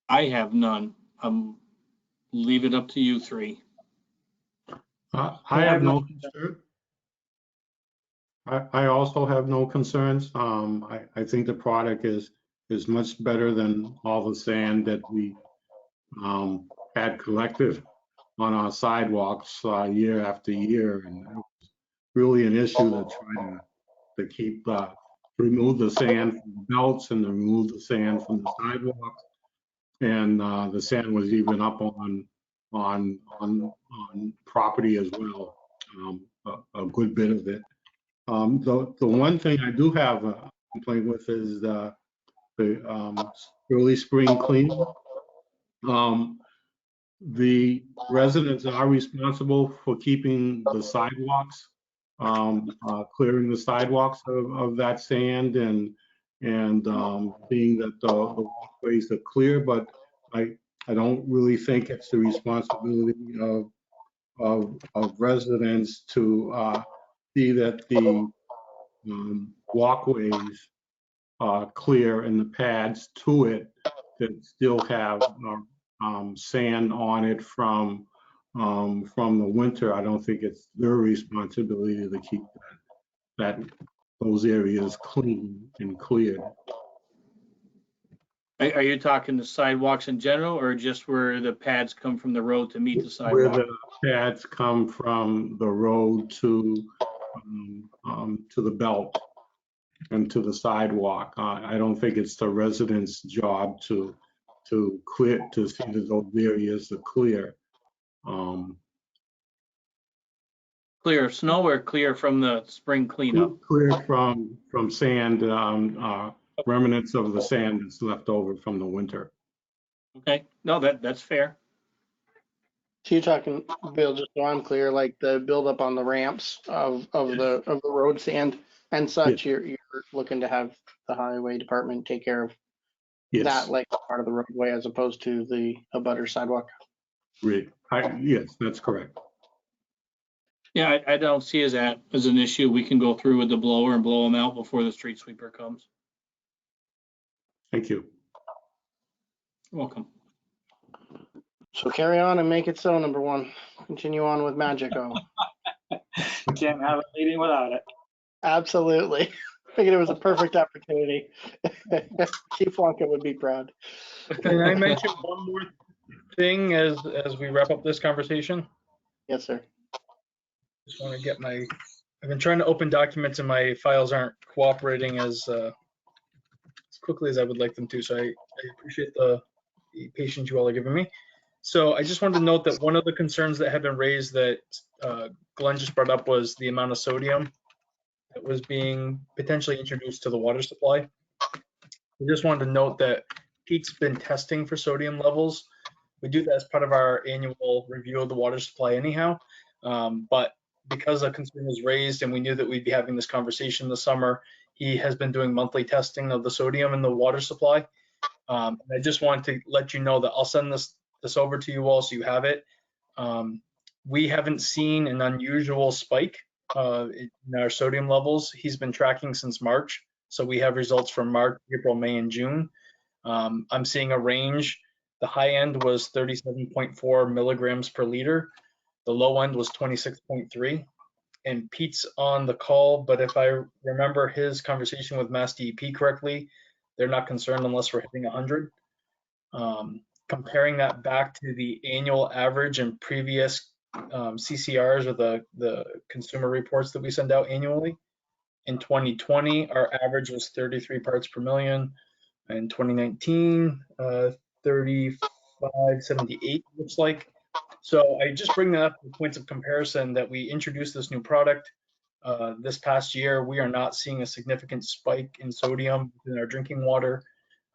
I have none. Leave it up to you three. I have no concern. I also have no concerns. I think the product is much better than all the sand that we had collected on our sidewalks year after year, and it was really an issue to try to keep remove the sand from the belts and to remove the sand from the sidewalks, and the sand was even up on property as well, a good bit of it. The one thing I do have a complaint with is the early spring cleaning. The residents are responsible for keeping the sidewalks, clearing the sidewalks of that sand and seeing that the walkways are clear, but I don't really think it's the responsibility of residents to see that the walkways are clear and the pads to it that still have sand on it from the winter. I don't think it's their responsibility to keep those areas clean and cleared. Are you talking the sidewalks in general, or just where the pads come from the road to meet the Where sidewalk? the pads come from the road to the belt and to the sidewalk. I don't think it's the residents' job to clear, to see that those areas are clear. Clear of snow or clear from the spring cleanup? Clear from sand, remnants of the sand that's left over from the winter. Okay, no, that's fair. So you're talking, Bill, just so I'm clear, like the buildup on the ramps of the road sand and such, you're looking to have the highway department take care of Yes, that, like part of the roadway as opposed to the abutter sidewalk. yes, that's correct. Yeah, I don't see that as an issue. We can go through with the blower and blow them out before the street sweeper comes. Thank you. You're welcome. So carry on and make it so, number one. Continue on with Magico. Can't have a meeting without it. Absolutely. Figured it was a perfect opportunity. Chief Wonka would be proud. Can I mention one more thing as we wrap up this conversation? Yes, sir. Just want to get I've been trying to open documents and my files aren't cooperating as quickly as I would like them to. So I appreciate the patience you all are giving me. So I just wanted to note that one of the concerns that had been raised that Glenn just brought up was the amount of sodium that was being potentially introduced to the water supply. I just wanted to note that Pete's been testing for sodium levels. We do that as part of our annual review of the water supply anyhow. But because a concern was raised and we knew that we'd be having this conversation this summer, he has been doing monthly testing of the sodium in the water supply. And I just wanted to let you know that I'll send this over to you all so you have it. We haven't seen an unusual spike in our sodium levels. He's been tracking since March. So we have results from March, April, May, and June. I'm seeing a range. The high end was 37.4 milligrams per liter. The low end was 26.3. And Pete's on the call, but if I remember his conversation with Mass DEP correctly, they're not concerned unless we're hitting 100. Comparing that back to the annual average and previous CCRs or the consumer reports that we send out annually. In 2020, our average was 33 parts per million. In 2019, 3578 looks like. So I just bring that up for points of comparison that we introduced this new product. This past year, we are not seeing a significant spike in sodium in our drinking water.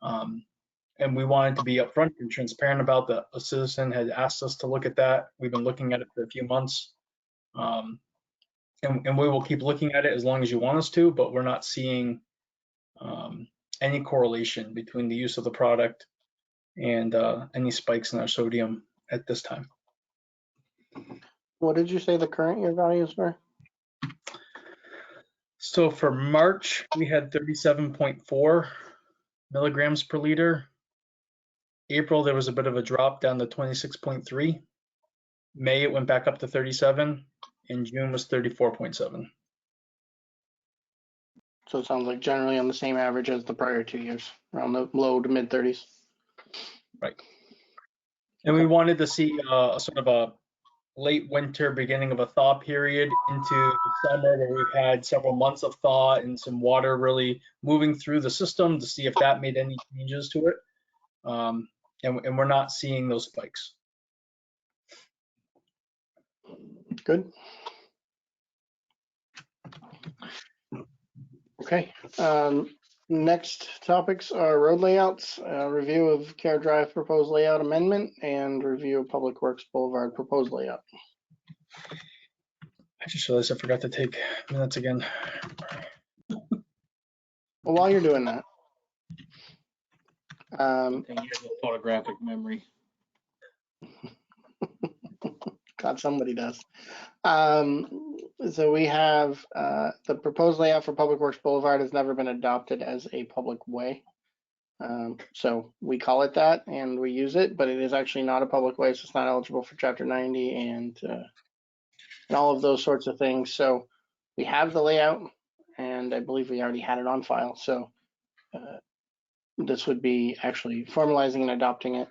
And we wanted to be upfront and transparent about that. A citizen had asked us to look at that. We've been looking at it for a few months. And we will keep looking at it as long as you want us to, but we're not seeing any correlation between the use of the product and any spikes in our sodium at this time. What did you say the current year values were? So for March, we had 37.4 milligrams per liter. April, there was a bit of a drop down to 26.3. May, it went back up to 37. And June was 34.7. So it sounds like generally on the same average as the prior 2 years, around the low to mid 30s. Right. And we wanted to see a sort of a late winter, beginning of a thaw period into the summer, where we've had several months of thaw and some water really moving through the system to see if that made any changes to it. And we're not seeing those spikes. Good. Okay. Next topics are road layouts, review of Care Drive proposed layout amendment, and review of Public Works Boulevard proposed layout. I just realized I forgot to take minutes again. Well, while you're doing that, And you have a photographic memory. God, somebody does. So we have the proposed layout for Public Works Boulevard has never been adopted as a public way. So we call it that and we use it, but it is actually not a public way, so it's not eligible for Chapter 90 and all of those sorts of things. So we have the layout, and I believe we already had it on file. So this would be actually formalizing and adopting it.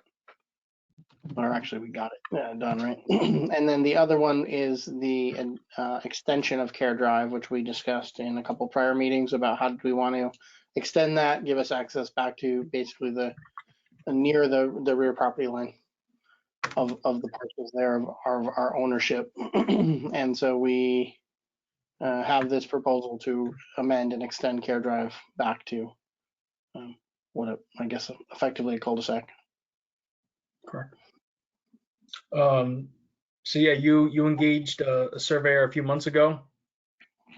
Or actually, we got it done, right? And then the other one is the extension of Care Drive, which we discussed in a couple prior meetings about how do we want to extend that, give us access back to basically the near the rear property line of the parcels there of our ownership. And so we have this proposal to amend and extend Care Drive back to I guess effectively a cul-de-sac. Correct. So yeah, you engaged a surveyor a few months ago,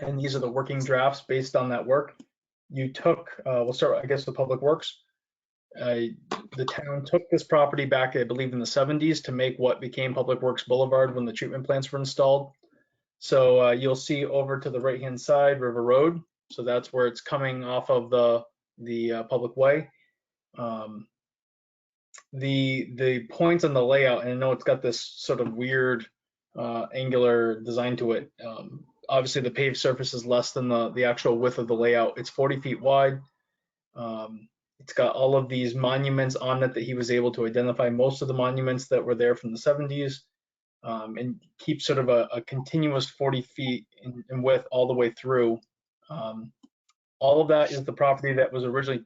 and these are the working drafts based on that work. You took, we'll start, I guess, with Public Works. The town took this property back, I believe, in the 70s to make what became Public Works Boulevard when the treatment plants were installed. So you'll see over to the right-hand side, River Road. So that's where it's coming off of the public way. The points on the layout, and I know it's got this sort of weird angular design to it. Obviously, the paved surface is less than the actual width of the layout. It's 40 feet wide. It's got all of these monuments on it that he was able to identify most of the monuments that were there from the 70s, and keep sort of a continuous 40 feet in width all the way through. All of that is the property that was originally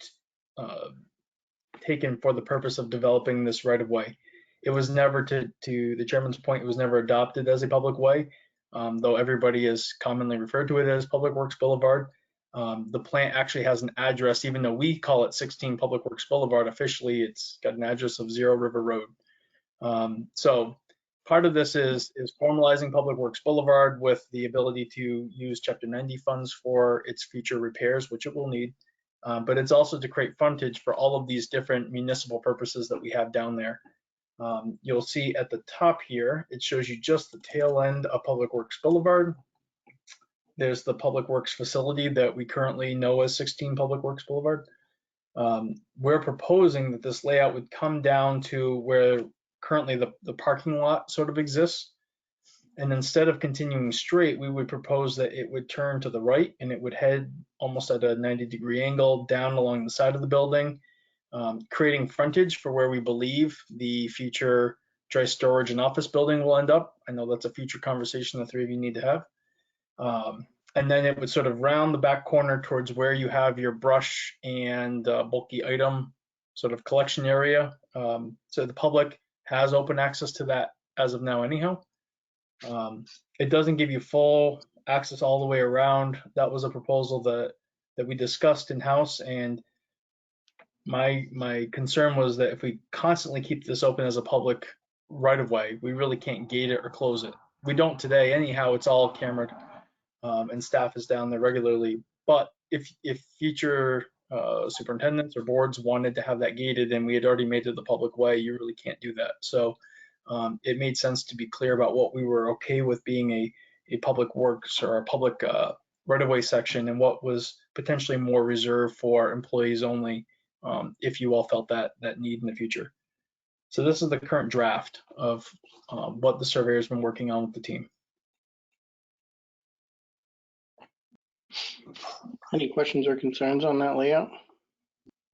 taken for the purpose of developing this right of way. It was never, to the chairman's point, it was never adopted as a public way, though everybody is commonly referred to it as Public Works Boulevard. The plant actually has an address, even though we call it 16 Public Works Boulevard. Officially, it's got an address of 0 River Road. So part of this is formalizing Public Works Boulevard with the ability to use Chapter 90 funds for its future repairs, which it will need. But it's also to create frontage for all of these different municipal purposes that we have down there. You'll see at the top here, it shows you just the tail end of Public Works Boulevard. There's the Public Works facility that we currently know as 16 Public Works Boulevard. We're proposing that this layout would come down to where currently the parking lot sort of exists. And instead of continuing straight, we would propose that it would turn to the right and it would head almost at a 90-degree angle down along the side of the building, creating frontage for where we believe the future dry storage and office building will end up. I know that's a future conversation the three of you need to have. And then it would sort of round the back corner towards where you have your brush and bulky item sort of collection area. So the public has open access to that as of now anyhow. It doesn't give you full access all the way around. That was a proposal that we discussed in-house, and my concern was that if we constantly keep this open as a public right of way, we really can't gate it or close it. We don't today anyhow, it's all cameraed, and staff is down there regularly. But if future superintendents or boards wanted to have that gated and we had already made it the public way, you really can't do that. So it made sense to be clear about what we were okay with being a public works or a public right of way section, and what was potentially more reserved for employees only, if you all felt that need in the future. So this is the current draft of what the surveyor's been working on with the team. Any questions or concerns on that layout?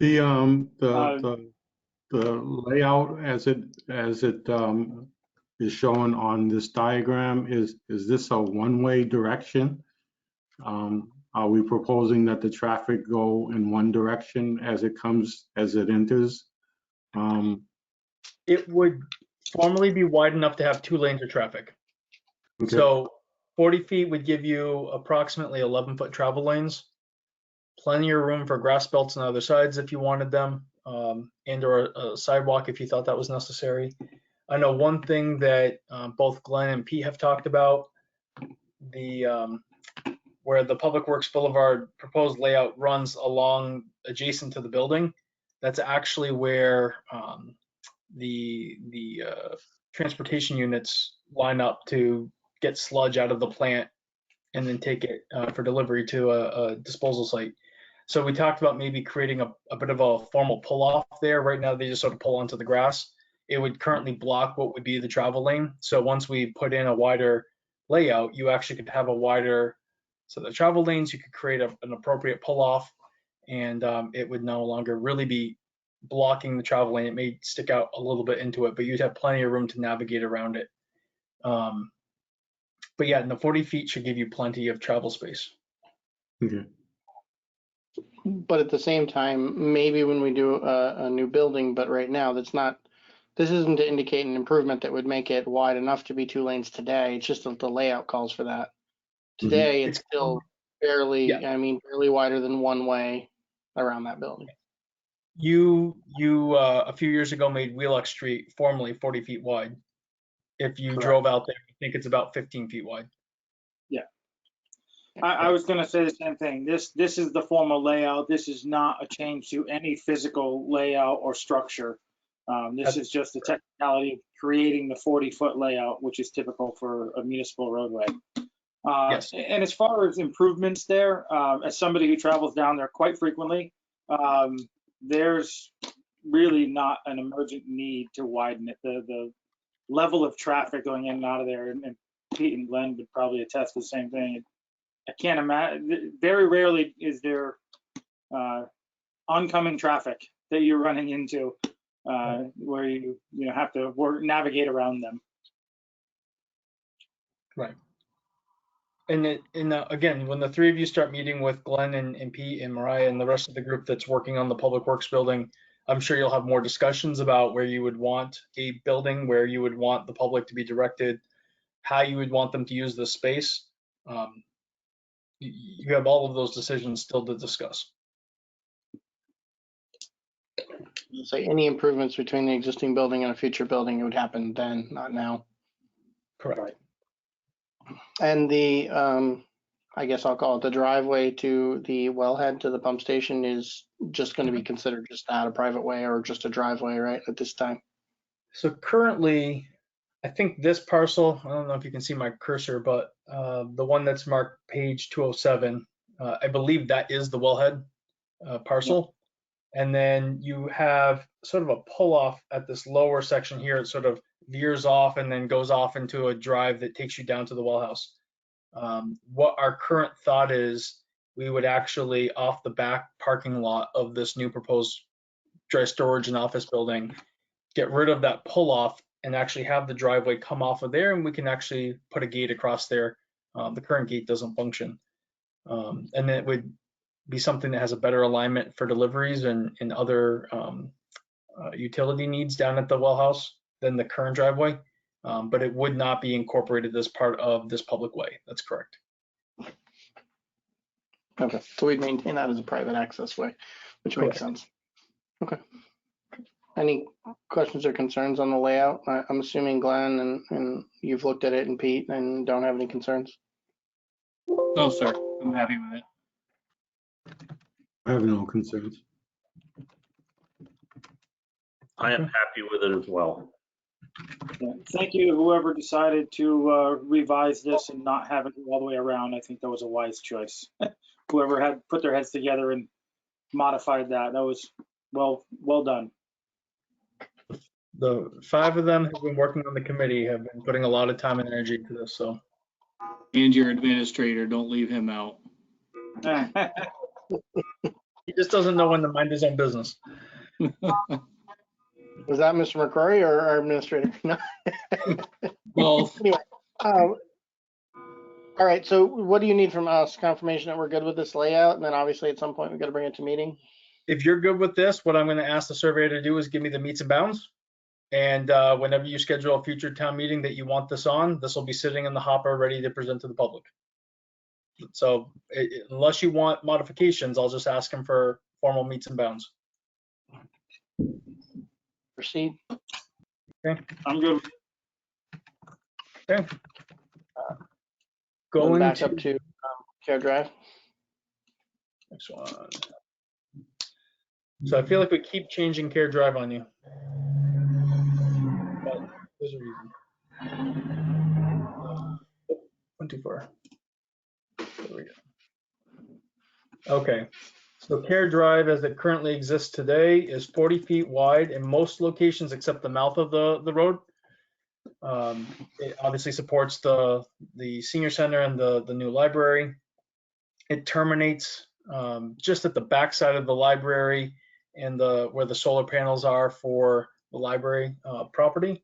The layout as it is shown on this diagram, is this a one-way direction? Are we proposing that the traffic go in one direction as it enters? It would formally be wide enough to have 2 lanes of traffic. Okay. So 40 feet would give you approximately 11-foot travel lanes. Plenty of room for grass belts on either sides if you wanted them, and or a sidewalk if you thought that was necessary. I know one thing that both Glenn and Pete have talked about, where the Public Works Boulevard proposed layout runs along adjacent to the building. That's actually where the transportation units line up to get sludge out of the plant and then take it for delivery to a disposal site. So we talked about maybe creating a bit of a formal pull-off there. Right now, they just sort of pull onto the grass. It would currently block what would be the travel lane. So once we put in a wider layout, you actually could have a wider, so the travel lanes, you could create an appropriate pull-off, and it would no longer really be blocking the travel lane. It may stick out a little bit into it, but you'd have plenty of room to navigate around it. But yeah, and the 40 feet should give you plenty of travel space. Okay. But at the same time, maybe when we do a new building, but right now this isn't to indicate an improvement that would make it wide enough to be 2 lanes today. It's just that the layout calls for that. Today, it's still barely wider than one way around that building. You a few years ago made Wheelock Street formerly 40 feet wide. If you drove out there, I think it's about 15 feet wide. I was going to say the same thing. This is the formal layout. This is not a change to any physical layout or structure. This is just the technicality of creating the 40-foot layout, which is typical for a municipal roadway. Yes. And as far as improvements there, as somebody who travels down there quite frequently, there's really not an emergent need to widen it. The level of traffic going in and out of there, and Pete and Glenn would probably attest to the same thing. I can't imagine, very rarely is there oncoming traffic that you're running into where you have to navigate around them. Right. And again, when the 3 of you start meeting with Glenn and Pete and Mariah and the rest of the group that's working on the Public Works building, I'm sure you'll have more discussions about where you would want a building, where you would want the public to be directed, how you would want them to use the space. You have all of those decisions still to discuss. So any improvements between the existing building and a future building, it would happen then, not now. Correct. And the, I guess I'll call it the driveway to the wellhead to the pump station is just going to be considered just not a private way or just a driveway, right, at this time? So currently, I think this parcel, I don't know if you can see my cursor, but the one that's marked page 207, I believe that is the wellhead parcel. And then you have sort of a pull off at this lower section here. It sort of veers off and then goes off into a drive that takes you down to the well house. What our current thought is, we would actually off the back parking lot of this new proposed dry storage and office building, get rid of that pull off and actually have the driveway come off of there, and we can actually put a gate across there. The current gate doesn't function. And it would be something that has a better alignment for deliveries and other utility needs down at the well house than the current driveway. But it would not be incorporated as part of this public way. That's correct. Okay, so we'd maintain that as a private access way, which makes sense. Okay. Any questions or concerns on the layout? I'm assuming Glenn and you've looked at it and Pete and don't have any concerns? No, sir, I'm happy with it. I have no concerns. I am happy with it as well. Yeah, thank you, whoever decided to revise this and not have it go all the way around. I think that was a wise choice. Whoever had put their heads together and modified that was well done. The 5 of them have been working on the committee, have been putting a lot of time and energy to this, so. And your administrator, don't leave him out. He just doesn't know when to mind his own business. Was that Mr. McCrory or our administrator? No. Both. Anyway, all right, so what do you need from us? Confirmation that we're good with this layout, and then obviously at some point we've got to bring it to meeting? If you're good with this, what I'm going to ask the surveyor to do is give me the meets and bounds. And whenever you schedule a future town meeting that you want this on, this will be sitting in the hopper ready to present to the public. So unless you want modifications, I'll just ask him for formal meets and bounds. Proceed. I'm good. Okay. Going Going back to up to Care Drive. next one. So I feel like we keep changing Care Drive on you. But there's a reason. Went too far. There we go. Okay. So Care Drive as it currently exists today is 40 feet wide in most locations except the mouth of the road. It obviously supports the senior center and the new library. It terminates just at the back side of the library and where the solar panels are for the library property.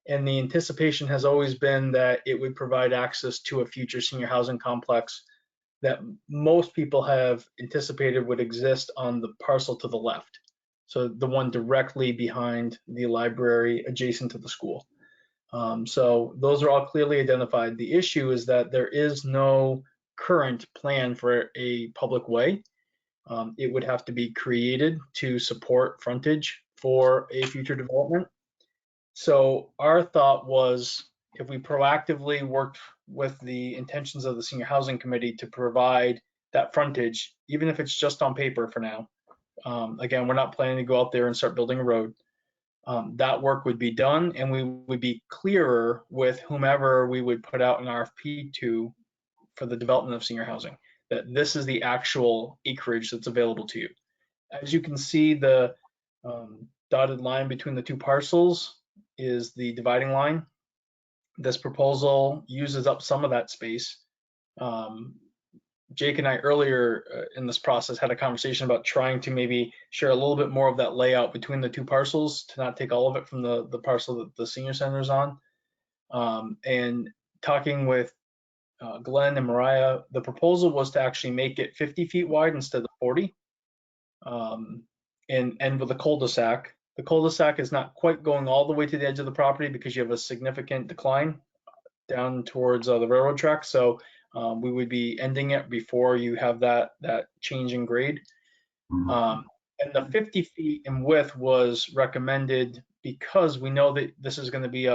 And the anticipation has always been that it would provide access to a future senior housing complex that most people have anticipated would exist on the parcel to the left. So the one directly behind the library adjacent to the school. So those are all clearly identified. The issue is that there is no current plan for a public way. It would have to be created to support frontage for a future development. So our thought was if we proactively worked with the intentions of the Senior Housing Committee to provide that frontage, even if it's just on paper for now. Again, we're not planning to go out there and start building a road. That work would be done and we would be clearer with whomever we would put out an RFP to for the development of senior housing, that this is the actual acreage that's available to you. As you can see, the dotted line between the two parcels is the dividing line. This proposal uses up some of that space. Jake and I earlier in this process had a conversation about trying to maybe share a little bit more of that layout between the two parcels to not take all of it from the parcel that the senior center is on. And talking with Glenn and Mariah, the proposal was to actually make it 50 feet wide instead of 40 and with a cul-de-sac. The cul-de-sac is not quite going all the way to the edge of the property because you have a significant decline down towards the railroad track. So we would be ending it before you have that change in grade. And the 50 feet in width was recommended because we know that this is going to be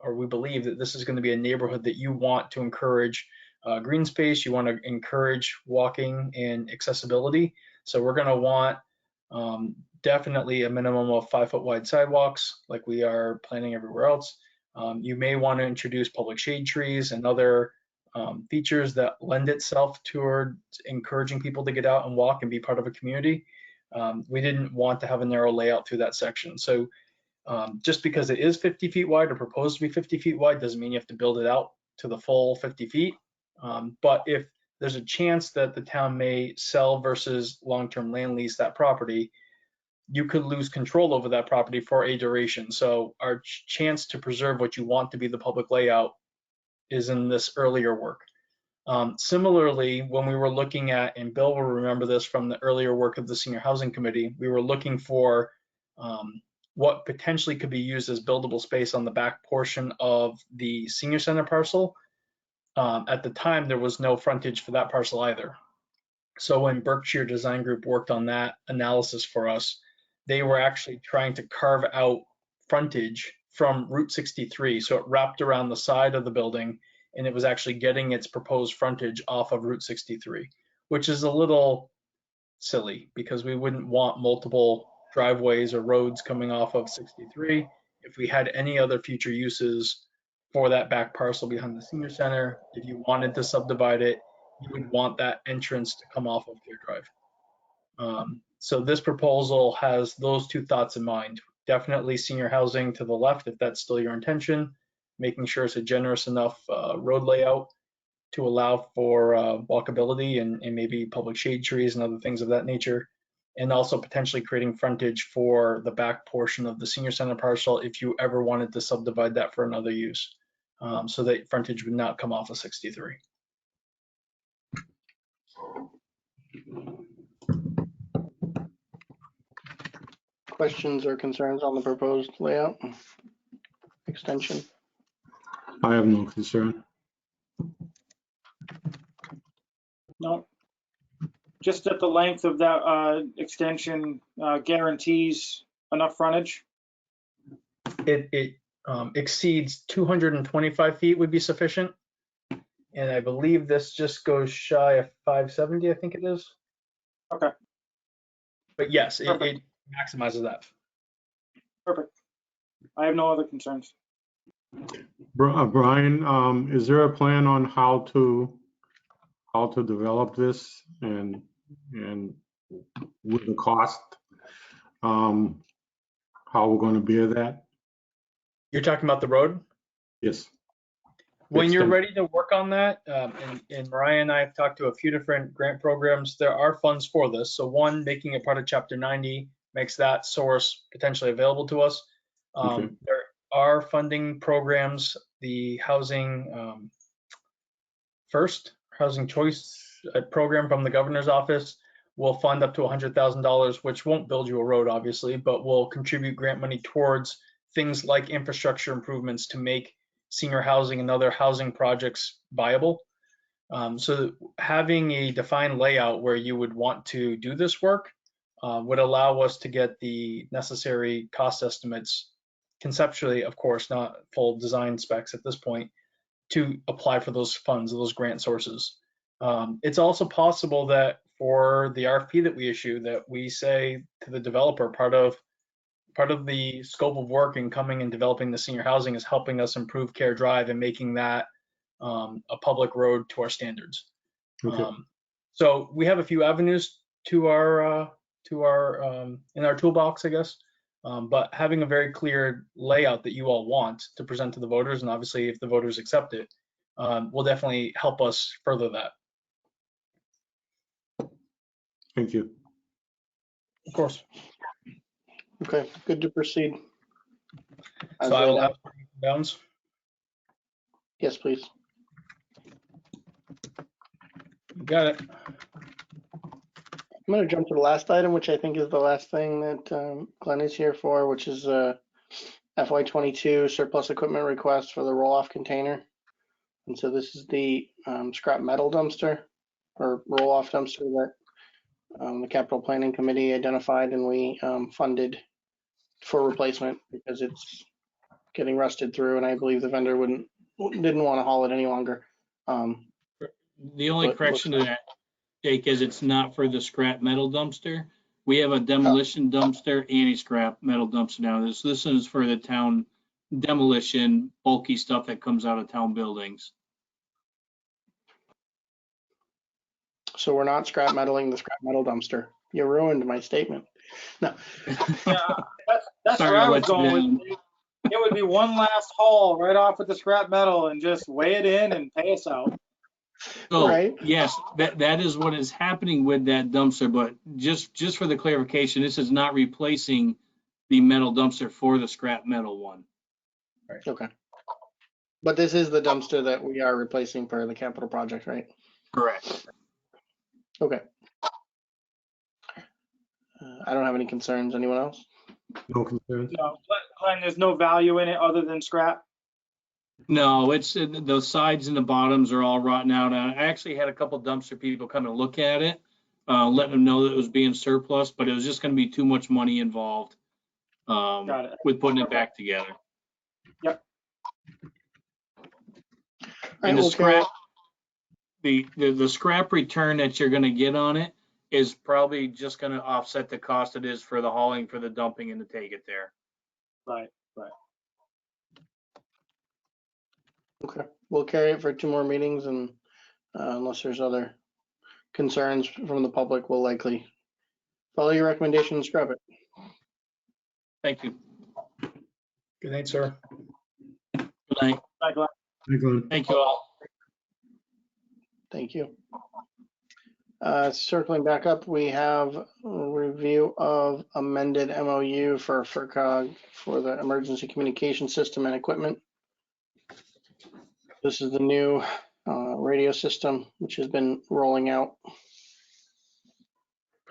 or we believe that this is going to be a neighborhood that you want to encourage green space, you want to encourage walking and accessibility. So we're going to want definitely a minimum of 5 foot wide sidewalks like we are planning everywhere else. You may want to introduce public shade trees and other features that lend itself toward encouraging people to get out and walk and be part of a community. We didn't want to have a narrow layout through that section. So just because it is 50 feet wide or proposed to be 50 feet wide doesn't mean you have to build it out to the full 50 feet. But if there's a chance that the town may sell versus long-term land lease that property, you could lose control over that property for a duration. So our chance to preserve what you want to be the public layout is in this earlier work. Similarly, when we were looking at, and Bill will remember this from the earlier work of the Senior Housing Committee, we were looking for what potentially could be used as buildable space on the back portion of the senior center parcel. At the time, there was no frontage for that parcel either. So when Berkshire Design Group worked on that analysis for us, they were actually trying to carve out frontage from Route 63. So it wrapped around the side of the building, and it was actually getting its proposed frontage off of Route 63, which is a little silly because we wouldn't want multiple driveways or roads coming off of 63. If we had any other future uses for that back parcel behind the senior center, if you wanted to subdivide it, you would want that entrance to come off of Clear Drive. So this proposal has those two thoughts in mind. Definitely senior housing to the left, if that's still your intention, making sure it's a generous enough road layout to allow for walkability and maybe public shade trees and other things of that nature. And also potentially creating frontage for the back portion of the senior center parcel if you ever wanted to subdivide that for another use. So that frontage would not come off of 63. Questions or concerns on the proposed layout extension? I have no concern. No. Just that the length of that extension guarantees enough frontage. It exceeds 225 feet would be sufficient. And I believe this just goes shy of 570, I think it is. Okay. But yes, it Perfect. maximizes that. Perfect. I have no other concerns. Brian, is there a plan on how to develop this and with the cost, how we're going to bear that? You're talking about the road? Yes. When you're Extension. ready to work on that, and Mariah and I have talked to a few different grant programs, there are funds for this. So one, making it part of Chapter 90 makes that source potentially available to us. Okay. There are funding programs, the Housing First, Housing Choice program from the governor's office will fund up to $100,000, which won't build you a road, obviously, but will contribute grant money towards things like infrastructure improvements to make senior housing and other housing projects viable. So having a defined layout where you would want to do this work would allow us to get the necessary cost estimates conceptually, of course, not full design specs at this point, to apply for those funds, those grant sources. It's also possible that for the RFP that we issue, that we say to the developer, part of the scope of work in coming and developing the senior housing is helping us improve Care Drive and making that a public road to our standards. Okay. So we have a few avenues to our in our toolbox, I guess. But having a very clear layout that you all want to present to the voters, and obviously if the voters accept it, will definitely help us further that. Thank you. Of course. Okay, good to proceed. So I will have bounds. Yes, please. You got it. I'm going to jump to the last item, which I think is the last thing that Glenn is here for, which is FY22 surplus equipment request for the roll-off container. And so this is the scrap metal dumpster or roll-off dumpster that the capital planning committee identified and we funded for replacement because it's getting rusted through, and I believe the vendor didn't want to haul it any longer. The only What- correction to that, Jake, is it's not for the scrap metal dumpster. We have a demolition dumpster and a scrap metal dumpster now. This is for the town demolition, bulky stuff that comes out of town buildings. So we're not scrap metaling the scrap metal dumpster. You ruined my statement. No. Yeah, that's Sorry, where I I'll was let you going with down. it. It would be one last haul right off with the scrap metal and just weigh it in and pay us out. So, Right. yes, that is what is happening with that dumpster, but just for the clarification, this is not replacing the metal dumpster for the scrap metal one. Okay. But this is the dumpster that we are replacing for the capital project, right? Correct. Okay. I don't have any concerns. Anyone else? No concerns? No, Glenn, there's no value in it other than scrap. No, it's, the sides and the bottoms are all rotten out. I actually had a couple dumpster people come and look at it, letting them know that it was being surplus, but it was just gonna be too much money involved Got it. with putting it back together. Yep. And the we'll carry- scrap, the scrap return that you're gonna get on it is probably just gonna offset the cost it is for the hauling, for the dumping and to take it there. Right. Okay, we'll carry it for 2 more meetings, and unless there's other concerns from the public, we'll likely follow your recommendation and scrub it. Thank you. Good night, sir. Good night. Bye, Glenn. Thank you all. Thank you. Circling back up, we have a review of amended MOU for FERCog for the emergency communication system and equipment. This is the new radio system, which has been rolling out.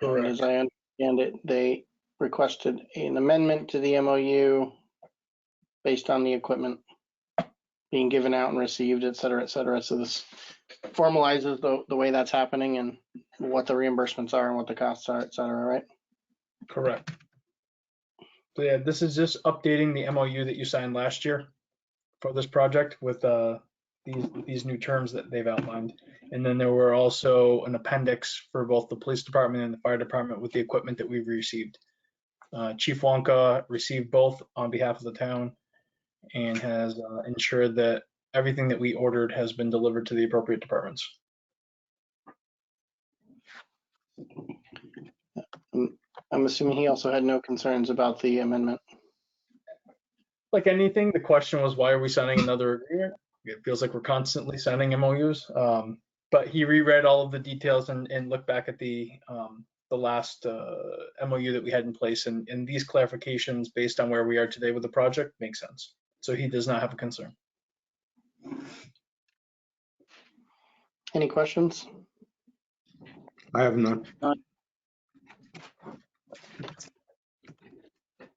And as I understand it, they requested an amendment to the MOU based on the equipment being given out and received, et cetera, et cetera. So this formalizes the way that's happening and what the reimbursements are and what the costs are, et cetera, right? Correct. So yeah, this is just updating the MOU that you signed last year for this project with these new terms that they've outlined. And then there were also an appendix for both the police department and the fire department with the equipment that we've received. Chief Wonka received both on behalf of the town and has ensured that everything that we ordered has been delivered to the appropriate departments. I'm assuming he also had no concerns about the amendment. Like anything, the question was, why are we signing another agreement? It feels like we're constantly signing MOUs. But he reread all of the details and looked back at the last MOU that we had in place, and these clarifications based on where we are today with the project make sense. So he does not have a concern. Any questions? I have none.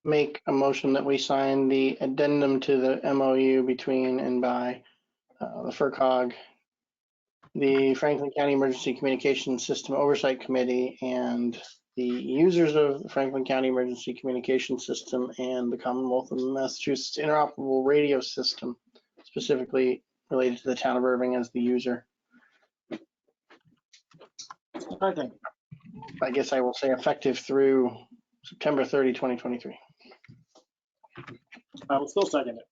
Make a motion that we sign the addendum to the MOU between and by the FERCog, the Franklin County Emergency Communications System Oversight Committee, and the users of the Franklin County Emergency Communication System and the Commonwealth of Massachusetts Interoperable Radio System, specifically related to the town of Irving as the user. Okay. I guess I will say effective through September 30, 2023. I will still second it.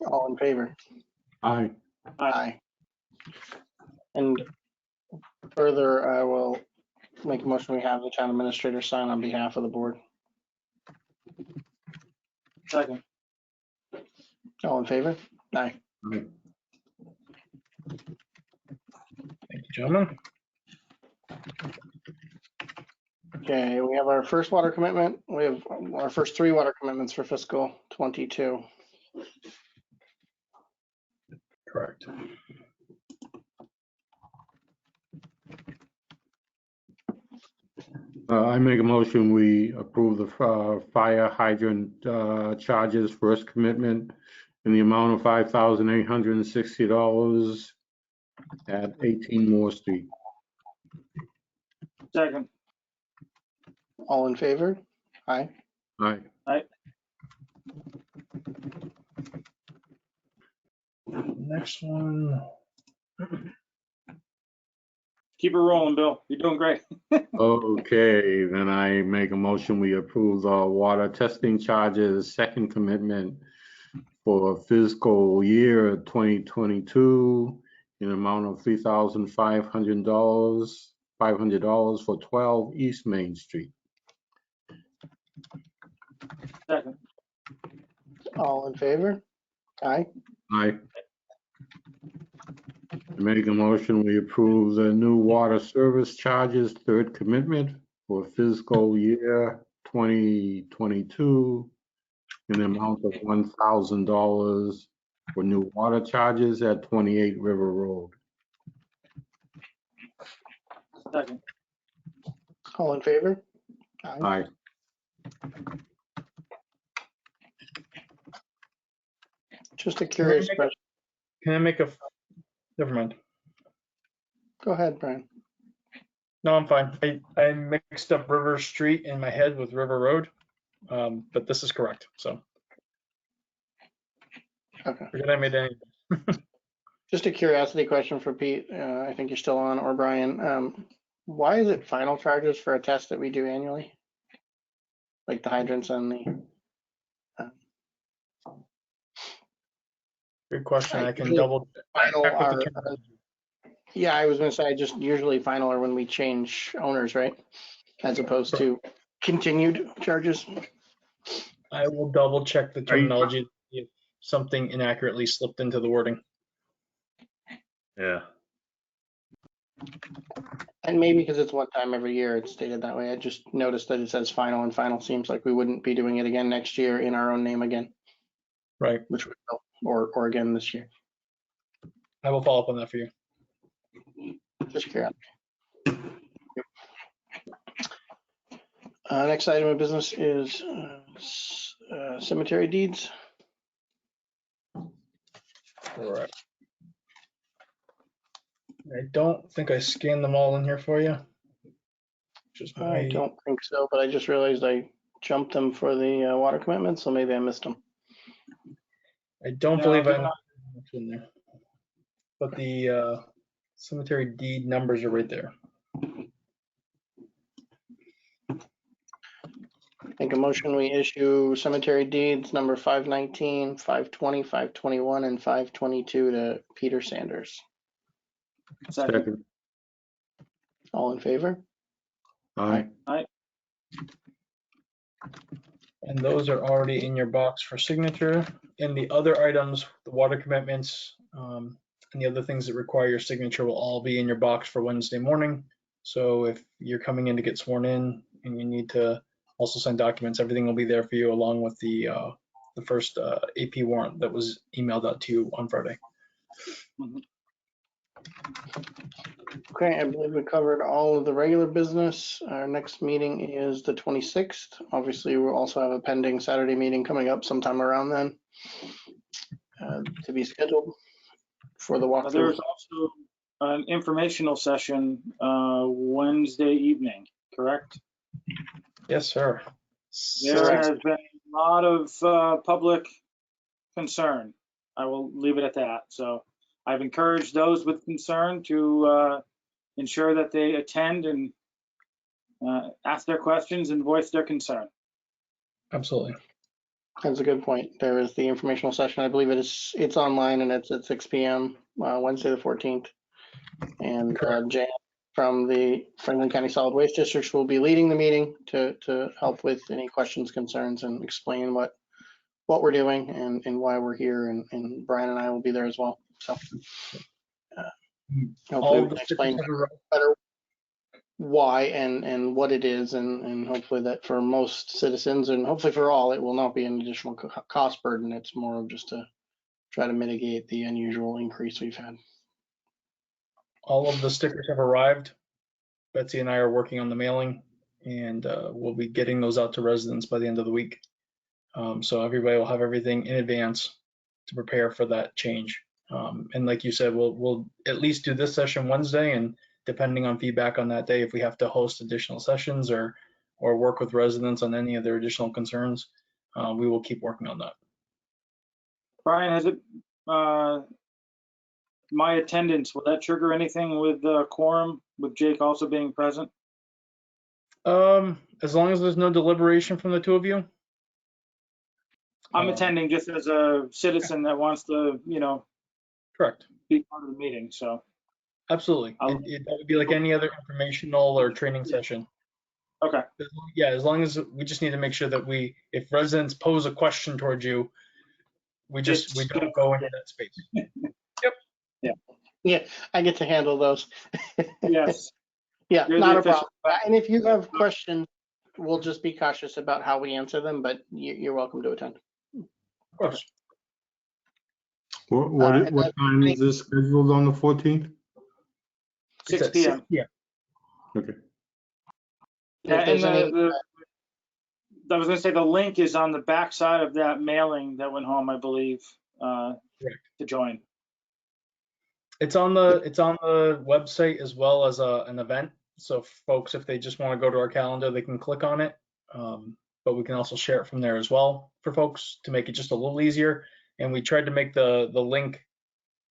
All in favor? Aye. Aye. And further, I will make a motion we have the town administrator sign on behalf of the board. Second. All in favor? Aye. Aye. Thank you, gentlemen. Okay, we have our first water commitment. We have our first 3 water commitments for fiscal 22. Correct. I make a motion, we approve the fire hydrant charges first commitment in the amount of $5,860 at 18 Moore Street. Second. All in favor? Aye. Aye. Next one. Keep it rolling, Bill. You're doing great. Okay, then I make a motion, we approve the water testing charges second commitment for fiscal year 2022 in amount of $3,500 for 12 East Main Street. Second. All in favor? Aye. Aye. Make a motion, we approve the new water service charges third commitment for fiscal year 2022 in the amount of $1,000 for new water charges at 28 River Road. Second. All in favor? Aye. Aye. Just a curious make a- question. Can I make a, never mind. Go ahead, Brian. No, I'm fine. I mixed up River Street in my head with River Road. But this is correct, so. Okay. Forget I made any. Just a curiosity question for Pete. I think you're still on, or Brian. Why is it final charges for a test that we do annually? Like the hydrants and the, Good question. I can Usually double. final check with are, the terminology. yeah, I was gonna say, just usually final are when we change owners, right? As opposed to continued charges. I will double check the Are you- terminology if something inaccurately slipped into the wording. Yeah. And maybe because it's one time every year, it's stated that way. I just noticed that it says final, and final seems like we wouldn't be doing it again next year in our own name again, Right. which we will, or again this year. I will follow up on that for you. Just curious. Next item of business is cemetery deeds. All right. I don't think I scanned them all in here for you. Just I my, don't think so, but I just realized I jumped them for the water commitment, so maybe I missed them. I don't No, believe they're I'm not. in there. But the cemetery deed numbers are right there. Make a motion, we issue cemetery deeds number 519, 520, 521, and 522 to Peter Sanders. Second. Second. All in favor? Aye. And those are already in your box for signature. And the other items, the water commitments, and the other things that require your signature will all be in your box for Wednesday morning. So if you're coming in to get sworn in and you need to also sign documents, everything will be there for you along with the first AP warrant that was emailed out to you on Friday. Okay, I believe we covered all of the regular business. Our next meeting is the 26th. Obviously, we'll also have a pending Saturday meeting coming up sometime around then to be scheduled for the walkthrough. There's also an informational session Wednesday evening, correct? Yes, sir. There has been a lot of public concern. I will leave it at that. So I've encouraged those with concern to ensure that they attend and ask their questions and voice their concern. Absolutely. That's a good point. There is the informational session. I believe it's online and it's at 6 p.m. Wednesday the 14th. And Jan from the Franklin County Solid Waste Districts will be leading the meeting to help with any questions, concerns, and explain what we're doing and why we're here. And Brian and I will be there as well. So hopefully All we the can explain stickers have arrived. better why and what it is, and hopefully that for most citizens and hopefully for all, it will not be an additional cost burden. It's more of just to try to mitigate the unusual increase we've had. All of the stickers have arrived. Betsy and I are working on the mailing, and we'll be getting those out to residents by the end of the week. So everybody will have everything in advance to prepare for that change. And like you said, we'll at least do this session Wednesday, and depending on feedback on that day, if we have to host additional sessions or work with residents on any of their additional concerns, we will keep working on that. Brian, has it, my attendance, will that trigger anything with quorum, with Jake also being present? As long as there's no deliberation from the two of you. I'm attending just as a citizen that wants to, Correct. be part of the meeting, so. Absolutely. That would be like any other informational or training session. Okay. Yeah, as long as we just need to make sure that if residents pose a question towards you, we don't go into that space. Yeah, I get to handle those. Yes. Yeah, You're not the a problem. official- And if you have questions, we'll just be cautious about how we answer them, but you're welcome to attend. Of course. What time is this scheduled on the 14th? 6 It's at p.m. Yeah. Okay. Yeah, If there's and any- I was gonna say the link is on the back side of that mailing that went home, I believe. to join. It's on the website as well as an event. So folks, if they just want to go to our calendar, they can click on it. But we can also share it from there as well for folks to make it just a little easier. And we tried to make the link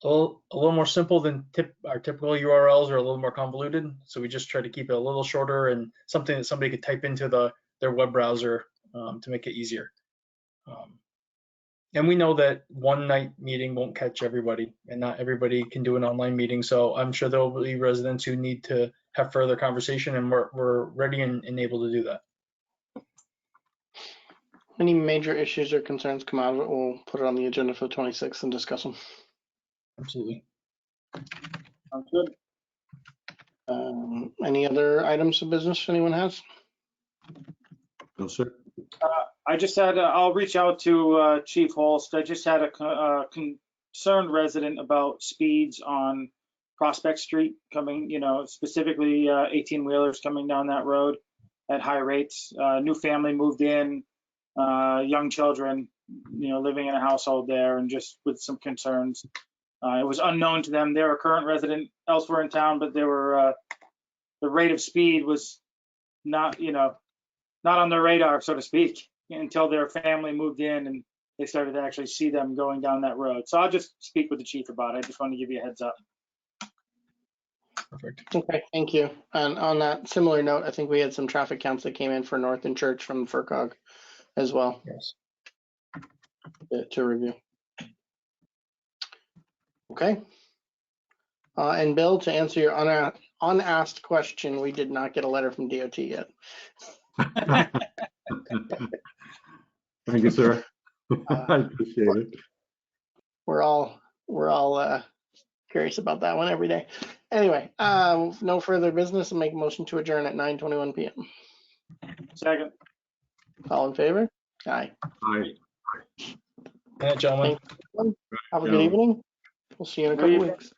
a little more simple than our typical URLs are a little more convoluted. So we just try to keep it a little shorter and something that somebody could type into their web browser to make it easier. And we know that one night meeting won't catch everybody, and not everybody can do an online meeting. So I'm sure there will be residents who need to have further conversation, and we're ready and able to do that. Any major issues or concerns come out of it, we'll put it on the agenda for the 26th and discuss them. Absolutely. Sounds good. Any other items of business anyone has? No, sir. I just had, I'll reach out to Chief Holst. I just had a concerned resident about speeds on Prospect Street coming, specifically 18-wheelers coming down that road at high rates. New family moved in, young children, living in a household there, and just with some concerns. It was unknown to them. They're a current resident elsewhere in town, but they were, the rate of speed was not, not on their radar, so to speak, until their family moved in and they started to actually see them going down that road. So I'll just speak with the chief about it. I just wanted to give you a heads up. Perfect. Okay, thank you. And on that similar note, I think we had some traffic counts that came in for North and Church from FERCog as well Yes. to review. Okay. And Bill, to answer your unasked question, we did not get a letter from DOT yet. Thank you, sir. I appreciate it. We're all curious about that one every day. Anyway, no further business, and make a motion to adjourn at 9:21 p.m. Second. All in favor? Aye. Aye. Good night, gentlemen. Thanks. Have a good Yeah. evening. We'll see you in a Good couple evening. weeks.